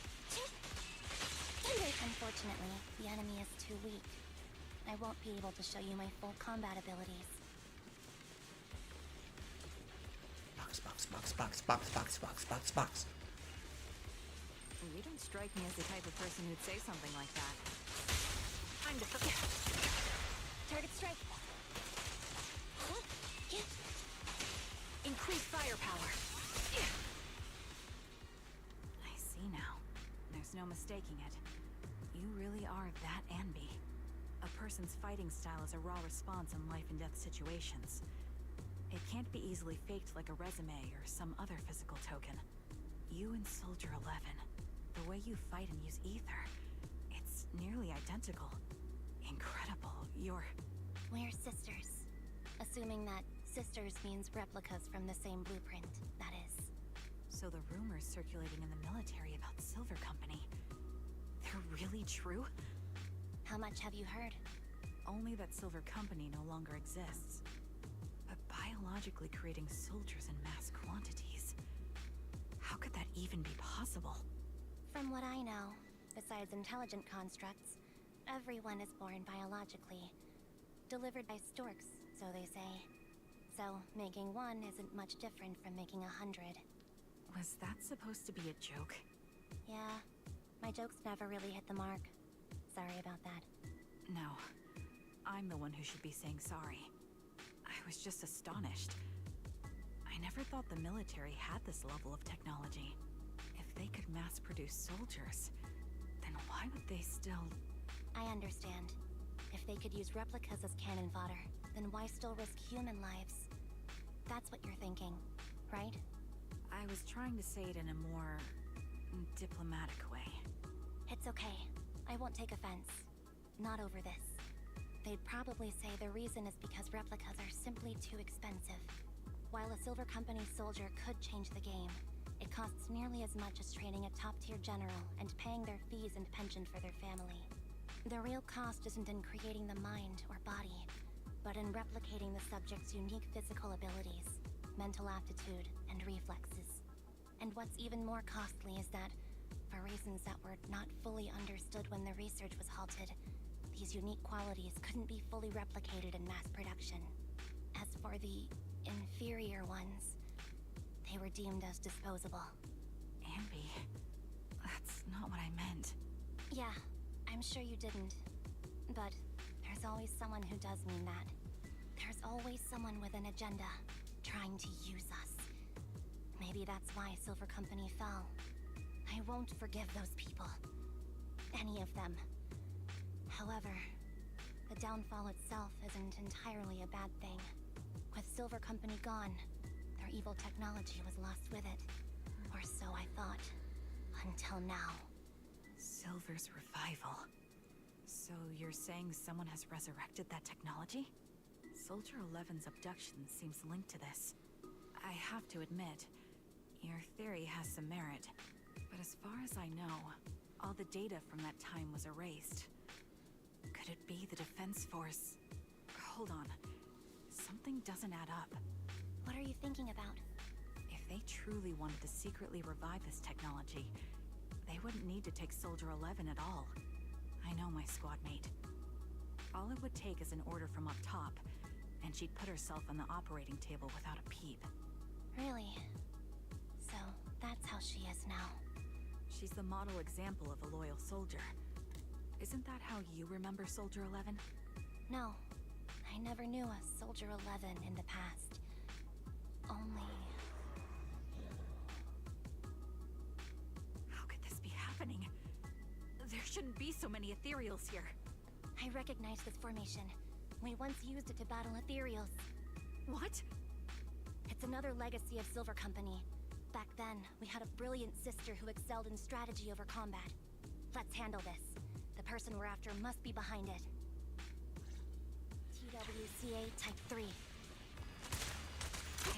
Unfortunately, the enemy is too weak. I won't be able to show you my full combat abilities. Box, box, box, box, box, box, box, box, box. You don't strike me as the type of person who'd say something like that. Time to focus. Target strike. Increase firepower. I see now. There's no mistaking it. You really are that Anby. A person's fighting style is a raw response in life and death situations. It can't be easily faked like a resume or some other physical token. You and Soldier 11, the way you fight and use ether, it's nearly identical. Incredible. We're sisters. Assuming that sisters means replicas from the same blueprint, that is. So the rumors circulating in the military about Silver Company, they're really true? How much have you heard? Only that Silver Company no longer exists. But biologically creating soldiers in mass quantities, how could that even be possible? From what I know, besides intelligent constructs, everyone is born biologically. Delivered by storks, so they say. So, making one isn't much different from making 100. Was that supposed to be a joke? Yeah, my jokes never really hit the mark. Sorry about that. No, I'm the one who should be saying sorry. I was just astonished. I never thought the military had this level of technology. If they could mass produce soldiers, then why would they still... I understand. If they could use replicas as cannon fodder, then why still risk human lives? That's what you're thinking, right? I was trying to say it in a more... diplomatic way. It's okay. I won't take offense. Not over this. They'd probably say the reason is because replicas are simply too expensive. While a Silver Company soldier could change the game, it costs nearly as much as training a top-tier general and paying their fees and pension for their family. The real cost isn't in creating the mind or body, but in replicating the subject's unique physical abilities, mental aptitude, and reflexes. And what's even more costly is that, for reasons that were not fully understood when the research was halted, these unique qualities couldn't be fully replicated in mass production. As for the inferior ones, they were deemed as disposable. Anby, that's not what I meant. Yeah, I'm sure you didn't. But there's always someone who does mean that. There's always someone with an agenda, trying to use us. Maybe that's why Silver Company fell. I won't forgive those people. Any of them. However, the downfall itself isn't entirely a bad thing. With Silver Company gone, their evil technology was lost with it. Or so I thought. Until now. Silver's revival. So you're saying someone has resurrected that technology? Soldier 11's abduction seems linked to this. I have to admit, your theory has some merit. But as far as I know, all the data from that time was erased. Could it be the Defense Force? Hold on. Something doesn't add up. What are you thinking about? If they truly wanted to secretly revive this technology, they wouldn't need to take Soldier 11 at all. I know my squad mate. All it would take is an order from up top, and she'd put herself on the operating table without a peep. Really? So, that's how she is now. She's the model example of a loyal soldier. Isn't that how you remember Soldier 11? No. I never knew a Soldier 11 in the past. Only... How could this be happening? There There shouldn't be so many ethereals here. I recognize this formation. We once used it to battle ethereals. What? It's another legacy of Silver Company. Back then, we had a brilliant sister who excelled in strategy over combat. Let's handle this. The person we're after must be behind it. TWCA Type 3.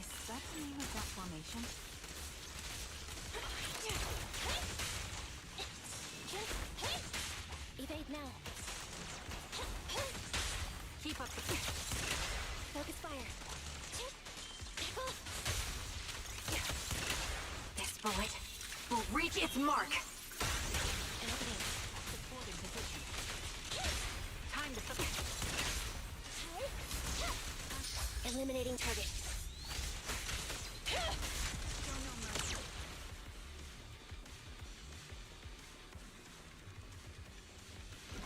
Is that the name of that formation? Evade now. Keep up the... Focus fire. This bullet will reach its mark. An opening. Supporting position. Time to... Eliminating target.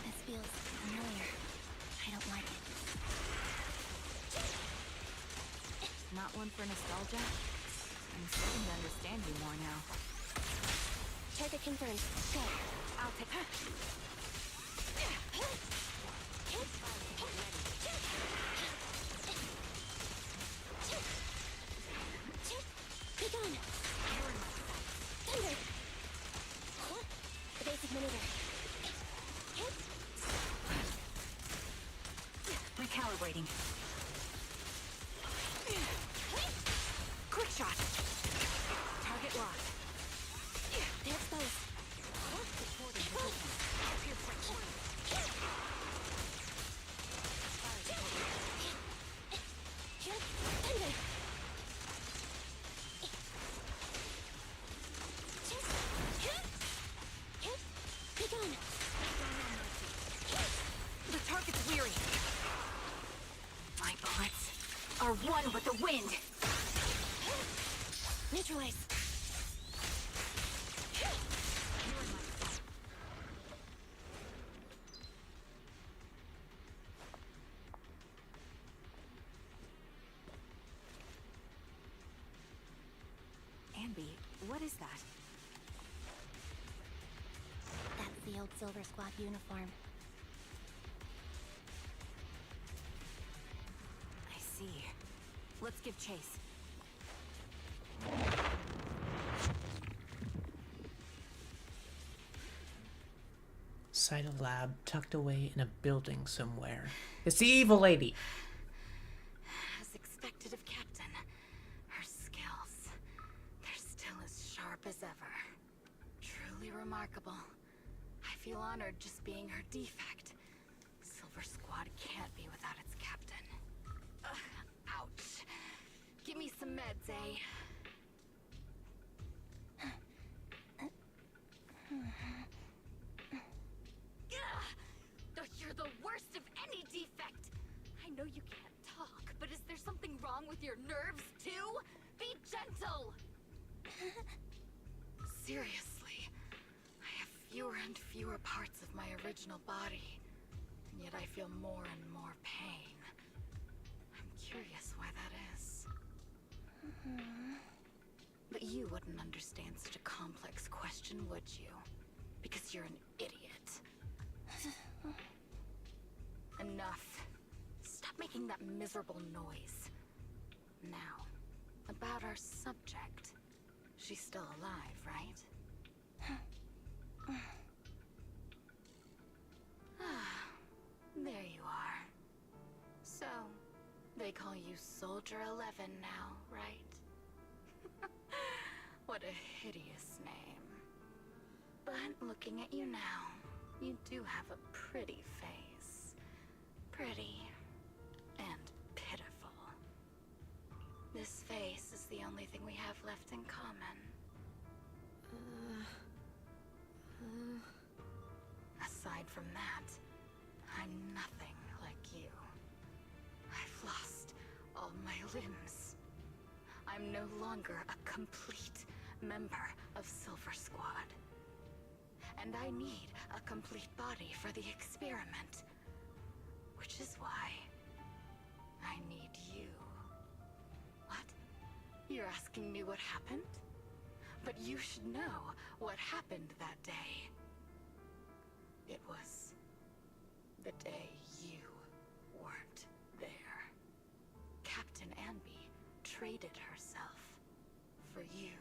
This feels familiar. I don't like it. Not one for nostalgia? I'm starting to understand you more now. Target confirmed. Go. I'll take her. Be gone. Thunder. The basic maneuver. Recalibrating. Quick shot. Target locked. They're exposed. Supporting position. Pierce right through. Thunder. Be gone. The target's weary. My bullets are one with the wind. Neutralize. Anby, what is that? That's the old Silver Squad uniform. I see. Let's give chase. Sight a lab tucked away in a building somewhere. It's the evil lady. As expected of Captain, her skills, they're still as sharp as ever. Truly remarkable. I feel honored just being her defect. Silver Squad can't be without its captain. Ouch. Give me some meds, eh? You're the worst of any defect! I know you can't talk, but is there something wrong with your nerves, too? Be gentle! Seriously, I have fewer and fewer parts of my original body, and yet I feel more and more pain. I'm curious why that is. But you wouldn't understand such a complex question, would you? Because you're an idiot. Enough. Stop making that miserable noise. Now, about our subject. She's still alive, right? There you are. So, they call you Soldier 11 now, right? What a hideous name. But looking at you now, you do have a pretty face. Pretty and pitiful. This face is the only thing we have left in common. Aside from that, I'm nothing like you. I've lost all my limbs. I'm no longer a complete member of Silver Squad. And I need a complete body for the experiment. Which is why I need you. What? You're asking me what happened? But you should know what happened that day. It was the day you weren't there. Captain Anby traded herself for you.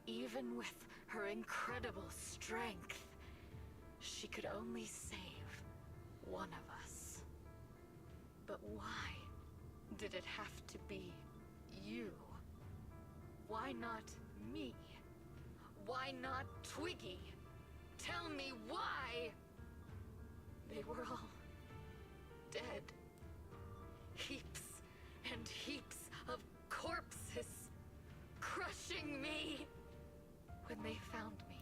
Even with her incredible strength, she could only save one of us. But why did it have to be you? Why not me? Why not Twiggy? Tell me why! They were all dead. Heaps and heaps of corpses crushing me. When they found me,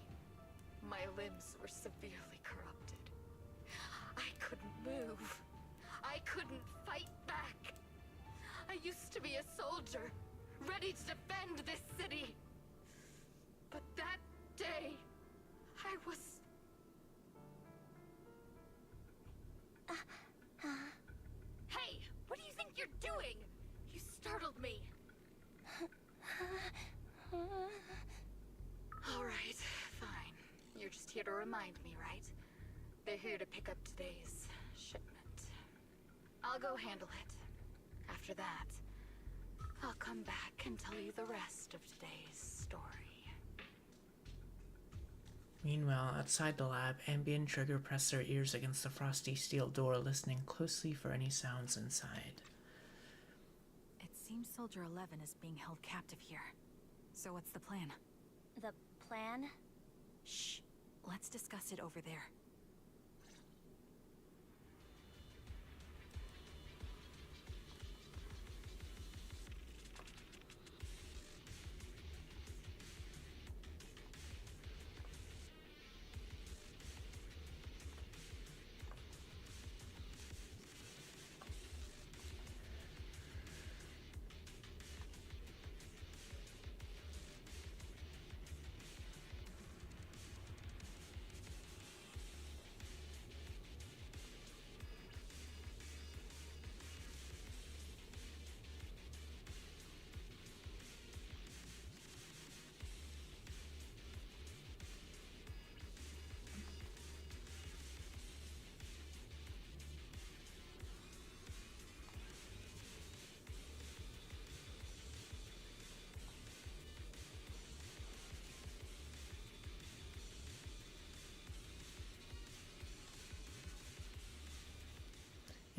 my limbs were severely corrupted. I couldn't move. I couldn't fight back. I used to be a soldier, ready to defend this city. But that day, I was... Hey, what do you think you're doing? You startled me. All right, fine. You're just here to remind me, right? They're here to pick up today's shipment. I'll go handle it. After that, I'll come back and tell you the rest of today's story. Meanwhile, outside the lab, Ambi and Trigger press their ears against the frosty steel door, listening closely for any sounds inside. It seems Soldier 11 is being held captive here. So what's the plan? The plan? Shh. Let's discuss it over there.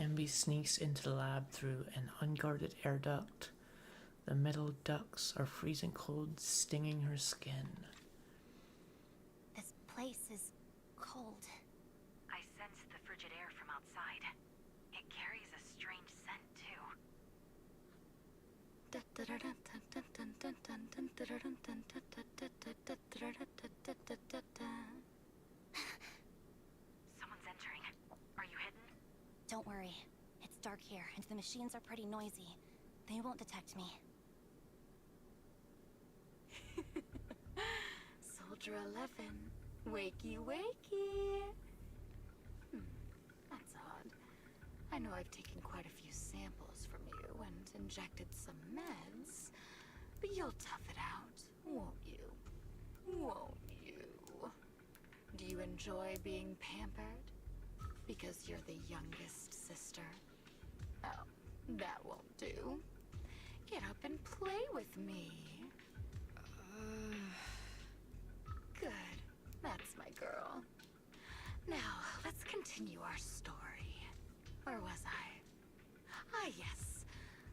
Ambi sneaks into the lab through an unguarded air duct. The metal ducts are freezing cold, stinging her skin. This place is cold. I sense the frigid air from outside. It carries a strange scent, too. Someone's entering. Are you hidden? Don't worry. It's dark here, and the machines are pretty noisy. They won't detect me. Soldier 11, wakey wakey. That's odd. I know I've taken quite a few samples from you and injected some meds, but you'll tough it out, won't you? Won't you? Do you enjoy being pampered? Because you're the youngest sister? Oh, that won't do. Get up and play with me. Good. That's my girl. Now, let's continue our story. Where was I? Ah, yes.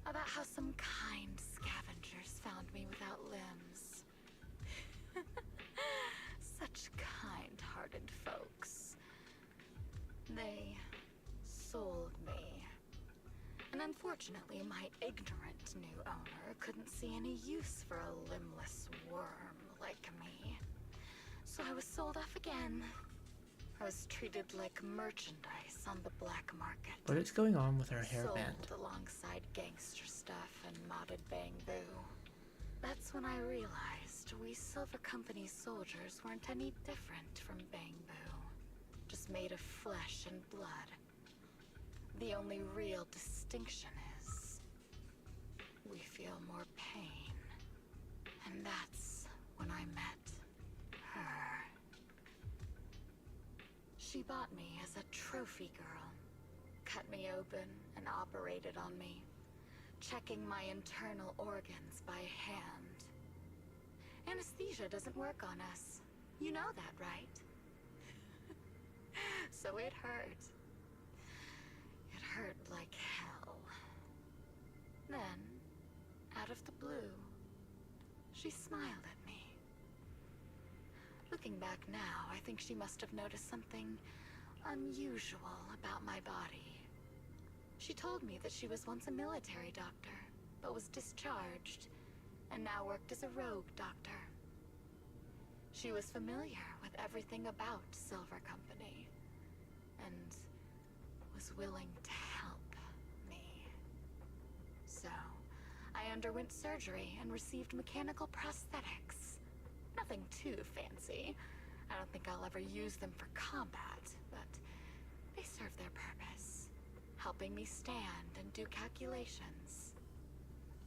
About how some kind scavengers found me without limbs. Such kind-hearted folks. They sold me. And unfortunately, my ignorant new owner couldn't see any use for a limbless worm like me. So I was sold off again. I was treated like merchandise on the black market. What is going on with her hairband? Sold alongside gangster stuff and modded bamboo. That's when I realized we Silver Company soldiers weren't any different from bamboo. Just made of flesh and blood. The only real distinction is we feel more pain. And that's when I met her. She bought me as a trophy girl. Cut me open and operated on me, checking my internal organs by hand. Anesthesia doesn't work on us. You know that, right? So it hurt. It hurt like hell. Then, out of the blue, she smiled at me. Looking back now, I think she must have noticed something unusual about my body. She told me that she was once a military doctor, but was discharged, and now worked as a rogue doctor. She was familiar with everything about Silver Company, and was willing to help me. So, I underwent surgery and received mechanical prosthetics. Nothing too fancy. I don't think I'll ever use them for combat, but they serve their purpose, helping me stand and do calculations.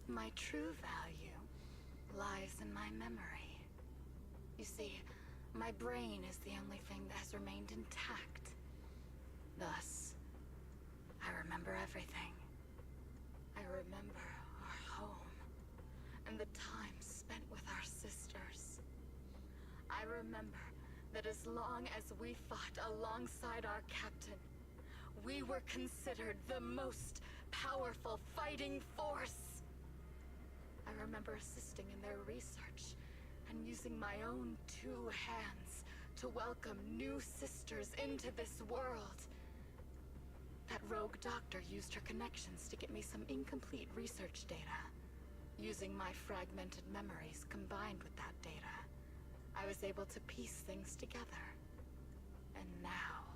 My true value lies in my memory. You see, my brain is the only thing that has remained intact. Thus, I remember everything. I remember our home, and the time spent with our sisters. I remember that as long as we fought alongside our captain, we were considered the most powerful fighting force. I remember assisting in their research and using my own 2 hands to welcome new sisters into this world. That rogue doctor used her connections to get me some incomplete research data. Using my fragmented memories combined with that data, I was able to piece things together. And now,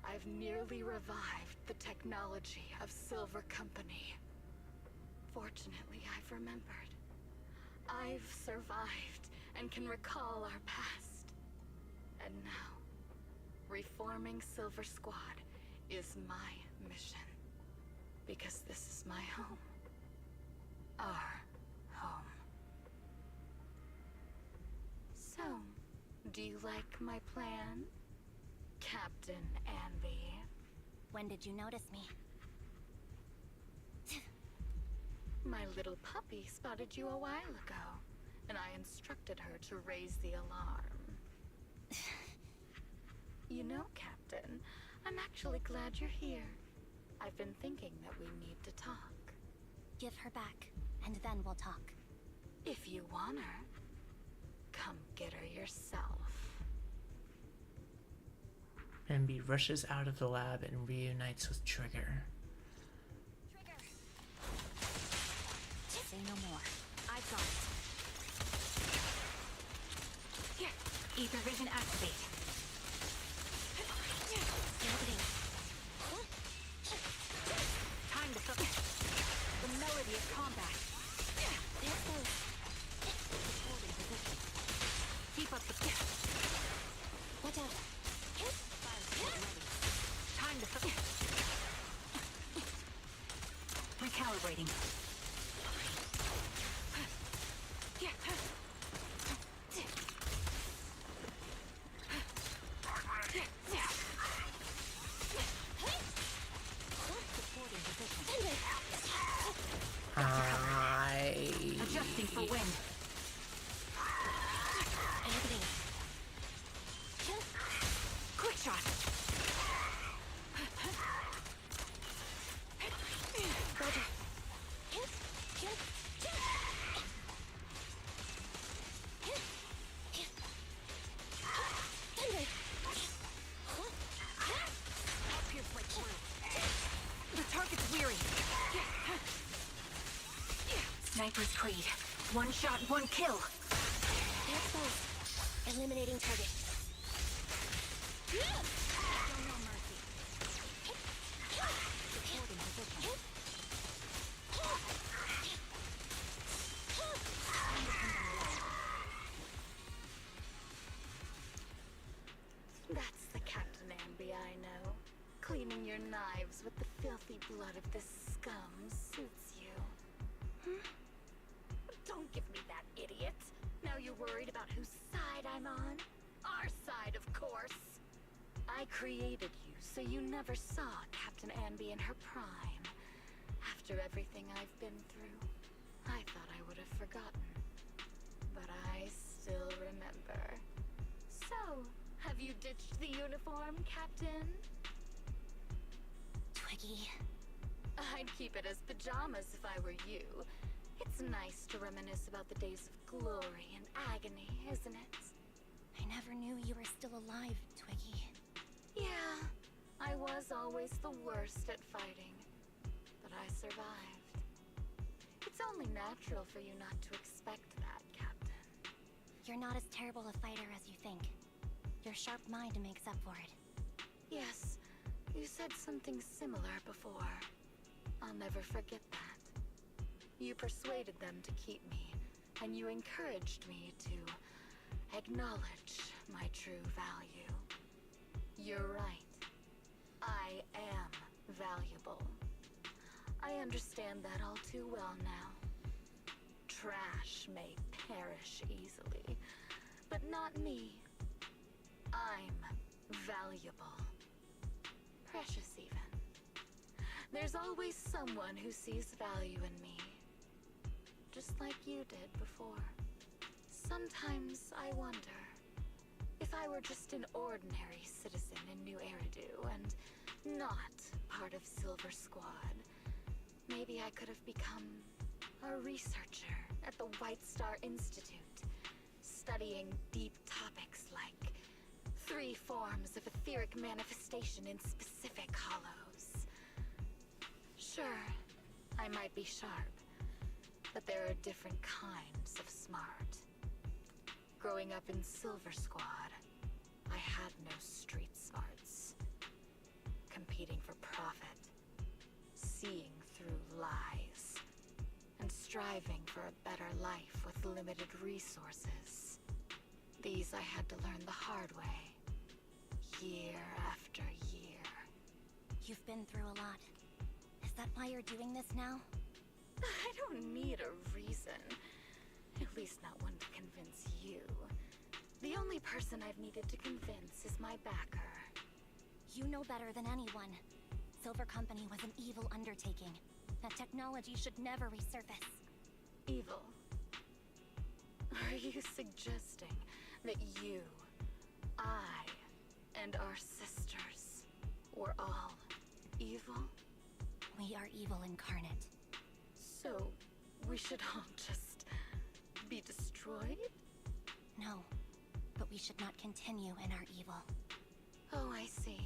I've nearly revived the technology of Silver Company. Fortunately, I've remembered. I've survived and can recall our past. And now, reforming Silver Squad is my mission. Because this is my home. Our home. So, do you like my plan, Captain Anby? When did you notice me? My little puppy spotted you a while ago, and I instructed her to raise the alarm. You know, Captain, I'm actually glad you're here. I've been thinking that we need to talk. Give her back, and then we'll talk. If you want her, come get her yourself. Bambi rushes out of the lab and reunites with Trigger. Say no more. I've got it. Here, ether vision activate. Time to focus. The melody of combat. There goes. Holding position. Keep up the pace. Watch out. Time to focus. Recalibrating. Adjusting for wind. Quick shot. The target's weary. Sniper's Creed. One shot, one kill. There goes. Eliminating target. Show no mercy. Supporting position. That's the Captain Anby I know. Cleaning your knives with the filthy blood of this scum suits you. Don't give me that, idiot. Now you're worried about whose side I'm on? Our side, of course. I created you so you never saw Captain Anby in her prime. After everything I've been through, I thought I would have forgotten. But I still remember. So, have you ditched the uniform, Captain? Twiggy. I'd keep it as pajamas if I were you. It's nice to reminisce about the days of glory and agony, isn't it? I never knew you were still alive, Twiggy. Yeah, I was always the worst at fighting, but I survived. It's only natural for you not to expect that, Captain. You're not as terrible a fighter as you think. Your sharp mind makes up for it. Yes, you said something similar before. I'll never forget that. You persuaded them to keep me, and you encouraged me to acknowledge my true value. You're right. I am valuable. I understand that all too well now. Trash may perish easily, but not me. I'm valuable. Precious even. There's always someone who sees value in me. Just like you did before. Sometimes I wonder if I were just an ordinary citizen in New Eridu and not part of Silver Squad, maybe I could have become a researcher at the White Star Institute, studying deep topics like 3 forms of etheric manifestation in specific hollows. Sure, I might be sharp, but there are different kinds of smart. Growing up in Silver Squad, I had no street smarts. Competing for profit, seeing through lies, and striving for a better life with limited resources. These I had to learn the hard way, year after year. You've been through a lot. Is that why you're doing this now? I don't need a reason. At least not one to convince you. The only person I've needed to convince is my backer. You know better than anyone. Silver Company was an evil undertaking. That technology should never resurface. Evil? Are you suggesting that you, I, and our sisters were all evil? We are evil incarnate. So, we should all just be destroyed? No, but we should not continue in our evil. Oh, I see.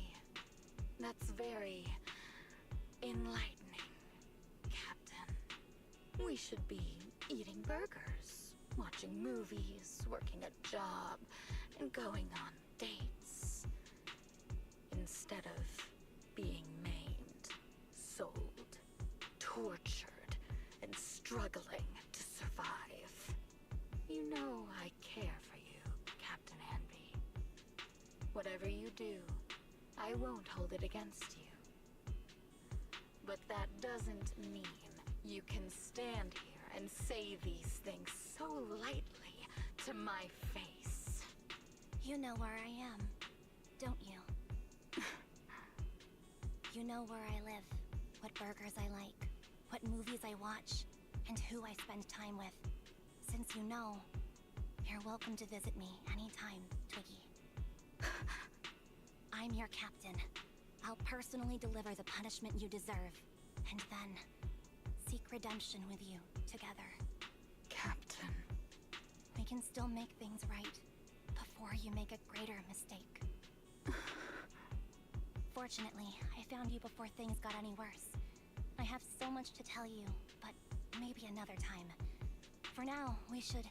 That's very enlightening, Captain. We should be eating burgers, watching movies, working a job, and going on dates. Instead of being maimed, sold, tortured, and struggling to survive. You know I care for you, Captain Anby. Whatever you do, I won't hold it against you. But that doesn't mean you can stand here and say these things so lightly to my face. You know where I am, don't you? You know where I live, what burgers I like, what movies I watch, and who I spend time with. Since you know, you're welcome to visit me anytime, Twiggy. I'm your captain. I'll personally deliver the punishment you deserve, and then seek redemption with you together. Captain. We can still make things right before you make a greater mistake. Fortunately, I found you before things got any worse. I have so much to tell you, but maybe another time. For now, we should...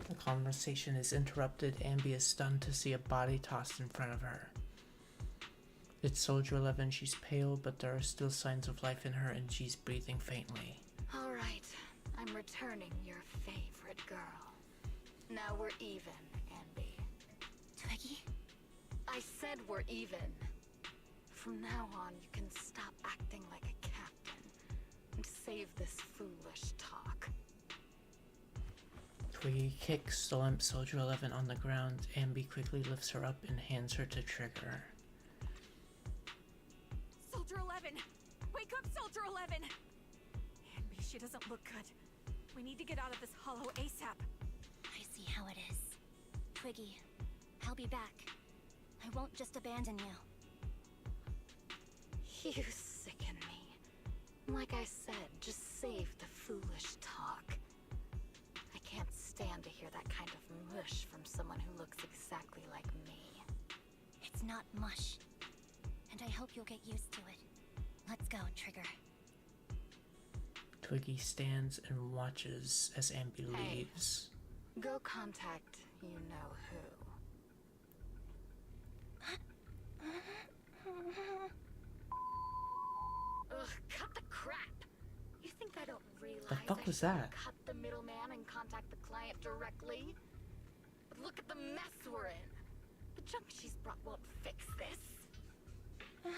The conversation is interrupted. Ambi is stunned to see a body tossed in front of her. It's Soldier 11. She's pale, but there are still signs of life in her, and she's breathing faintly. All right, I'm returning your favorite girl. Now we're even, Anby. Twiggy? I said we're even. From now on, you can stop acting like a captain and save this foolish talk. Twiggy kicks the limp Soldier 11 on the ground. Ambi quickly lifts her up and hands her to Trigger. Soldier 11! Wake up, Soldier 11! Ambi, she doesn't look good. We need to get out of this hollow ASAP. I see how it is. Twiggy, I'll be back. I won't just abandon you. You sicken me. Like I said, just save the foolish talk. I can't stand to hear that kind of mush from someone who looks exactly like me. It's not mush. And I hope you'll get used to it. Let's go, Trigger. Twiggy stands and watches as Ambi leaves. Go contact you-know-who. Ugh, cut the crap! You think I don't realize The fuck was that? Cut the middleman and contact the client directly? But look at the mess we're in! The junk she's brought won't fix this.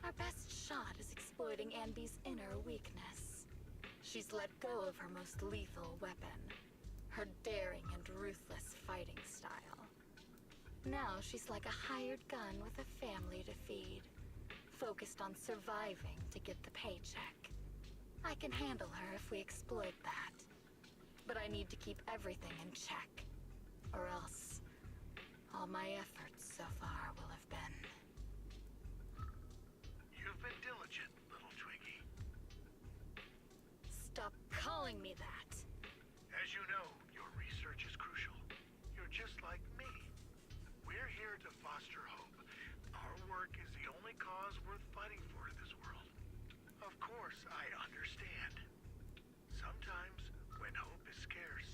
Our best shot is exploiting Ambi's inner weakness. She's let go of her most lethal weapon, her daring and ruthless fighting style. Now she's like a hired gun with a family to feed, focused on surviving to get the paycheck. I can handle her if we exploit that. But I need to keep everything in check, or else all my efforts so far will have been. You've been diligent, little Twiggy. Stop calling me that. As you know, your research is crucial. You're just like me. We're here to foster hope. Our work is the only cause worth fighting for in this world. Of course, I understand. Sometimes, when hope is scarce,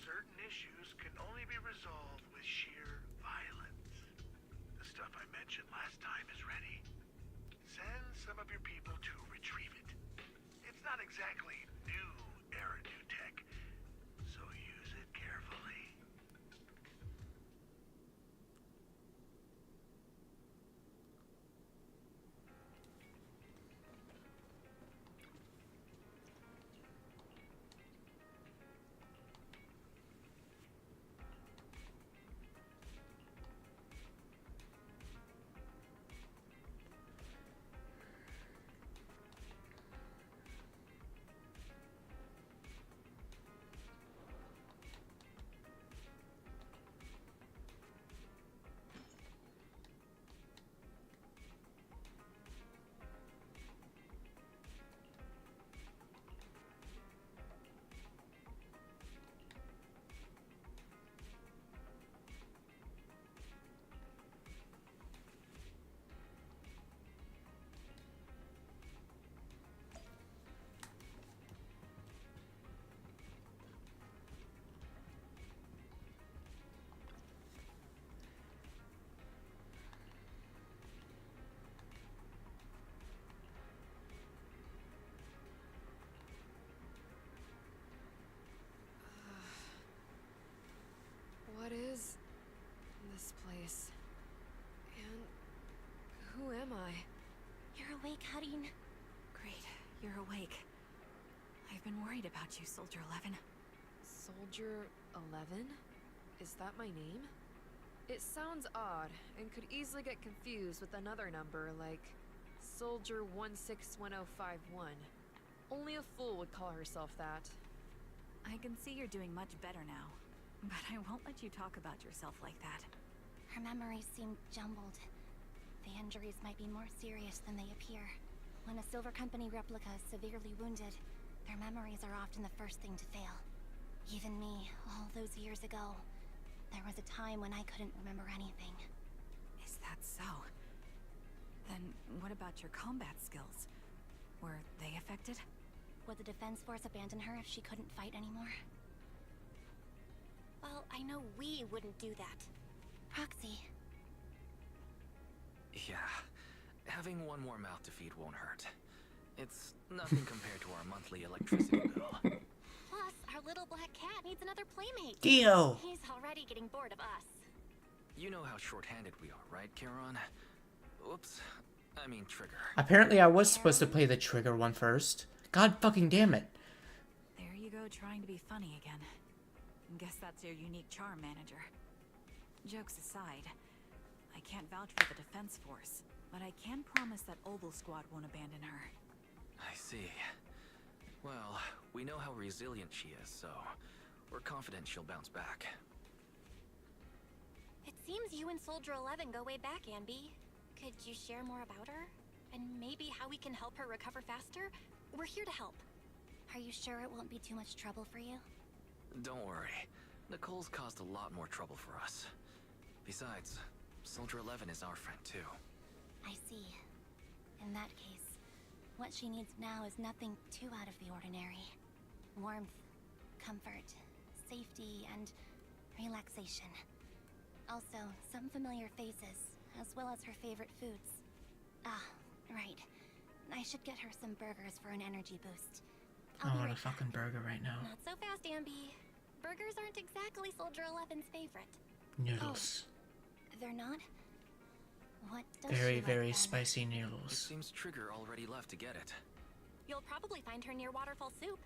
certain issues can only be resolved with sheer violence. The stuff I mentioned last time is ready. Send some of your people to retrieve it. It's not exactly new era new tech, so use it carefully. What is this place? And who am I? You're awake, Harin. Great, you're awake. I've been worried about you, Soldier 11. Soldier 11? Is that my name? It sounds odd, and could easily get confused with another number like Soldier 161051. Only a fool would call herself that. I can see you're doing much better now, but I won't let you talk about yourself like that. Her memories seem jumbled. The injuries might be more serious than they appear. When a Silver Company replica is severely wounded, their memories are often the first thing to fail. Even me, all those years ago, there was a time when I couldn't remember anything. Is that so? Then what about your combat skills? Were they affected? Would the Defense Force abandon her if she couldn't fight anymore? Well, I know we wouldn't do that. Proxy. Yeah, having one more mouth to feed won't hurt. It's nothing compared to our monthly electricity bill. Plus, our little black cat needs another playmate. Dio! He's already getting bored of us. You know how short-handed we are, right, Charon? Oops. I mean, Trigger. Apparently I was supposed to play the Trigger one first. God fucking damn it. There you go, trying to be funny again. Guess that's your unique charm, Manager. Jokes aside, I can't vouch for the Defense Force, but I can promise that Oval Squad won't abandon her. I see. Well, we know how resilient she is, so we're confident she'll bounce back. It seems you and Soldier 11 go way back, Anby. Could you share more about her? And maybe how we can help her recover faster? We're here to help. Are you sure it won't be too much trouble for you? Don't worry. Nicole's caused a lot more trouble for us. Besides, Soldier 11 is our friend too. I see. In that case, what she needs now is nothing too out of the ordinary. Warmth, comfort, safety, and relaxation. Also, some familiar faces, as well as her favorite foods. Ah, right. I should get her some burgers for an energy boost. I want a fucking burger right now. Not so fast, Anby. Burgers aren't exactly Soldier 11's favorite. Noodles. Oh, they're not? What does Very, she very like, then? spicy noodles. It seems Trigger already left to get it. You'll probably find her near Waterfall Soup.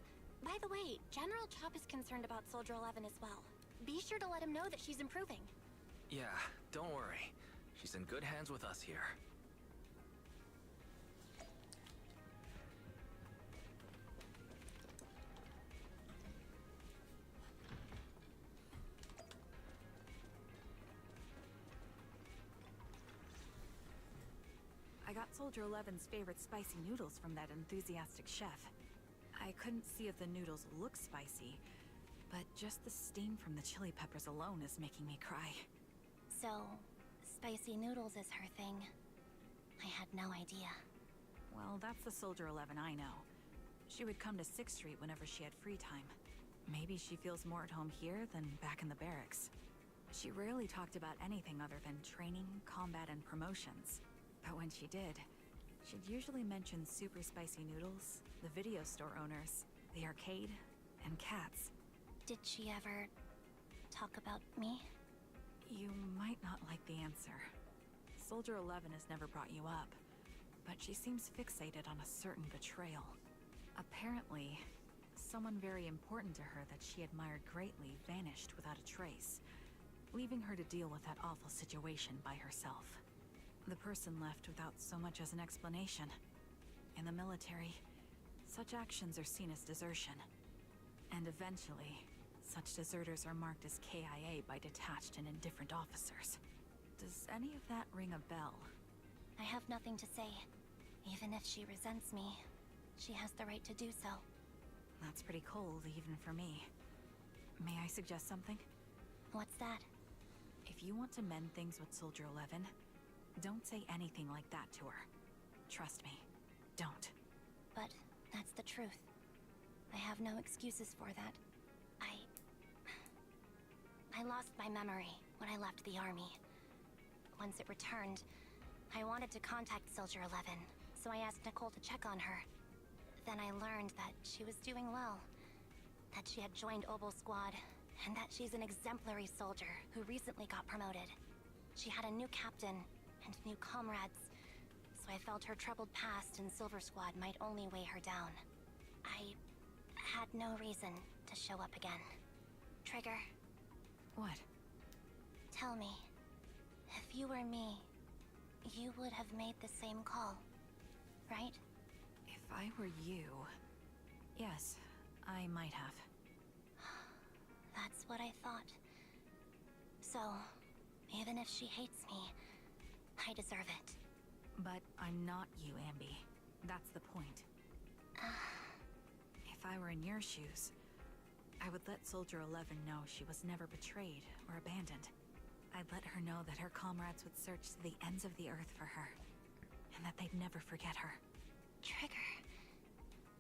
By the way, General Chop is concerned about Soldier 11 as well. Be sure to let him know that she's improving. Yeah, don't worry. She's in good hands with us here. I got Soldier 11's favorite spicy noodles from that enthusiastic chef. I couldn't see if the noodles look spicy, but just the steam from the chili peppers alone is making me cry. So, spicy noodles is her thing. I had no idea. Well, that's the Soldier 11 I know. She would come to 6th Street whenever she had free time. Maybe she feels more at home here than back in the barracks. She rarely talked about anything other than training, combat, and promotions. But when she did, she'd usually mention super spicy noodles, the video store owners, the arcade, and cats. Did she ever talk about me? You might not like the answer. Soldier 11 has never brought you up, but she seems fixated on a certain betrayal. Apparently, someone very important to her that she admired greatly vanished without a trace, leaving her to deal with that awful situation by herself. The person left without so much as an explanation. In the military, such actions are seen as desertion. And eventually, such deserters are marked as KIA by detached and indifferent officers. Does any of that ring a bell? I have nothing to say. Even if she resents me, she has the right to do so. That's pretty cold, even for me. May I suggest something? What's that? If you want to mend things with Soldier 11, don't say anything like that to her. Trust me, don't. But that's the truth. I have no excuses for that. I lost my memory when I left the army. Once it returned, I wanted to contact Soldier 11, so I asked Nicole to check on her. Then I learned that she was doing well, that she had joined Oval Squad, and that she's an exemplary soldier who recently got promoted. She had a new captain and new comrades, so I felt her troubled past in Silver Squad might only weigh her down. I had no reason to show up again. Trigger. What? Tell me, if you were me, you would have made the same call, right? If I were you... Yes, I might have. That's what I thought. So, even if she hates me, I deserve it. But I'm not you, Anby. That's the point. If I were in your shoes, I would let Soldier 11 know she was never betrayed or abandoned. I'd let her know that her comrades would search to the ends of the earth for her, and that they'd never forget her. Trigger,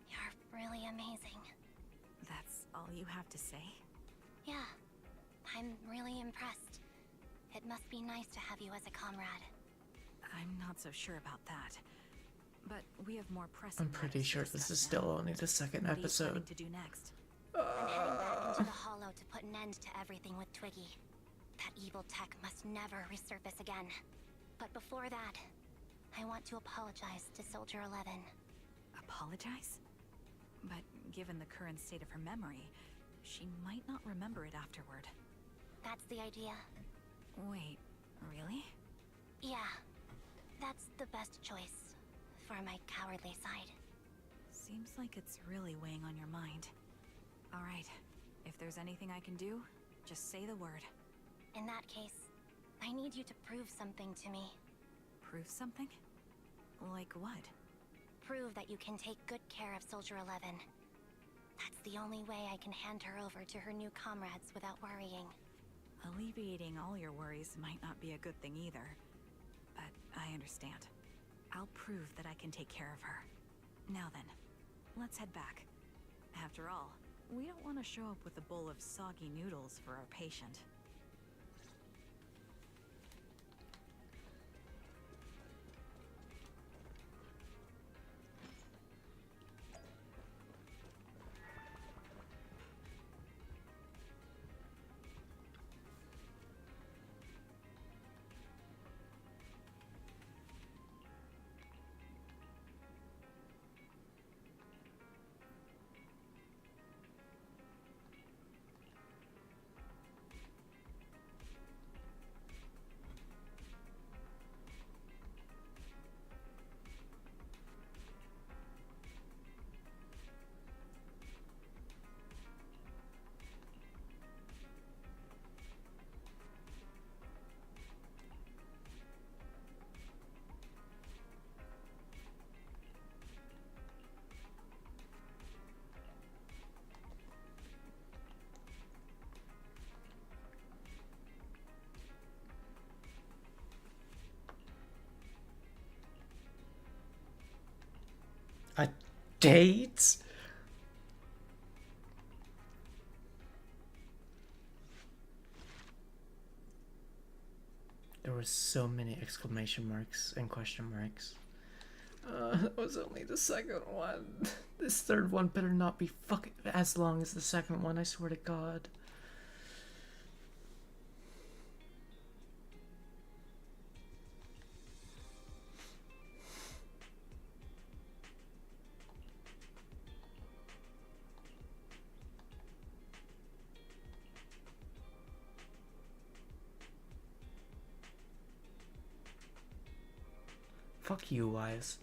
you're really amazing. That's all you have to say? Yeah, I'm really impressed. It must be nice to have you as a comrade. I'm not so sure about that. But we have more pressing. I'm pretty sure this is still only the second What are you planning episode. to do next? I'm heading back into the Hollow to put an end to everything with Twiggy. That evil tech must never resurface again. But before that, I want to apologize to Soldier 11. Apologize? But given the current state of her memory, she might not remember it afterward. That's the idea. Wait, really? Yeah. That's the best choice for my cowardly side. Seems like it's really weighing on your mind. Alright, if there's anything I can do, just say the word. In that case, I need you to prove something to me. Prove something? Like what? Prove that you can take good care of Soldier 11. That's the only way I can hand her over to her new comrades without worrying. Alleviating all your worries might not be a good thing either. But I understand. I'll prove that I can take care of her. Now then, let's head back. After all, we don't want to show up with a bowl of soggy noodles for our patient. A date? There were so many exclamation marks and question marks. It was only the second one. This third one better not be fucking as long as the second one, I swear to God. Fuck you, Wise.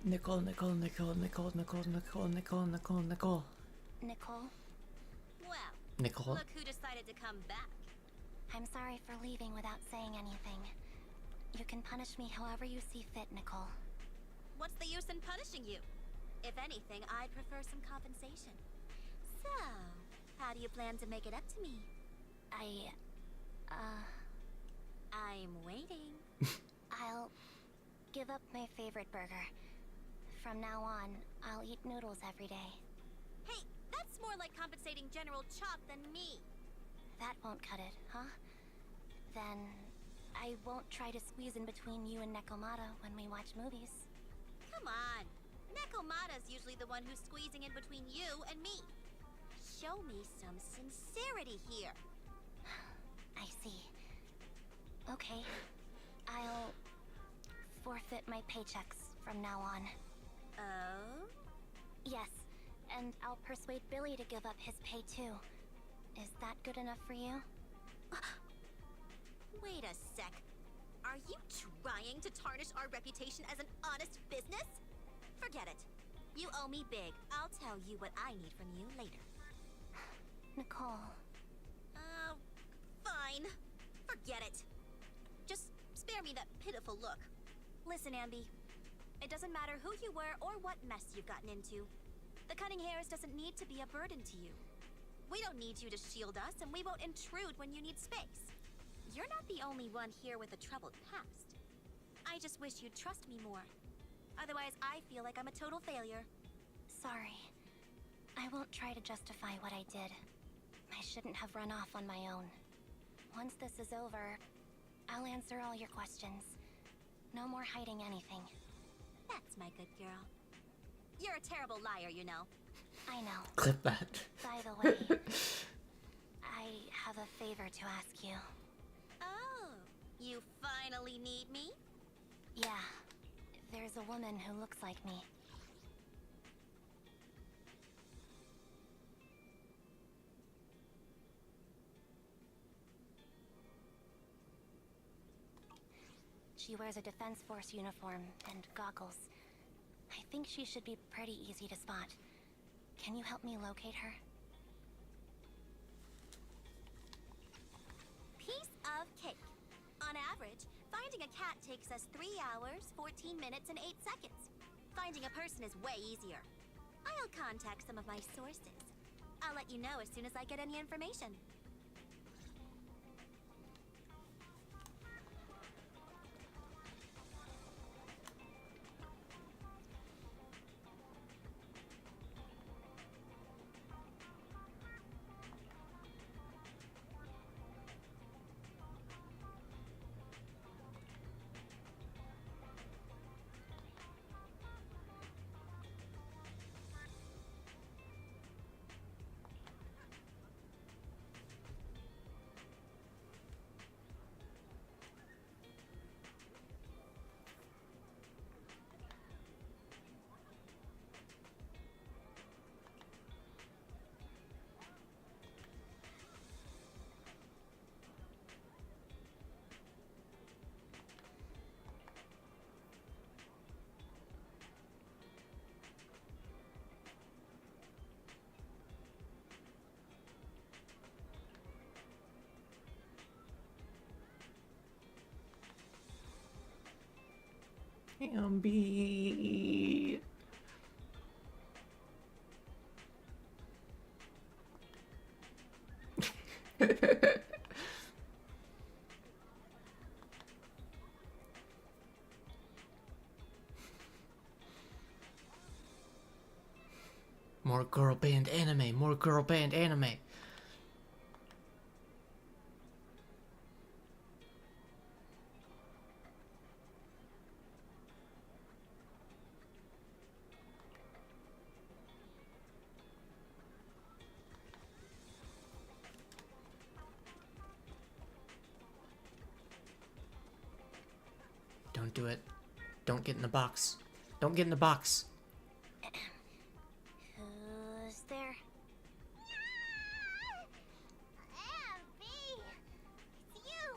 Nicole, Nicole, Nicole, Nicole, Nicole, Nicole, Nicole, Nicole, Nicole. Nicole? Well, Nicole. look who decided to come back. I'm sorry for leaving without saying anything. You can punish me however you see fit, Nicole. What's the use in punishing you? If anything, I'd prefer some compensation. So, how do you plan to make it up to me? I'm waiting. I'll give up my favorite burger. From now on, I'll eat noodles every day. Hey, that's more like compensating General Chop than me. That won't cut it, huh? Then I won't try to squeeze in between you and Nekomata when we watch movies. Come on. Nekomata's usually the one who's squeezing in between you and me. Show me some sincerity here. I see. Okay. I'll forfeit my paychecks from now on. Oh? Yes, and I'll persuade Billy to give up his pay too. Is that good enough for you? Wait a sec. Are you trying to tarnish our reputation as an honest business? Forget it. You owe me big. I'll tell you what I need from you later. Nicole. Fine. Forget it. Just spare me that pitiful look. Listen, Ambi. It doesn't matter who you were or what mess you've gotten into. The cutting hairs doesn't need to be a burden to you. We don't need you to shield us, and we won't intrude when you need space. You're not the only one here with a troubled past. I just wish you'd trust me more. Otherwise, I feel like I'm a total failure. Sorry. I won't try to justify what I did. I shouldn't have run off on my own. Once this is over, I'll answer all your questions. No more hiding anything. That's my good girl. You're a terrible liar, you know. I know. Clip that. By the way, I have a favor to ask you. Oh, you finally need me? Yeah. There's a woman who looks like me. She wears a Defense Force uniform and goggles. I think she should be pretty easy to spot. Can you help me locate her? Piece of cake. On average, finding a cat takes us 3 hours, 14 minutes, and 8 seconds. Finding a person is way easier. I'll contact some of my sources. I'll let you know as soon as I get any information. Ambi. More girl band anime, more girl band anime. Don't do it. Don't get in the box. Don't get in the box. Who's there? Abby! It's you!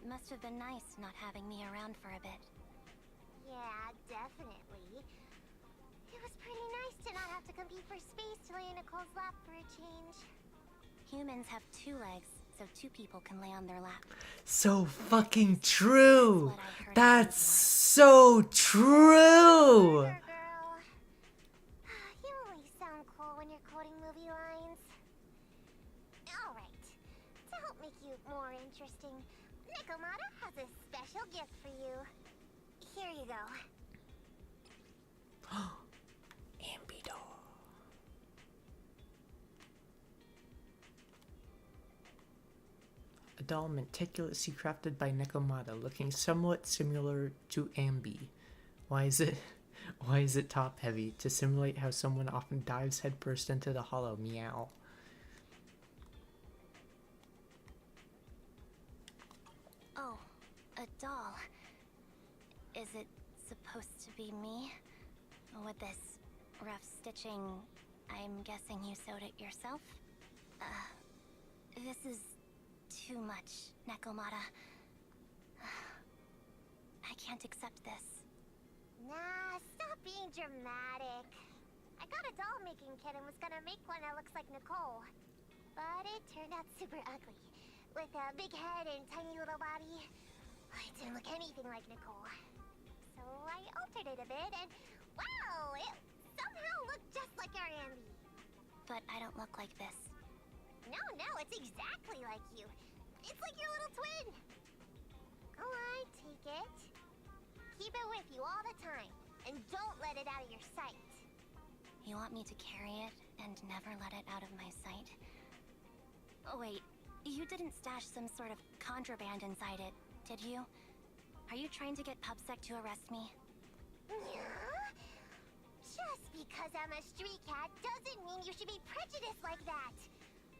must have been nice not having me around for a bit. Yeah, definitely. It was pretty nice to not have to compete for space to lay in Nicole's lap for a change. Humans have 2 legs, so 2 people can lay on their lap. So fucking true. That's so true. Girl. You only sound cool when you're quoting movie lines. Alright. To help make you more interesting, Nikomata has a special gift for you. Here you go. Ambidor. A doll meticulously crafted by Nikomata, looking somewhat similar to Ambi. Why is it top heavy? To simulate how someone often dives headfirst into the hollow. Meow. Oh, a doll. Is it supposed to be me? With this rough stitching, I'm guessing you sewed it yourself? This is too much, Nekomata. I can't accept this. Nah, stop being dramatic. I got a doll making kit and was gonna make one that looks like Nicole. But it turned out super ugly. With a big head and tiny little body. It didn't look anything like Nicole. So I altered it a bit and wow, it somehow looked just like our Ambi. But I don't look like this. No, it's exactly like you. It's like your little twin. Go on, take it. Keep it with you all the time, and don't let it out of your sight. You want me to carry it and never let it out of my sight? Oh wait, you didn't stash some sort of contraband inside it, did you? Are you trying to get PubSec to arrest me? Yeah? Just because I'm a street cat doesn't mean you should be prejudiced like that.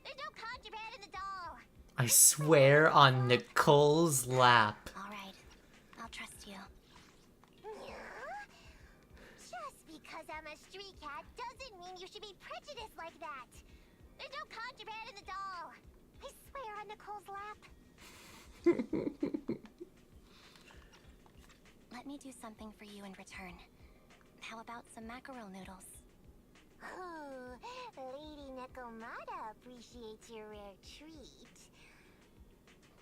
There's no contraband in the doll. I swear on Nicole's lap. Alright, I'll trust you. Yeah? Just because I'm a street cat doesn't mean you should be prejudiced like that. There's no contraband in the doll. I swear on Nicole's lap. Let me do something for you in return. How about some mackerel noodles? Oh, Lady Nikomata appreciates your rare treat.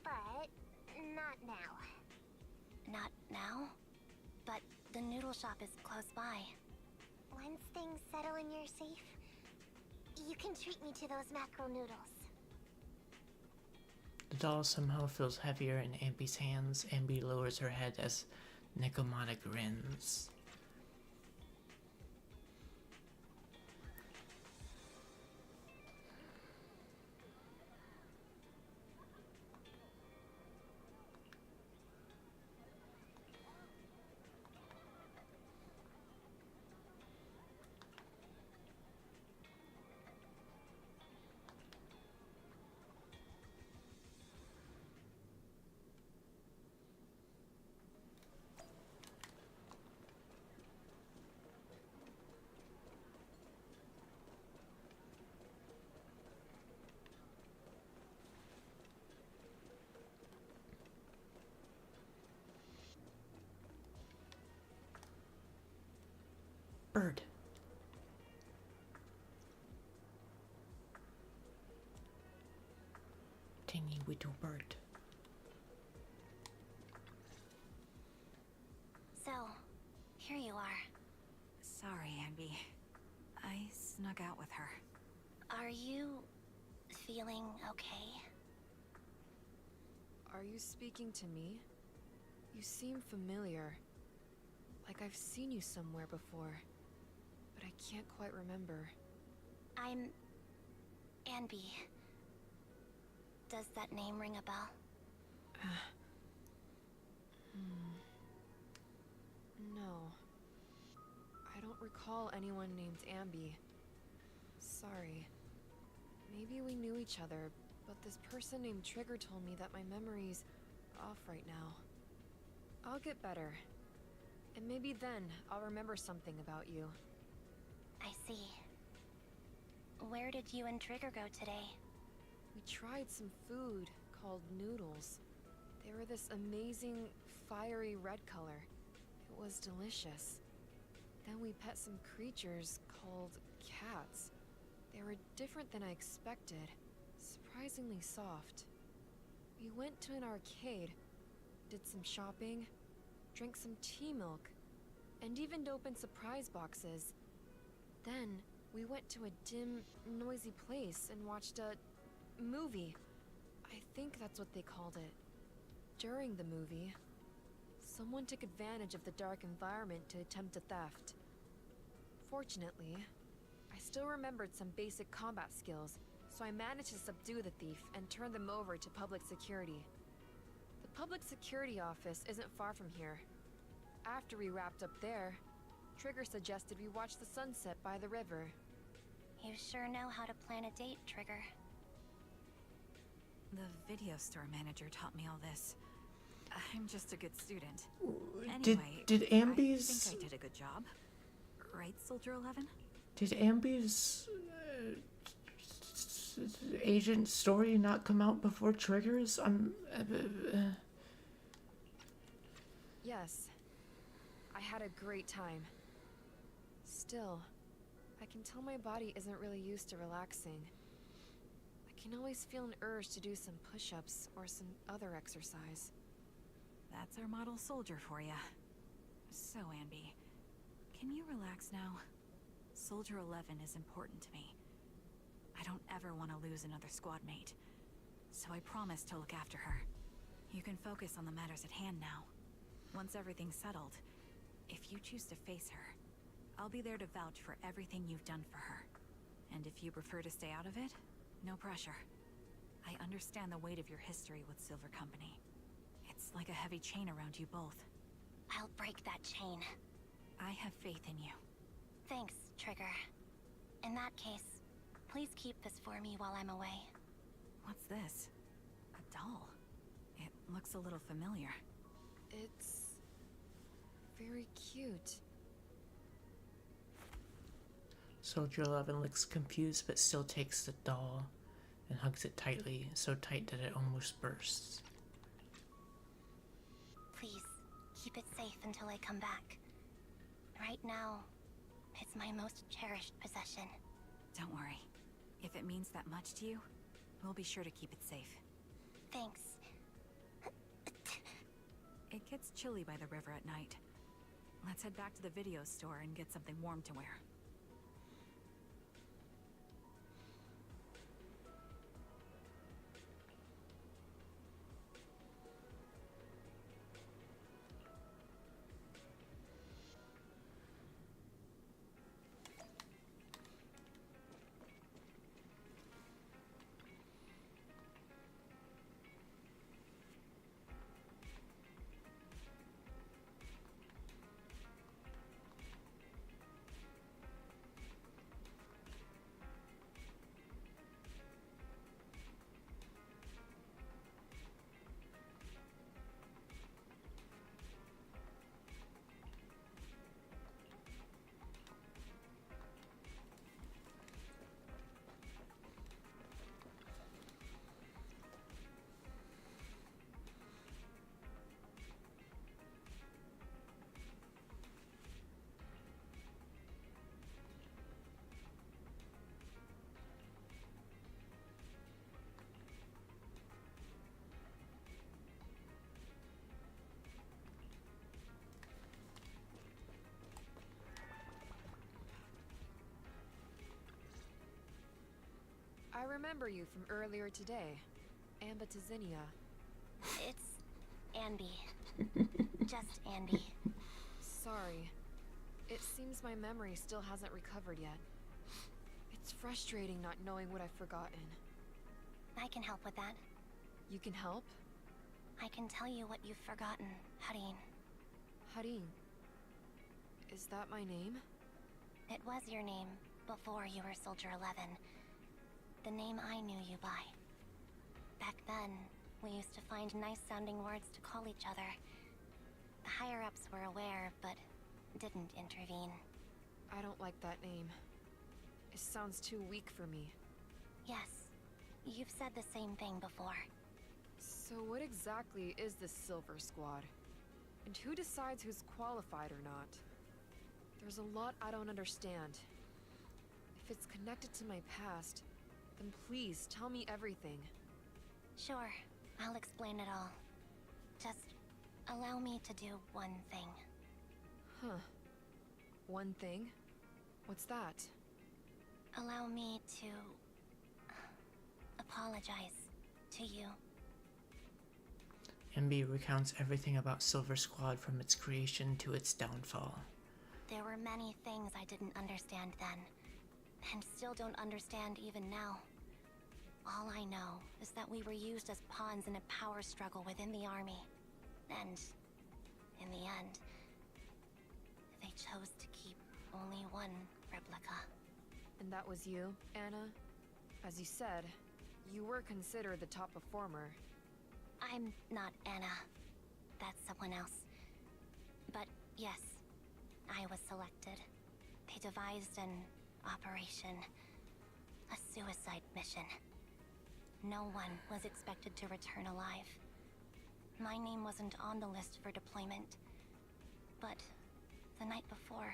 But not now. Not now? But the noodle shop is close by. Once things settle and you're safe, you can treat me to those mackerel noodles. The doll somehow feels heavier in Ambi's hands. Ambi lowers her head as Nikomata grins. Bird. Tiny little bird. So, here you are. Sorry, Ambi. I snuck out with her. Are you feeling okay? Are you speaking to me? You seem familiar. Like I've seen you somewhere before. But I can't quite remember. I'm Anby. Does that name ring a bell? No. I don't recall anyone named Ambi. Sorry. Maybe we knew each other, but this person named Trigger told me that my memory's off right now. I'll get better. And maybe then I'll remember something about you. I see. Where did you and Trigger go today? We tried some food called noodles. They were this amazing, fiery red color. It was delicious. Then we pet some creatures called cats. They were different than I expected, surprisingly soft. We went to an arcade, did some shopping, drank some tea milk, and even opened surprise boxes. Then, we went to a dim, noisy place and watched a movie. I think that's what they called it. During the movie, someone took advantage of the dark environment to attempt a theft. Fortunately, I still remembered some basic combat skills, so I managed to subdue the thief and turn them over to public security. The public security office isn't far from here. After we wrapped up there, Trigger suggested we watch the sunset by the river. You sure know how to plan a date, Trigger. The video store manager taught me all this. I'm just a good student. Did Anyway, Ambi's... I think I did a good job. Right, Soldier 11? Did Ambi's... agent story not come out before Triggers? Yes. I had a great time. Still, I can tell my body isn't really used to relaxing. I can always feel an urge to do some push-ups or some other exercise. That's our model soldier for ya. So, Ambi, can you relax now? Soldier 11 is important to me. I don't ever want to lose another squad mate. So I promise to look after her. You can focus on the matters at hand now. Once everything's settled, if you choose to face her, I'll be there to vouch for everything you've done for her. And if you prefer to stay out of it, no pressure. I understand the weight of your history with Silver Company. It's like a heavy chain around you both. I'll break that chain. I have faith in you. Thanks, Trigger. In that case, please keep this for me while I'm away. What's this? A doll. It looks a little familiar. It's... very cute. Soldier 11 looks confused but still takes the doll and hugs it tightly, so tight that it almost bursts. Please, keep it safe until I come back. Right now, it's my most cherished possession. Don't worry. If it means that much to you, we'll be sure to keep it safe. Thanks. It gets chilly by the river at night. Let's head back to the video store and get something warm to wear. I remember you from earlier today. Ambitizinia. It's Andy. Just Andy. Sorry. It seems my memory still hasn't recovered yet. It's frustrating not knowing what I've forgotten. I can help with that. You can help? I can tell you what you've forgotten, Harin. Harin. Is that my name? It was your name before you were Soldier 11. The name I knew you by. Back then, we used to find nice-sounding words to call each other. The higher-ups were aware, but didn't intervene. I don't like that name. It sounds too weak for me. Yes, you've said the same thing before. So what exactly is this Silver Squad? And who decides who's qualified or not? There's a lot I don't understand. If it's connected to my past, then please tell me everything. Sure, I'll explain it all. Just allow me to do one thing. Huh. One thing? What's that? Allow me to apologize to you. MB recounts everything about Silver Squad from its creation to its downfall. There were many things I didn't understand then, and still don't understand even now. All I know is that we were used as pawns in a power struggle within the army. And, in the end, they chose to keep only one replica. And that was you, Anna? As you said, you were considered the top performer. I'm not Anna. That's someone else. But yes, I was selected. They devised an operation. A suicide mission. No one was expected to return alive. My name wasn't on the list for deployment. But the night before,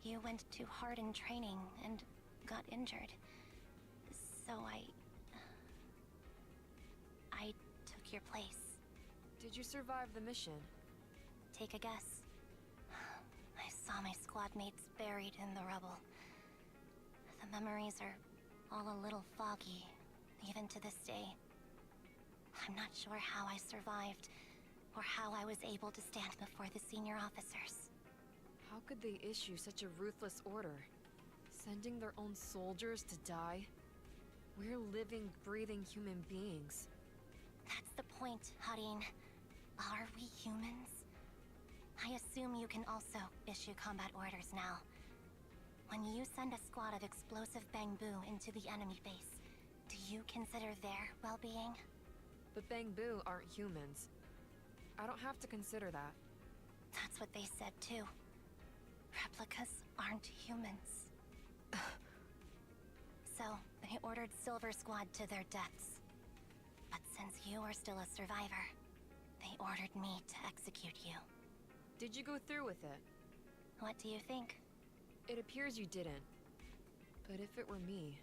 you went too hard in training and got injured. So I took your place. Did you survive the mission? Take a guess. I saw my squad mates buried in the rubble. The memories are all a little foggy, even to this day. I'm not sure how I survived, or how I was able to stand before the senior officers. How could they issue such a ruthless order? Sending their own soldiers to die? We're living, breathing human beings. That's the point, Harin. Are we humans? I assume you can also issue combat orders now. When you send a squad of explosive bamboo into the enemy base, do you consider their well-being? But bamboo aren't humans. I don't have to consider that. That's what they said too. Replicas aren't humans. So, they ordered Silver Squad to their deaths. But since you are still a survivor, they ordered me to execute you. Did you go through with it? What do you think? It appears you didn't. But if it were me...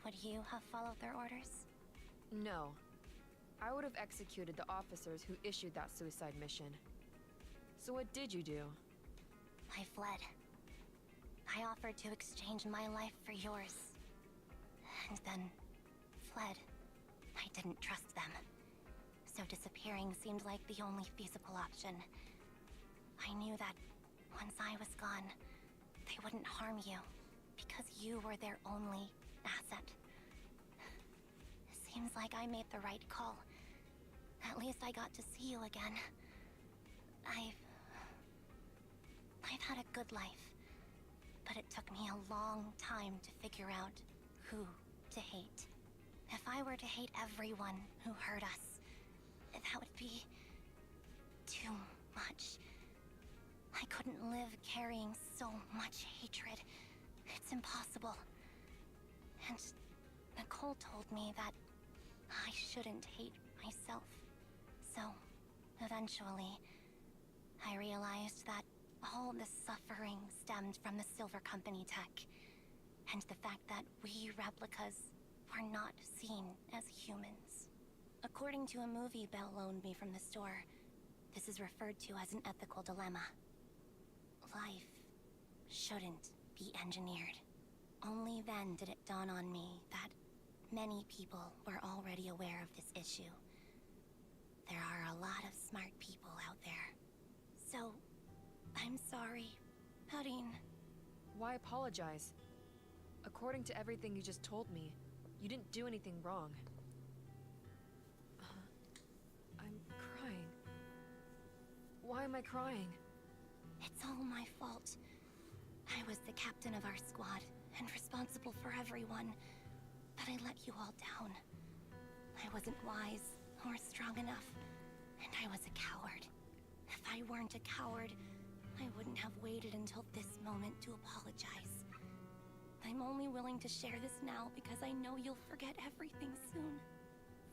Would you have followed their orders? No. I would have executed the officers who issued that suicide mission. So what did you do? I fled. I offered to exchange my life for yours. And then fled. I didn't trust them. So disappearing seemed like the only feasible option. I knew that once I was gone, they wouldn't harm you, because you were their only asset. Seems like I made the right call. At least I got to see you again. I've had a good life, but it took me a long time to figure out who to hate. If I were to hate everyone who hurt us, that would be too much. I couldn't live carrying so much hatred. It's impossible. And Nicole told me that I shouldn't hate myself. So, eventually, I realized that all the suffering stemmed from the Silver Company tech, and the fact that we replicas were not seen as humans. According to a movie Belle loaned me from the store, this is referred to as an ethical dilemma. Life shouldn't be engineered. Only then did it dawn on me that many people were already aware of this issue. There are a lot of smart people out there. So, I'm sorry, Harin. Why apologize? According to everything you just told me, you didn't do anything wrong. I'm crying. Why am I crying? It's all my fault. I was the captain of our squad and responsible for everyone, but I let you all down. I wasn't wise or strong enough, and I was a coward. If I weren't a coward, I wouldn't have waited until this moment to apologize. I'm only willing to share this now because I know you'll forget everything soon.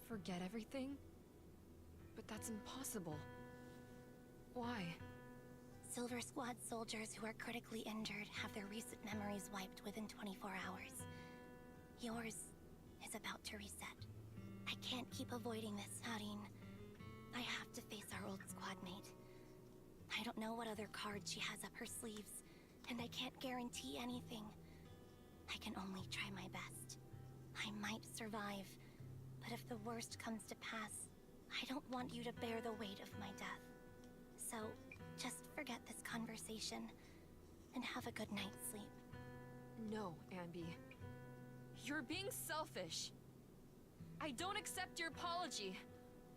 Forget everything? But that's impossible. Why? Silver Squad soldiers who are critically injured have their recent memories wiped within 24 hours. Yours is about to reset. I can't keep avoiding this, Harine. I have to face our old squad mate. I don't know what other cards she has up her sleeves, and I can't guarantee anything. I can only try my best. I might survive, but if the worst comes to pass, I don't want you to bear the weight of my death. So, just forget this conversation, and have a good night's sleep. No, Ambi. You're being selfish. I don't accept your apology.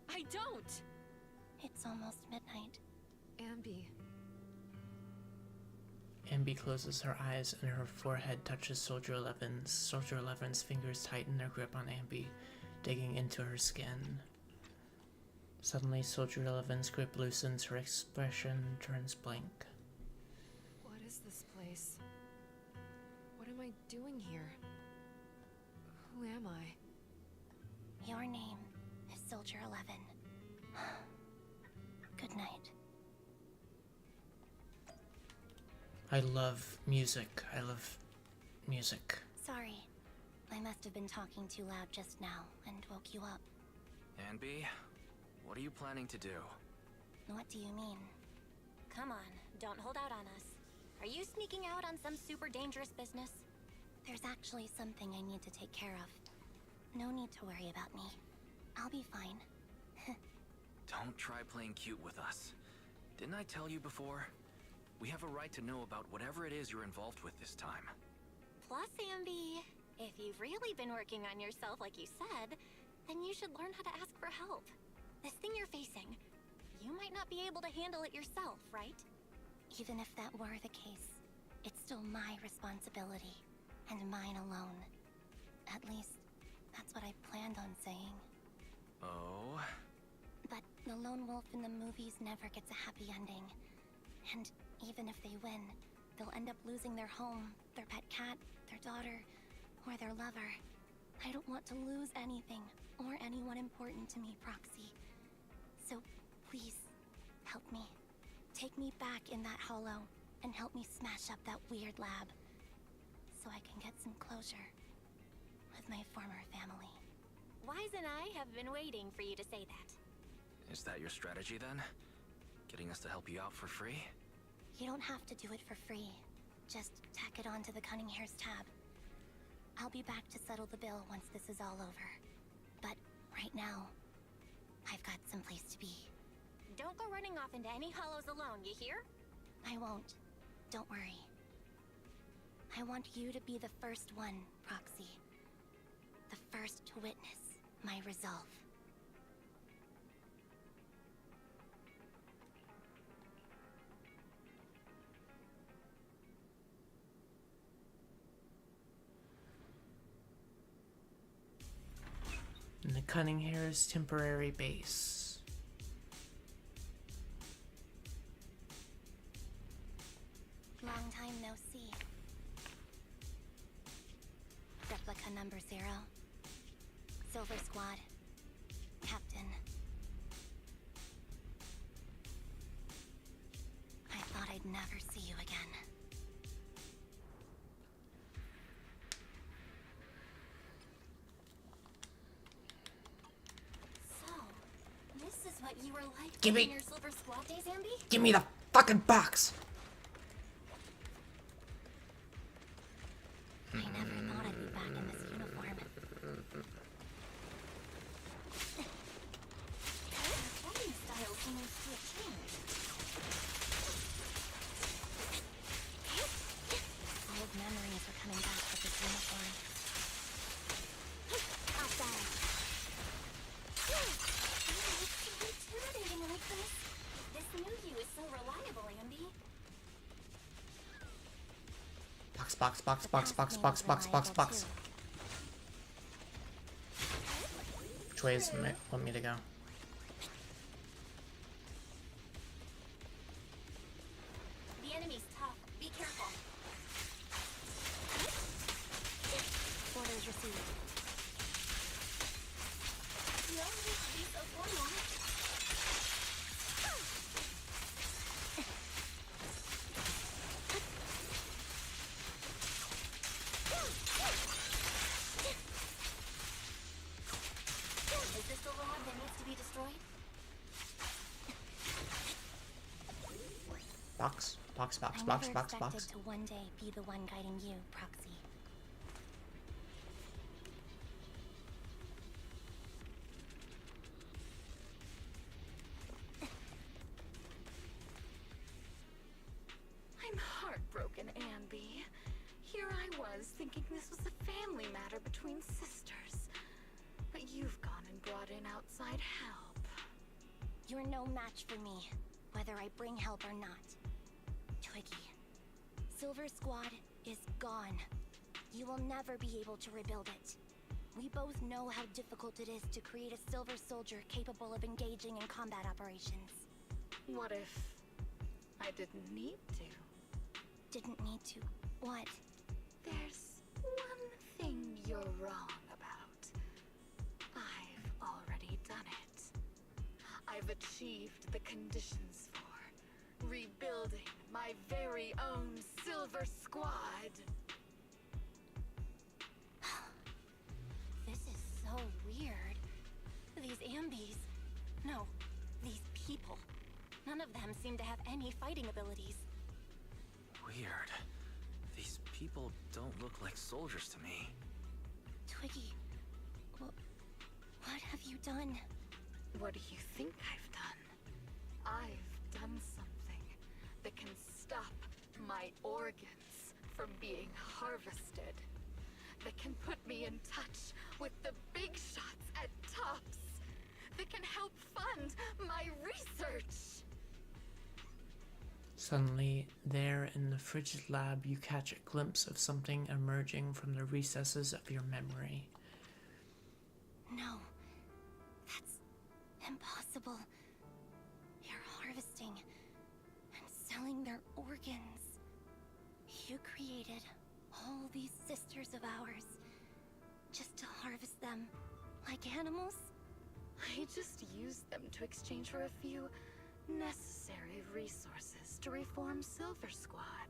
I don't! It's almost midnight. Ambi. Ambi closes her eyes and her forehead touches Soldier 11's. Soldier 11's fingers tighten their grip on Ambi, digging into her skin. Suddenly, Soldier 11's grip loosens, her expression turns blank. What is this place? What am I doing here? Who am I? Your name is Soldier 11. Good night. I love music. I love music. Sorry. I must have been talking too loud just now and woke you up. Ambi, what are you planning to do? What do you mean? Come on, don't hold out on us. Are you sneaking out on some super dangerous business? There's actually something I need to take care of. No need to worry about me. I'll be fine. Don't try playing cute with us. Didn't I tell you before? We have a right to know about whatever it is you're involved with this time. Plus, Ambi, if you've really been working on yourself like you said, then you should learn how to ask for help. This thing you're facing, you might not be able to handle it yourself, right? Even if that were the case, it's still my responsibility, and mine alone. At least, that's what I planned on saying. Oh? But the lone wolf in the movies never gets a happy ending. And even if they win, they'll end up losing their home, their pet cat, their daughter, or their lover. I don't want to lose anything, or anyone important to me, Proxy. So, please, help me. Take me back in that hollow, and help me smash up that weird lab, so I can get some closure with my former family. Wise and I have been waiting for you to say that. Is that your strategy then? Getting us to help you out for free? You don't have to do it for free. Just tack it onto the Cunning Hair's tab. I'll be back to settle the bill once this is all over. But right now, I've got someplace to be. Don't go running off into any hollows alone, you hear? I won't. Don't worry. I want you to be the first one, Proxy. The first to witness my resolve. In the Cunning Hair's temporary base. Long time no see. Replica number 0. Silver Squad. Captain. I thought I'd never see you again. So, this is what you were like Give me- in your Silver Squad days, Ambi? Give me the fucking box! I never thought I'd be back in this uniform. Your fighting style seems to have changed. Old memories are coming back with this uniform. Outside. It's so intimidating like this. This new you is so reliable, Ambi. Box. Which way does it want me to go? The enemy's tough. Be careful. Orders received. No need to be so formal. Box, box, box, I box, never box, expected box. to one day be the one guiding you, Proxy. I'm heartbroken, Ambi. Here I was, thinking this was a family matter between sisters. But you've gone and brought in outside help. You're no match for me, whether I bring help or not. Twiggy, Silver Squad is gone. You will never be able to rebuild it. We both know how difficult it is to create a Silver Soldier capable of engaging in combat operations. What if I didn't need to? Didn't need to. What? There's one thing you're wrong about. I've already done it. I've achieved the conditions for rebuilding my very own Silver Squad. This is so weird. These Ambies... No, these people. None of them seem to have any fighting abilities. Weird. These people don't look like soldiers to me. Twiggy, what have you done? What do you think I've done? I've done something that can stop my organs from being harvested. That can put me in touch with the big shots at Tops. That can help fund my research. Suddenly, there in the frigid lab, you catch a glimpse of something emerging from the recesses of your memory. No, that's impossible. You're harvesting and selling their organs. You created all these sisters of ours just to harvest them like animals? I just used them to exchange for a few necessary resources to reform Silver Squad.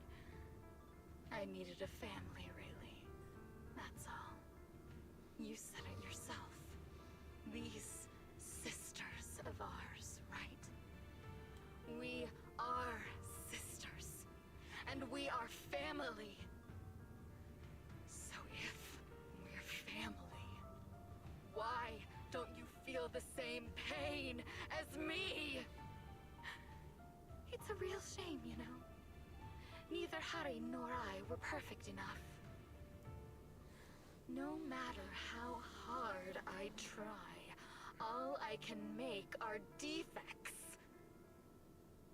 I needed a family, really. That's all. You said it yourself. These sisters of ours, right? We are sisters. And we are family. So if we're family, why don't you feel the same pain as me? It's a real shame, you know. Neither Harry nor I were perfect enough. No matter how hard I try, all I can make are defects.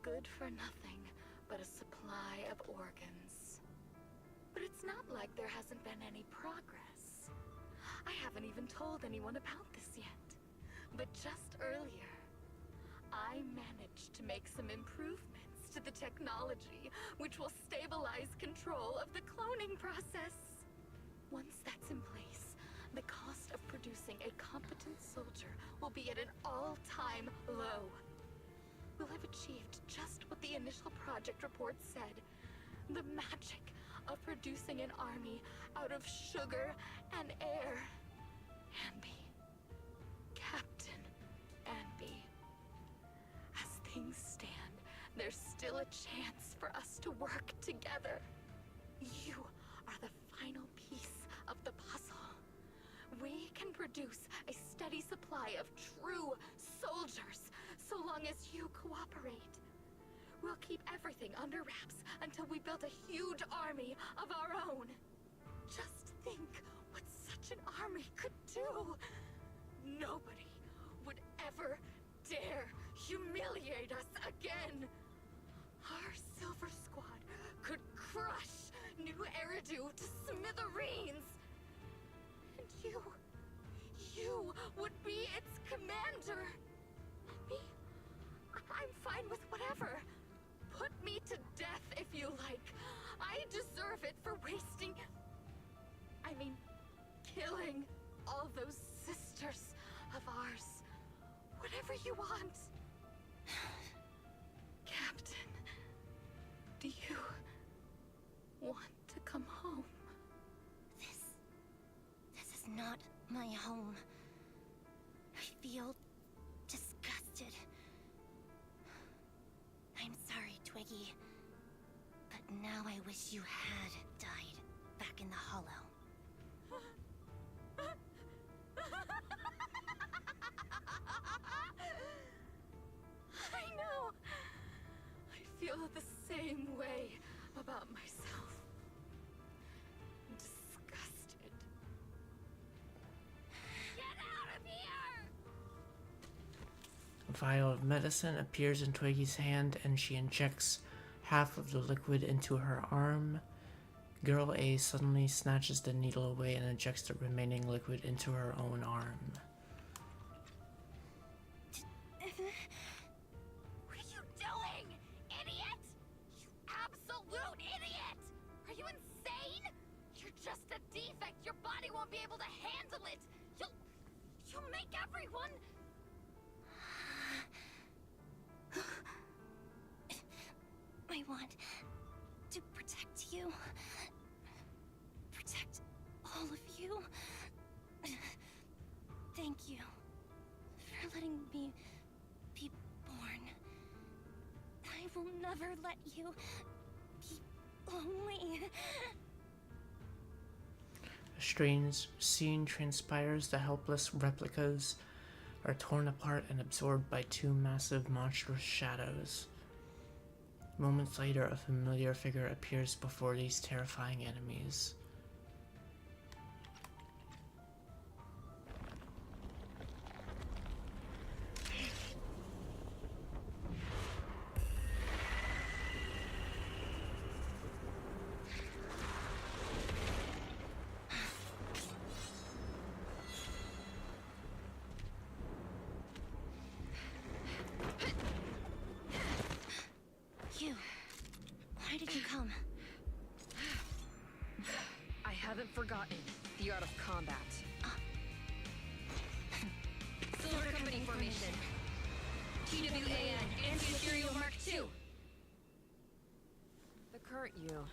Good for nothing but a supply of organs. But it's not like there hasn't been any progress. I haven't even told anyone about this yet. But just earlier, I managed to make some improvements to the technology which will stabilize control of the cloning process. Once that's in place, the cost of producing a competent soldier will be at an all-time low. We'll have achieved just what the initial project report said. The magic of producing an army out of sugar and air. Ambi. Captain Ambi. As things stand, there's still a chance for us to work together. You are the final piece of the puzzle. We can produce a steady supply of true soldiers so long as you cooperate. We'll keep everything under wraps until we build a huge army of our own. Just think what such an army could do. Nobody would ever dare humiliate us again. Our Silver Squad could crush New Eridu to smithereens. And you would be its commander. Me? I'm fine with whatever. Put me to death if you like. I deserve it for killing all those sisters of ours. Whatever you want. Captain, do you want to come home? This is not my home. I feel disgusted. I'm sorry, Twiggy. now I wish you had died back in the Hollow. I know. I feel the same way about myself. I'm disgusted. Get out of here! A vial of medicine appears in Twiggy's hand, and she injects half of the liquid into her arm. Girl A suddenly snatches the needle away and injects the remaining liquid into her own arm. What are you doing, idiot? You absolute idiot! Are you insane? You're just a defect. Your body won't be able to handle it. You'll make everyone... I want to protect you. Protect all of you. Thank you for letting me be born. I will never let you be lonely. A strange scene transpires. The helpless replicas are torn apart and absorbed by two massive monstrous shadows. Moments later, a familiar figure appears before these terrifying enemies. Why did you come? I haven't forgotten the art of combat. Silver Company formation. TWAN, Anti-Imperial Mark II. The current you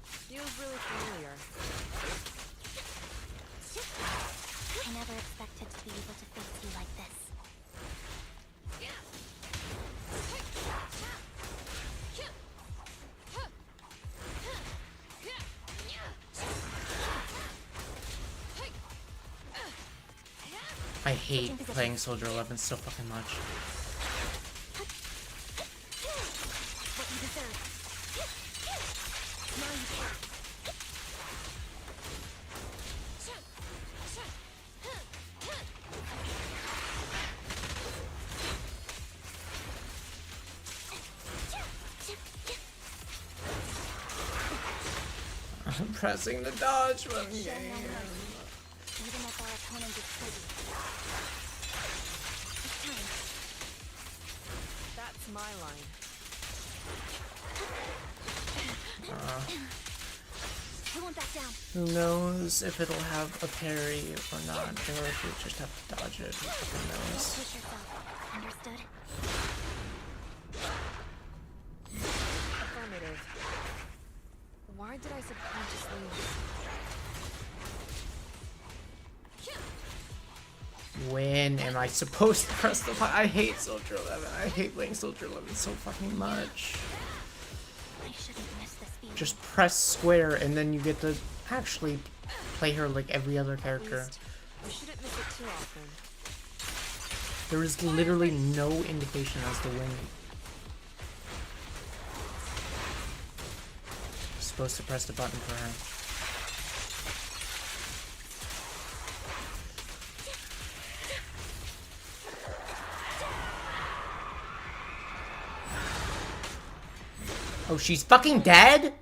feels really familiar. I never expected to be able to face you like this. I hate playing Soldier 11 so fucking much. What you deserve. Now you can. I'm pressing the dodge button. Even if our opponent is pretty. That's my line. I won't back down. Who knows if it'll have a parry or not, or if you just have to dodge it. Who knows? Push yourself. Understood? Affirmative. Why did I subconsciously... When am I supposed to press the button? I hate Soldier 11. I hate playing Soldier 11 so fucking much. I shouldn't miss this feeling. Just press square and then you get to actually play her like every other character. We shouldn't miss it too often. There is literally no indication as to when you're supposed to press the button for her. Oh, she's fucking dead?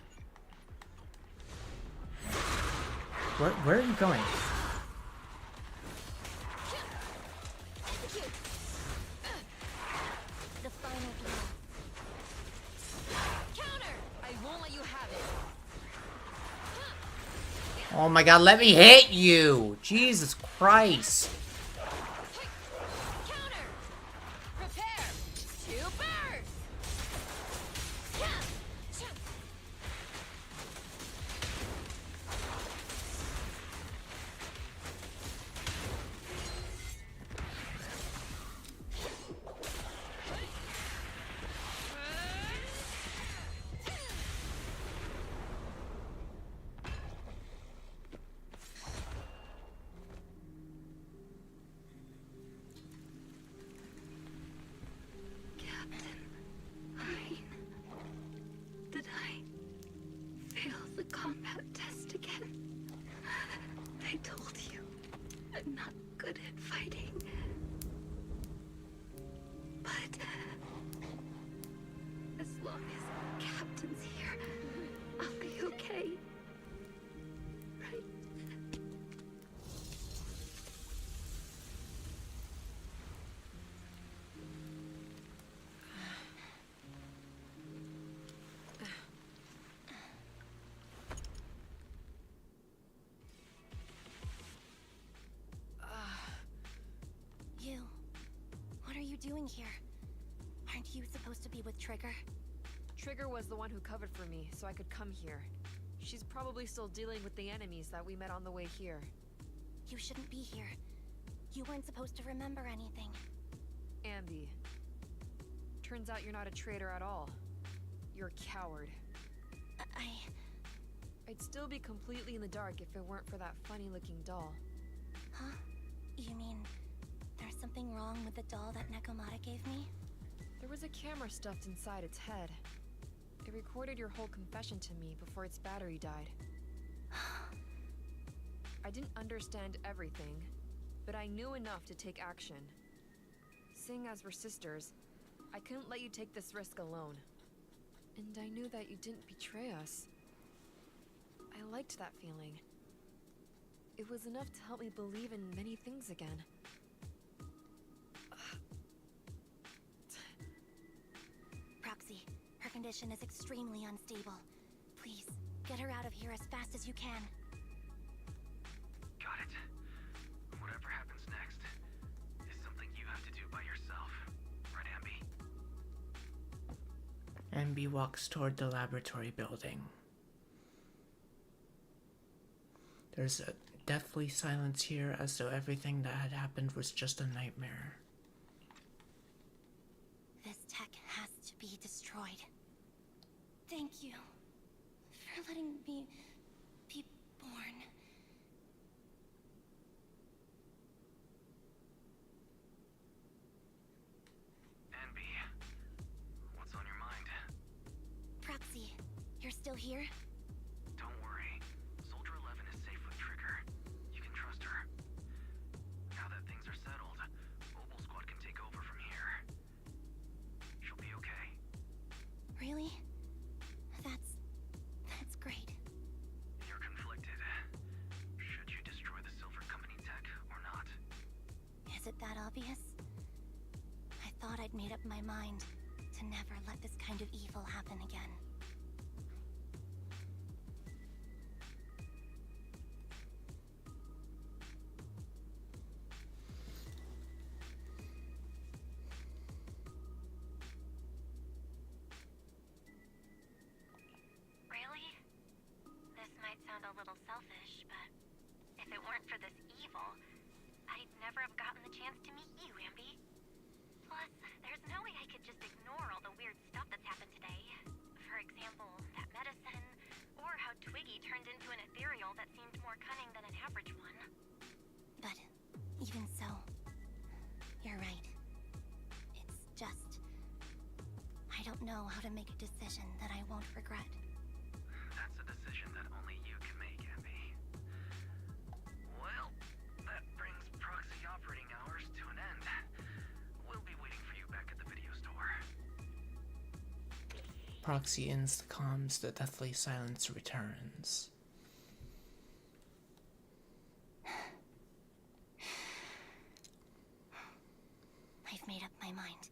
Where are you going? The final blow. Counter! I won't let you have it. Oh my god, let me hit you! Jesus Christ. Counter! Prepare to burn! not good at fighting. But as long as Captain's here, I'll be okay. Right? You. What are you doing here? Aren't you supposed to be with Trigger? Trigger was the one who covered for me, so I could come here. She's probably still dealing with the enemies that we met on the way here. You shouldn't be here. You weren't supposed to remember anything. Ambi. Turns out you're not a traitor at all. You're a coward. I'd still be completely in the dark if it weren't for that funny-looking doll. Huh? You mean there's something wrong with the doll that Nekomata gave me? There was a camera stuffed inside its head. It recorded your whole confession to me before its battery died. I didn't understand everything, but I knew enough to take action. Seeing as we're sisters, I couldn't let you take this risk alone. And I knew that you didn't betray us. I liked that feeling. It was enough to help me believe in many things again. Proxy, her condition is extremely unstable. Please, get her out of here as fast as you can. Got it. Whatever happens next is something you have to do by yourself. Right, Ambi? Ambi walks toward the laboratory building. There's a deathly silence here, as though everything that had happened was just a nightmare. This tech has to be destroyed. Thank you for letting me be born. Ambi, what's on your mind? Proxy, you're still here? Don't worry. Soldier 11 is safe with Trigger. You can trust her. Now that things are settled, Mobile Squad can take over from here. She'll be okay. Really? That's great. You're conflicted. Should you destroy the Silver Company tech or not? Is it that obvious? I thought I'd made up my mind to never let this kind of evil happen again. Really? This might sound a little selfish, but if it weren't for this evil, I'd never have gotten the chance to meet you, Ambi. Plus, there's no way I could just ignore all the weird stuff that's happened today. For example, that medicine, or how Twiggy turned into an ethereal that seemed more cunning than an average one. But even so, you're right. It's just, I don't know how to make a decision that I won't regret. That's a decision that only you can make, Ambi. Well, that brings proxy operating hours to an end. We'll be waiting for you back at the video store. Proxy ends the comms, the deathly silence returns. I've made up my mind.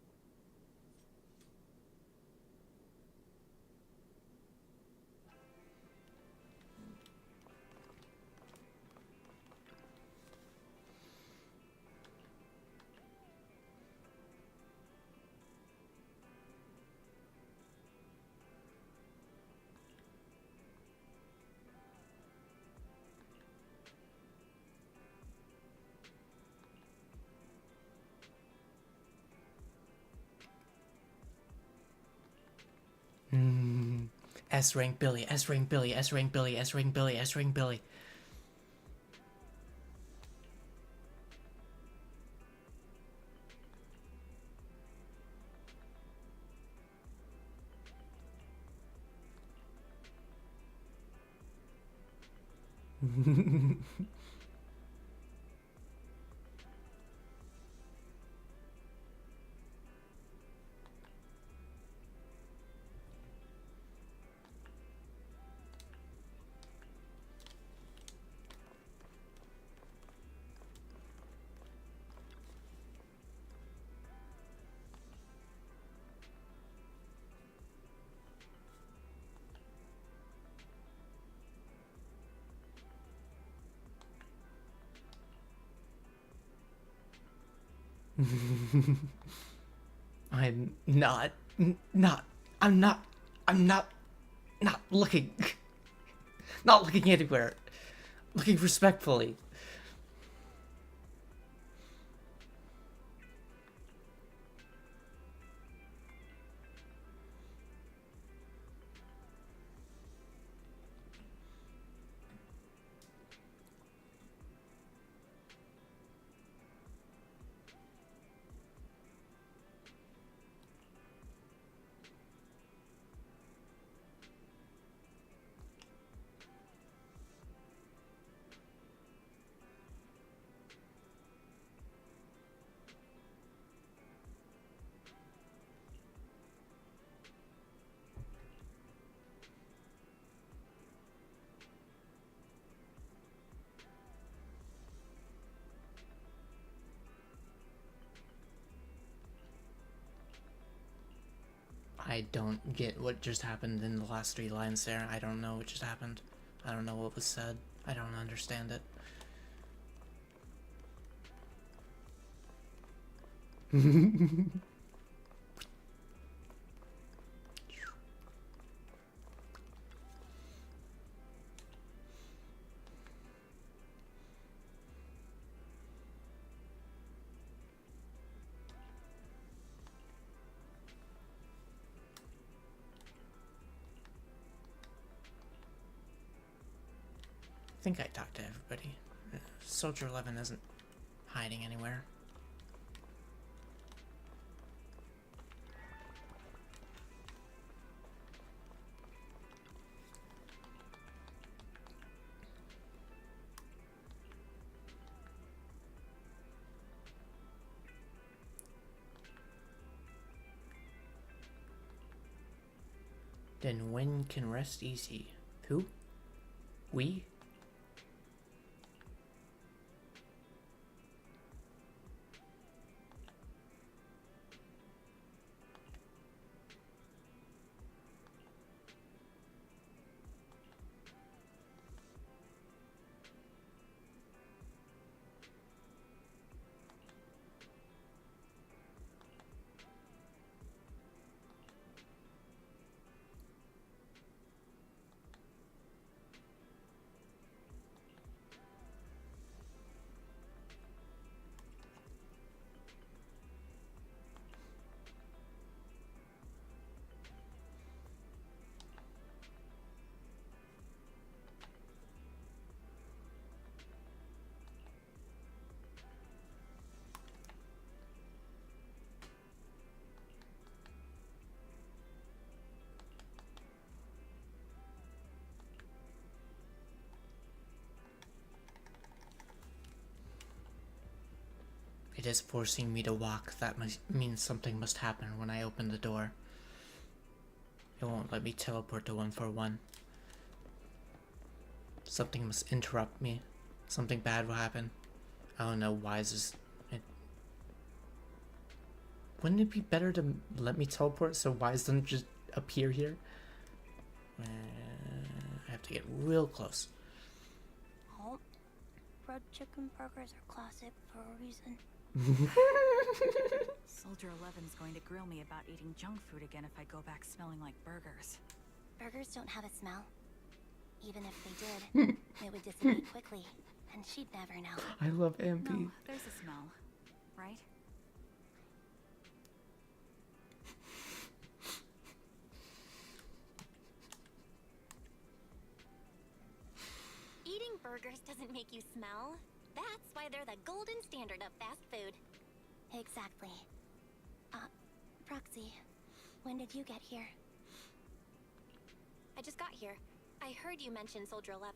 S rank Billy, S rank Billy, S rank Billy, S rank Billy, S rank Billy. I'm not, I'm not, not looking, not looking anywhere, looking respectfully. I don't get what just happened in the last 3 lines there. I don't know what just happened. I don't know what was said. I don't understand it. I think I talked to everybody. Soldier 11 isn't hiding anywhere. Then when can rest easy? Who? We? It is forcing me to walk. That means something must happen when I open the door. It won't let me teleport to 141. Something must interrupt me. Something bad will happen. I don't know why is this... Wouldn't it be better to let me teleport so Wise doesn't just appear here? I have to get real close. Oh, red chicken burgers are classic for a reason. Soldier 11's going to grill me about eating junk food again if I go back smelling like burgers. Burgers don't have a smell. Even if they did, it would dissipate quickly, and she'd never know. I love Ambi. No, there's a smell, right? Eating burgers doesn't make you smell. That's why they're the golden standard of fast food. Exactly. Proxy, when did you get here? I just got here. I heard you mention Soldier 11.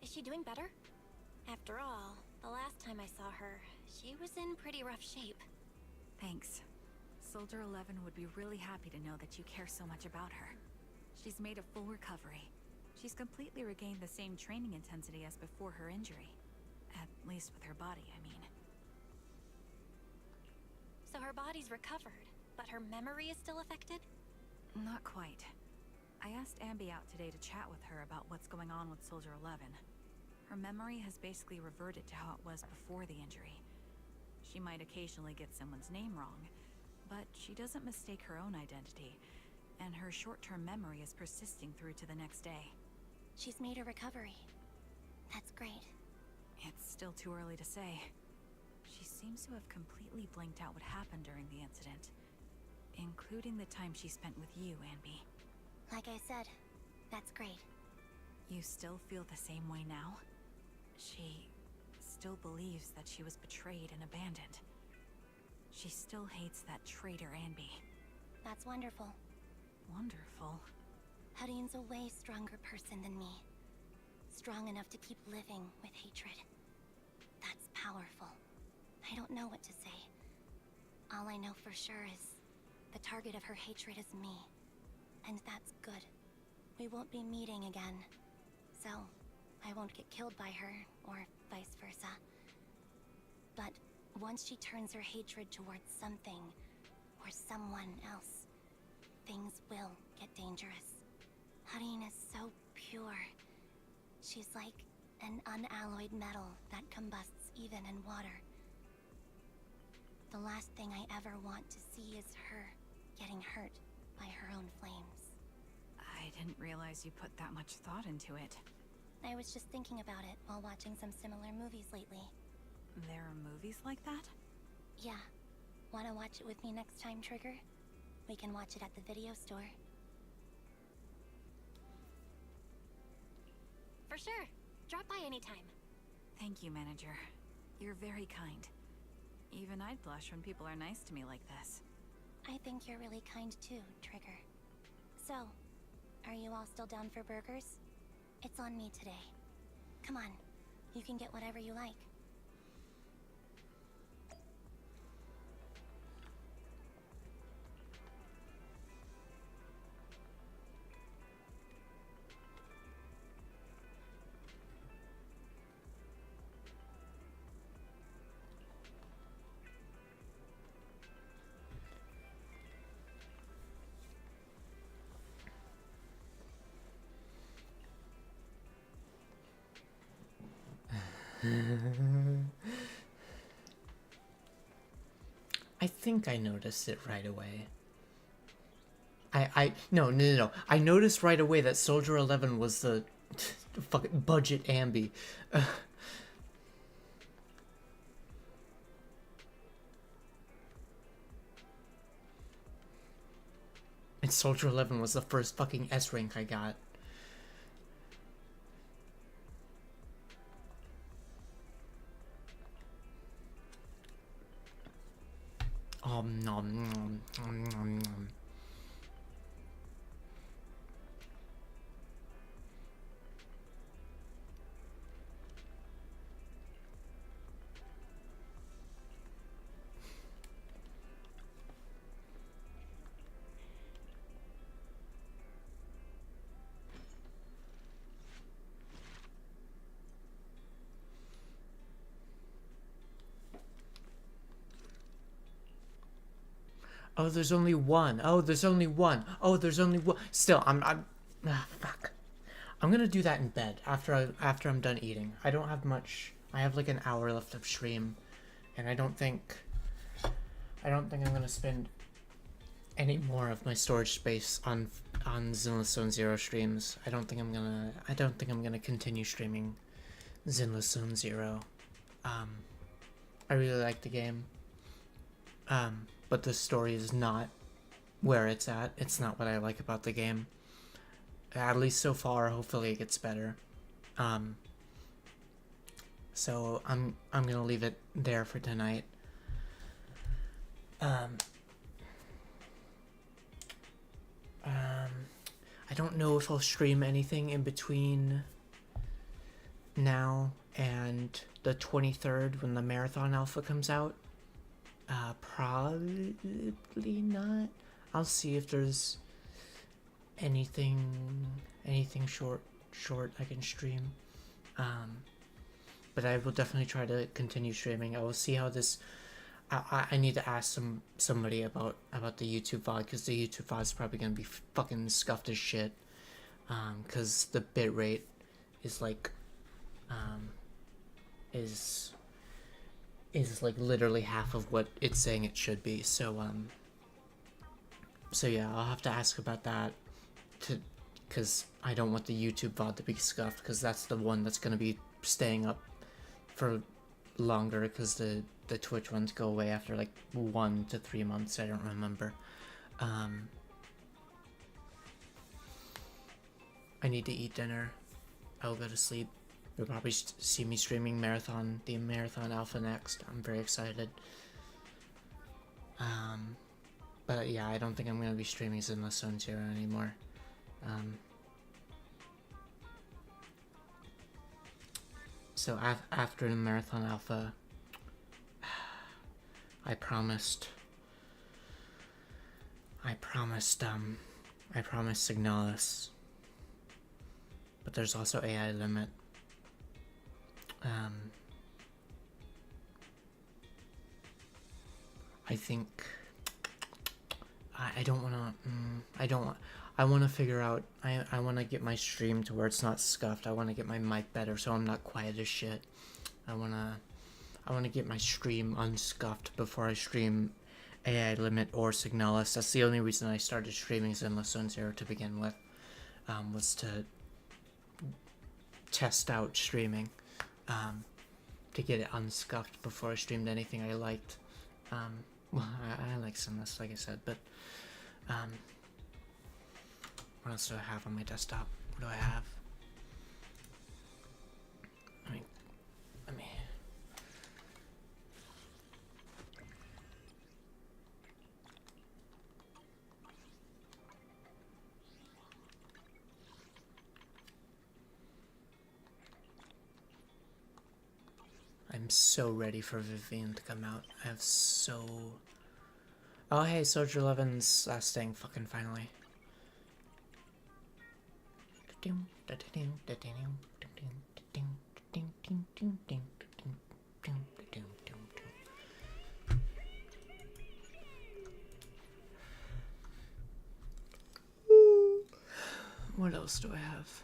Is she doing better? After all, the last time I saw her, she was in pretty rough shape. Thanks. Soldier 11 would be really happy to know that you care so much about her. She's made a full recovery. She's completely regained the same training intensity as before her injury. At least with her body, I mean. So her body's recovered, but her memory is still affected? Not quite. I asked Ambi out today to chat with her about what's going on with Soldier 11. Her memory has basically reverted to how it was before the injury. She might occasionally get someone's name wrong, but she doesn't mistake her own identity, and her short-term memory is persisting through to the next day. She's made a recovery. That's great. It's still too early to say. She seems to have completely blanked out what happened during the incident, including the time she spent with you, Anby. Like I said, that's great. You still feel the same way now? She still believes that she was betrayed and abandoned. She still hates that traitor Anby. That's wonderful. Wonderful. Hudion's a way stronger person than me. Strong enough to keep living with hatred. That's powerful. I don't know what to say. All I know for sure is the target of her hatred is me. And that's good. We won't be meeting again. So, I won't get killed by her, or vice versa. But once she turns her hatred towards something, or someone else, things will get dangerous. Hudion is so pure. She's like an unalloyed metal that combusts even in water. The last thing I ever want to see is her getting hurt by her own flames. I didn't realize you put that much thought into it. I was just thinking about it while watching some similar movies lately. There are movies like that? Yeah. Wanna watch it with me next time, Trigger? We can watch it at the video store. For sure. Drop by anytime. Thank you, Manager. You're very kind. Even I'd blush when people are nice to me like this. I think you're really kind too, Trigger. So, are you all still down for burgers? It's on me today. Come on, you can get whatever you like. I think I noticed it right away. No. I noticed right away that Soldier 11 was the fucking budget Ambi. And Soldier 11 was the first fucking S rank I got. Nom nom nom. Oh, there's only one. Oh, there's only one. Oh, there's only one. Still, fuck. I'm gonna do that in bed after I'm done eating. I don't have much. I have like an hour left of stream, and I don't think I'm gonna spend any more of my storage space on Zenless Zone Zero streams. I don't think I'm gonna continue streaming Zenless Zone Zero. I really like the game. But the story is not where it's at. It's not what I like about the game. At least so far. Hopefully it gets better. So I'm gonna leave it there for tonight. I don't know if I'll stream anything in between now and the 23rd when the Marathon Alpha comes out. Probably not. I'll see if there's anything short I can stream. But I will definitely try to continue streaming. I will see how this. I need to ask somebody about the YouTube VOD, because the YouTube VOD is probably gonna be fucking scuffed as shit. Because the bitrate is like is is like literally half of what it's saying it should be. So yeah, I'll have to ask about that because I don't want the YouTube VOD to be scuffed, because that's the one that's going to be staying up for longer, because the Twitch ones go away after like 1 to 3 months. I don't remember. I need to eat dinner. I'll go to sleep. You'll probably see me streaming the Marathon Alpha next. I'm very excited. But yeah, I don't think I'm going to be streaming Zinless Zone Zero anymore. So after the Marathon Alpha, I promised Signalis. But there's also AI limit. I think I don't want to. I want to figure out. I want to get my stream to where it's not scuffed. I want to get my mic better so I'm not quiet as shit. I want to get my stream unscuffed before I stream AI limit or Signalis. That's the only reason I started streaming Zinless Zone Zero to begin with. Was to test out streaming, to get it unscuffed before I streamed anything I liked. Well, I like Zinless, like I said, but what else do I have on my desktop? What do I have? Let me. I'm so ready for Vivian to come out. I have so... Oh hey, Soldier 11's last thing, fucking finally. What else do I have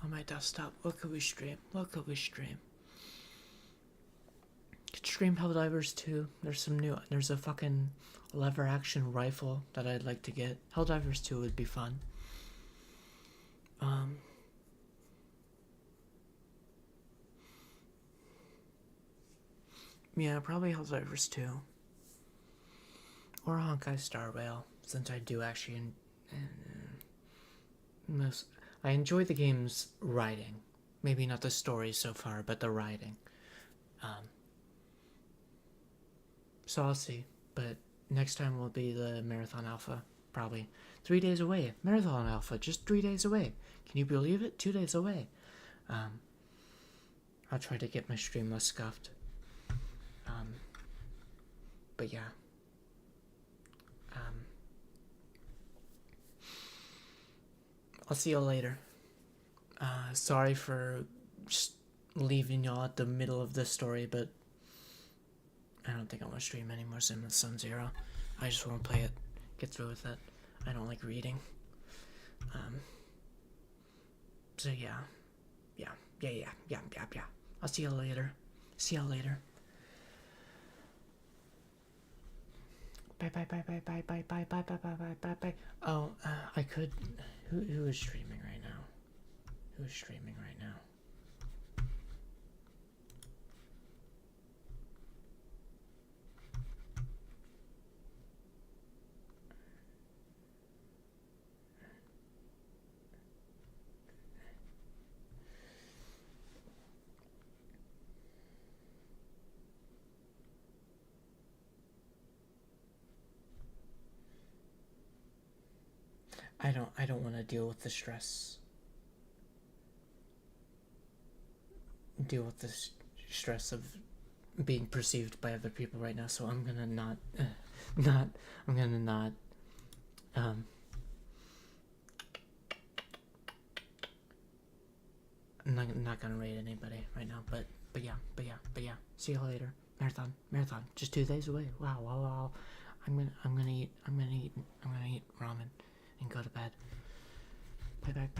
on my desktop? What could we stream? What could we stream? Could stream Helldivers 2. There's a fucking lever action rifle that I'd like to get. Helldivers 2 would be fun. Yeah, probably Helldivers 2. Or Honkai Star Rail, since I do actually I enjoy the game's writing. Maybe not the story so far, but the writing. So I'll see. But next time will be the Marathon Alpha. Probably 3 days away. Marathon Alpha, just 3 days away. Can you believe it? 2 days away. I'll try to get my stream less scuffed. But yeah. I'll see y'all later. Sorry for just leaving y'all at the middle of this story, but I don't think I want to stream any more Zinless Zone Zero. I just want to play it, get through with it. I don't like reading. So yeah. I'll see y'all later. See y'all later. Bye. Oh, I could. Who is streaming right now? Who is streaming right now? I don't want to deal with the stress. Deal with the stress of being perceived by other people right now, so I'm gonna not I'm not gonna rate anybody right now, but yeah. See you later. Marathon, just 2 days away. Wow. I'm gonna eat ramen and go to bed. Bye.